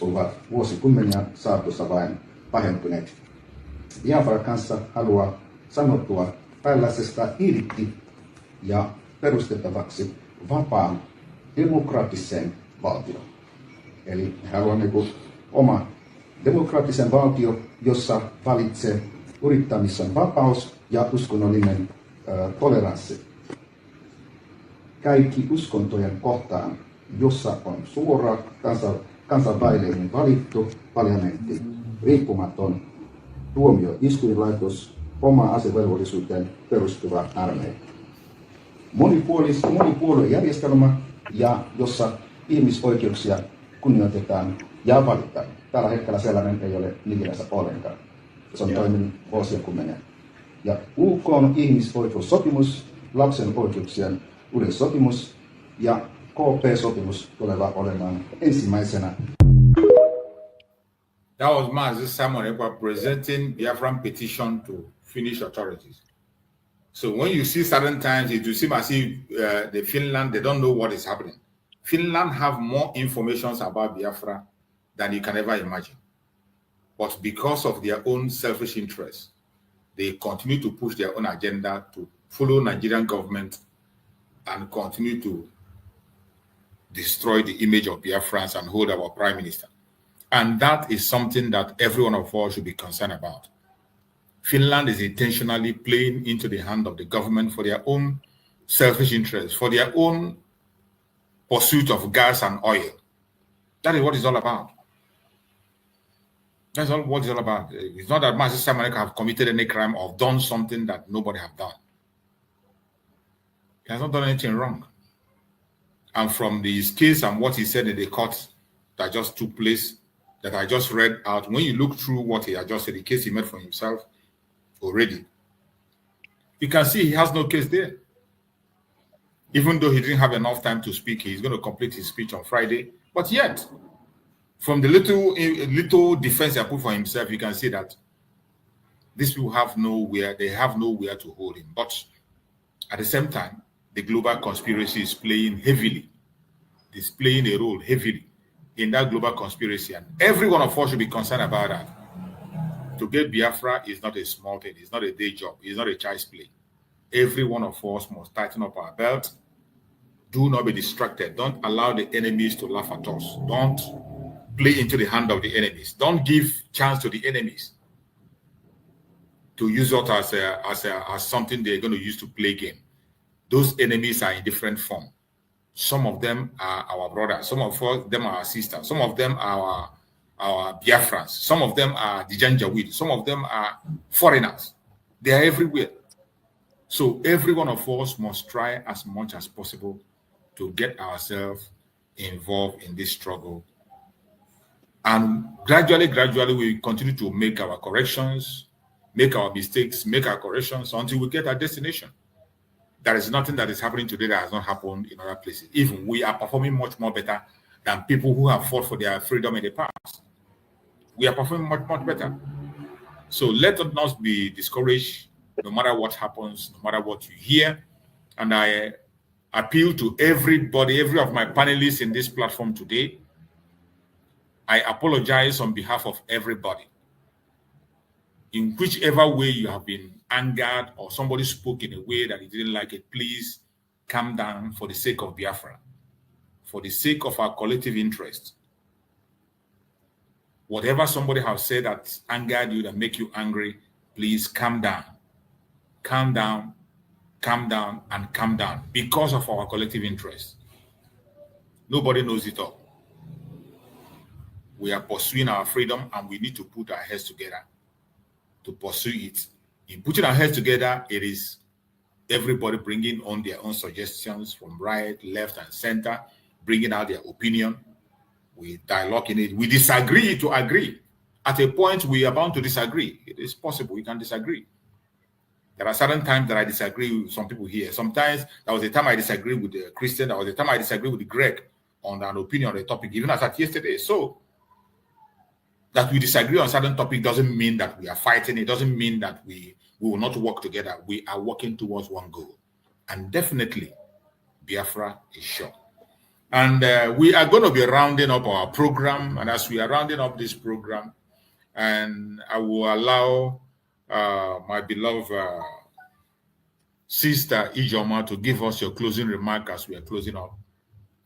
ovat vuosikymmeniä saatossa vain pahentuneet. Biafra kanssa haluaa sanottua tällaisesta irti ja perustettavaksi vapaan demokraattisen valtion. Eli haluan oma demokraattisen valtio, jossa valitsee yrittämisen vapaus ja uskonnollinen toleranssi. Kaikki uskontojen kohtaan, jossa on suora kansainvälinen valittu parlamentti, riippumaton tuomioistuinlaitos, oma asevelvollisuuteen perustuva armeija. Monipuoluejärjestelmä, ja jossa ihmisoikeuksia kunnioitetaan ja valitaan. Tällä hetkellä sellainen ei ole Nigeriassa ollenkaan. Se on toiminut vuosikymmeniä. Ja UK on ihmisoikeussopimus, lapsen oikeuksien yleissopimus ja KP-sopimus tulevat olemaan ensimmäisenä. That was Mazi Simon Ekpa presenting Biafran petition to Finnish authorities. So when you see certain times, it will seem as if the Finland, they don't know what is happening. Finland have more information about Biafra than you can ever imagine. But because of their own selfish interests, they continue to push their own agenda to follow Nigerian government and continue to destroy the image of Biafrans and hold our prime minister. And that is something that every one of us should be concerned about. Finland is intentionally playing into the hand of the government for their own selfish interests, for their own pursuit of gas and oil. That is what it's all about. That's all what it's all about. It's not that Mazi Simon Ekpa have committed any crime or done something that nobody have done. He has not done anything wrong. And from his case and what he said in the court that just took place, that I just read out, when you look through what he had just said, the case he made for himself already, you can see he has no case there. Even though he didn't have enough time to speak, he's going to complete his speech on Friday. But yet, from the little defense he put for himself, you can see that these people have nowhere to hold him. But at the same time, the global conspiracy is playing heavily. It's playing a role heavily in that global conspiracy. And every one of us should be concerned about that. To get Biafra is not a small thing. It's not a day job. It's not a child's play. Every one of us must tighten up our belt. Do not be distracted. Don't allow the enemies to laugh at us. Don't play into the hand of the enemies. Don't give chance to the enemies to use it as something they're going to use to play game. Those enemies are in different form. Some of them are our brothers. Some of them are our sisters. Some of them are our Biafrans. Some of them are the Janjaweed. Some of them are foreigners. They are everywhere. So every one of us must try as much as possible to get ourselves involved in this struggle. And gradually, we continue to make our corrections, make our mistakes, make our corrections until we get our destination. There is nothing that is happening today that has not happened in other places. Even we are performing much more better than people who have fought for their freedom in the past. We are performing much, much better. So let us not be discouraged, no matter what happens, no matter what you hear. And I appeal to everybody, every of my panelists in this platform today. I apologize on behalf of everybody. In whichever way you have been angered or somebody spoke in a way that you didn't like it, please calm down for the sake of Biafra, for the sake of our collective interest. Whatever somebody has said that angered you, that make you angry, please calm down. Calm down calm down and calm down because of our collective interest. Nobody knows it all. We are pursuing our freedom and we need to put our heads together to pursue it. In putting our heads together, it is everybody bringing on their own suggestions from right, left, and center, bringing out their opinion. We dialogue in it. We disagree to agree. At a point, we are bound to disagree. It is possible we can disagree. There are certain times that I disagree with some people here. Sometimes there was a time I disagree with the Christian. There was a time I disagree with the Greg on an opinion on a topic, even as at yesterday. So that we disagree on certain topic doesn't mean that we are fighting. It doesn't mean that we will not work together. We are working towards one goal. And definitely, Biafra is sure. And we are going to be rounding up our program. And as we are rounding up this program, and I will allow my beloved sister Ijoma to give us your closing remark as we are closing up.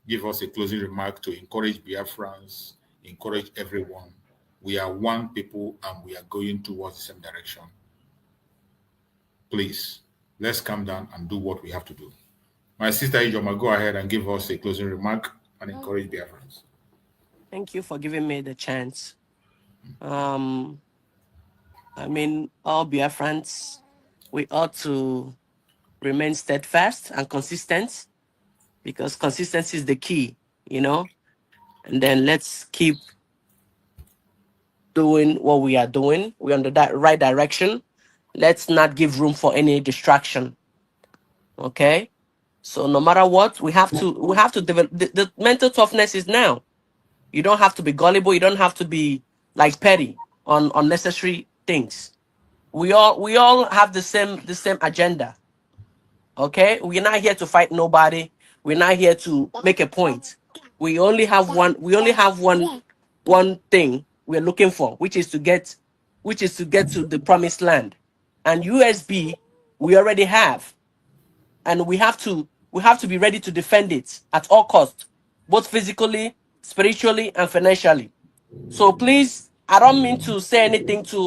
Give us a closing remark to encourage Biafrans, encourage everyone. We are one people and we are going towards the same direction. Please, let's calm down and do what we have to do. My sister Ijoma, go ahead and give us a closing remark and encourage Biafrans. Thank you for giving me the chance. I mean, all Biafrans, we ought to remain steadfast and consistent, because consistency is the key, you know. And then let's keep doing what we are doing. We're on the right direction. Let's not give room for any distraction. Okay? So no matter what, we have to develop the mental toughness is now. You don't have to be gullible, you don't have to be like petty on unnecessary things. We all have the same agenda. Okay? We're not here to fight nobody. We're not here to make a point. We only have one thing we're looking for, which is to get to the promised land. And USB we already have. And we have to be ready to defend it at all costs, both physically, spiritually, and financially. So please, I don't mean to say anything to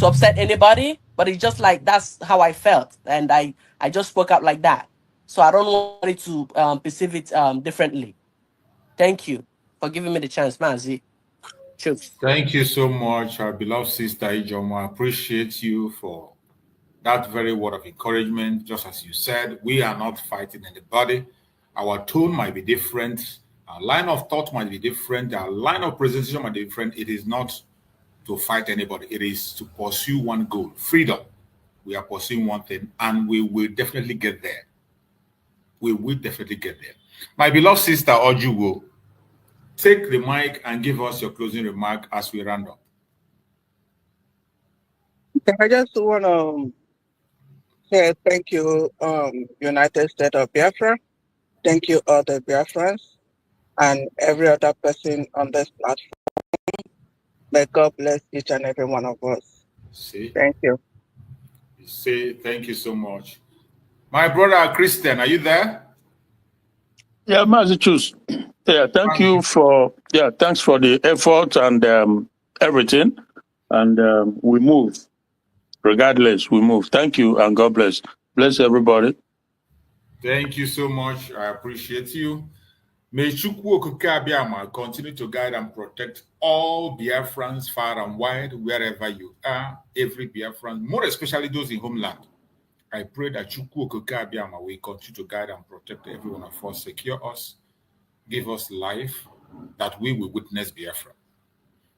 upset anybody, but it's just like that's how I felt, and I just spoke up like that. So I don't want it to perceive it differently. Thank you for giving me the chance, Mazi. Cheers. Thank you so much, our beloved sister Ijoma. I appreciate you for that very word of encouragement. Just as you said, we are not fighting anybody. Our tone might be different. Our line of thought might be different. Our line of presentation might be different. It is not to fight anybody. It is to pursue one goal, freedom. We are pursuing one thing, and we will definitely get there. We will definitely get there. My beloved sister Ojugo, take the mic and give us your closing remark as we round up. I just want to say thank you, United States of Biafra. Thank you, all the Biafrans and every other person on this platform. May God bless each and every one of us. Thank you. Thank you so much. My brother Christian, are you there? Yeah, Mazi choose. Yeah, thanks for the effort and everything. And we move. Regardless, we move. Thank you and God bless. Bless everybody. Thank you so much. I appreciate you. May Chukwu Okike Abiama continue to guide and protect all Biafrans far and wide, wherever you are, every Biafran, more especially those in homeland. I pray that Chukwu Okike Abiama will continue to guide and protect every one of us, secure us, give us life, that we will witness Biafra.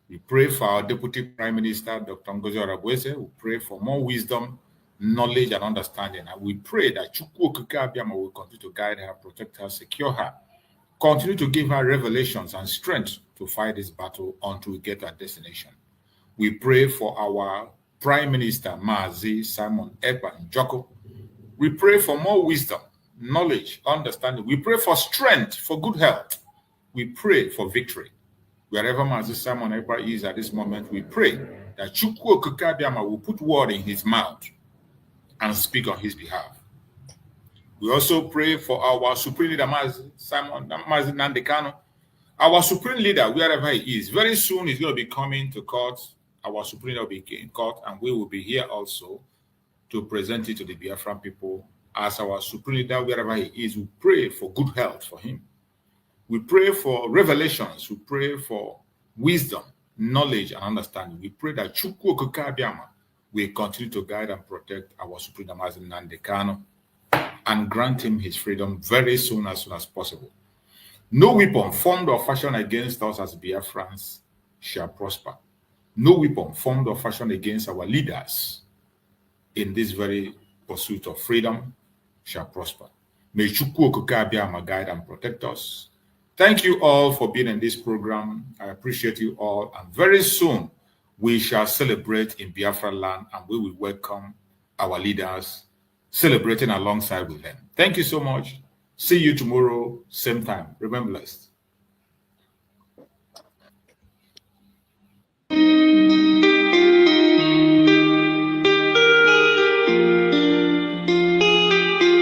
We pray for our Deputy Prime Minister, Dr. Ngozi Arabweze. We pray for more wisdom, knowledge, and understanding. And we pray that Chukwu Okike Abiama will continue to guide her, protect her, secure her, continue to give her revelations and strength to fight this battle until we get to our destination. We pray for our Prime Minister, Mazi, Simon, Ekpa, and Njoku. We pray for more wisdom, knowledge, understanding. We pray for strength, for good health. We pray for victory. Wherever Mazi, Simon, Ekpa is at this moment, we pray that Chukwu Okike Abiama will put word in his mouth and speak on his behalf. We also pray for our Supreme Leader, Mazi Nandekano, our Supreme Leader, wherever he is. Very soon he's going to be coming to court. Our Supreme Leader will be in court, and we will be here also to present it to the Biafran people as our supreme leader, wherever he is. We pray for good health for him. We pray for revelations. We pray for wisdom, knowledge, and understanding. We pray that Chukwu Okike Abiama will continue to guide and protect our supreme leader, Mazi Nnamdi Kanu, and grant him his freedom very soon as possible. No weapon formed or fashioned against us as Biafrans shall prosper. No weapon formed or fashioned against our leaders in this very pursuit of freedom shall prosper. May Chukwu Okike Abiama guide and protect us. Thank you all for being in this program. I appreciate you all. And very soon, we shall celebrate in Biafra land, and we will welcome our leaders, celebrating alongside with them. Thank you so much. See you tomorrow, same time. Remember, blessed.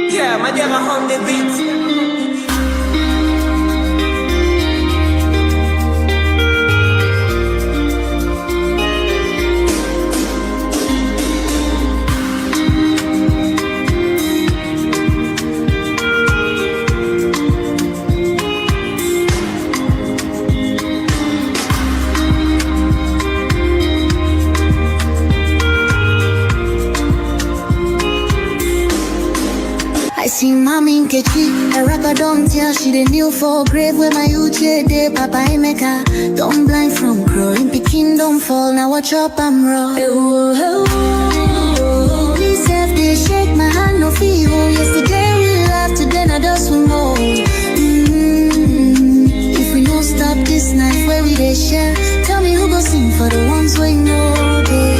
Yeah, my dear, on the beat. I see mommy in Kechi, a rapper don't tell she the new for grave where my uche de papa Emeka. Don't blind from growing, Peking don't fall, now watch up I'm raw. Please have they shake my hand no feel. Yesterday we laughed, today now just we know. If we don't stop this night where we they share, tell me who go sing for the ones we know they.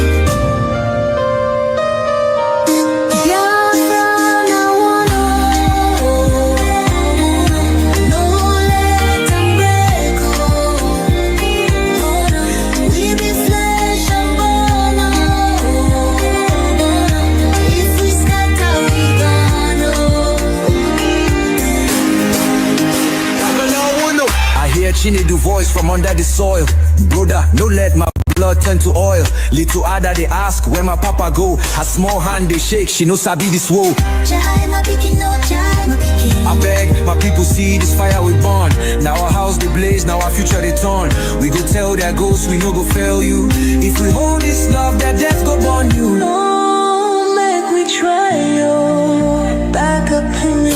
She need the voice from under the soil. Brother, no let my blood turn to oil. Little Ada they ask where my papa go. Her small hand they shake, she no sabi this woe. I beg my people see this fire we burn. Now our house they blaze, now our future they turn. We go tell their ghosts we no go fail you. If we hold this love, their death go burn you. No, make we try yo. Back up in the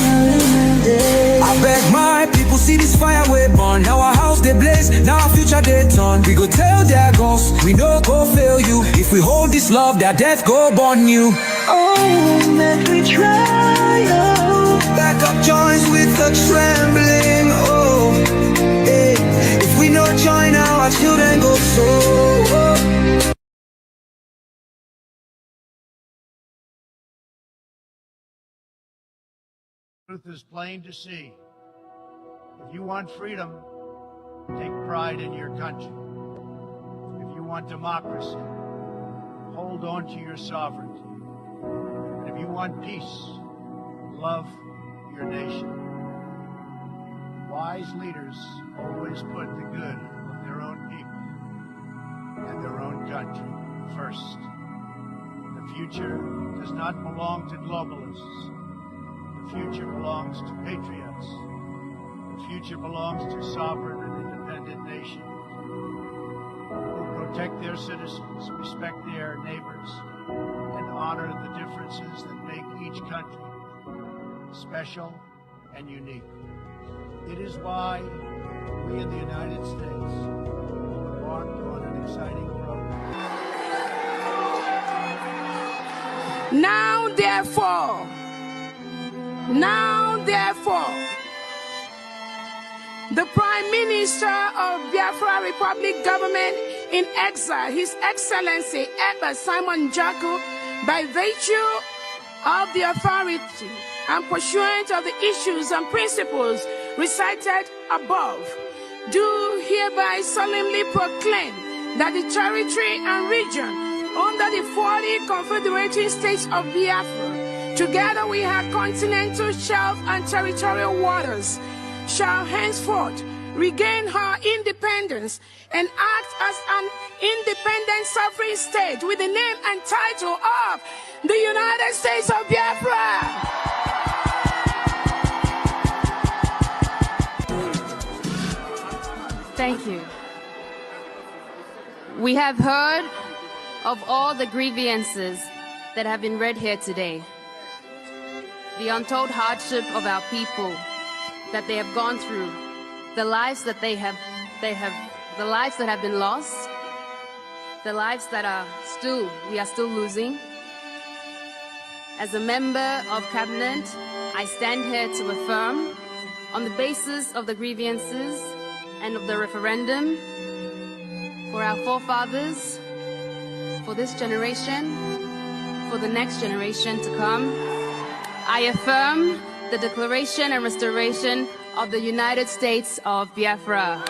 day. I beg my people see this fire we burn. Now our house they blaze, now our future they turn. We go tell their ghosts we no go fail you. If we hold this love, their death go burn you. Oh, make we try yo. Back up joins with the trembling. Oh, hey. If we no join now, our children go so. Truth is plain to see. If you want freedom, take pride in your country. If you want democracy, hold on to your sovereignty. And if you want peace, love your nation. Wise leaders always put the good of their own people and their own country first. The future does not belong to globalists. The future belongs to patriots. The future belongs to sovereign and independent nations who protect their citizens, respect their neighbors, and honor the differences that make each country special and unique. It is why we in the United States embarked on an exciting program. Now therefore, the Prime Minister of Biafra Republic Government in exile, His Excellency Ekpa Simon Njoku, by virtue of the authority and pursuant of the issues and principles recited above, do hereby solemnly proclaim that the territory and region under the 40 confederating states of Biafra, together with her continental shelf and territorial waters, shall henceforth regain her independence, and act as an independent sovereign state with the name and title of the United States of Biafra. Thank you. We have heard of all the grievances that have been read here today. The untold hardship of our people that they have gone through, the lives that the lives that have been lost, the lives that we are still losing. As a member of cabinet, I stand here to affirm, on the basis of the grievances and of the referendum, for our forefathers, for this generation, for the next generation to come, I affirm the declaration and restoration of the United States of Biafra.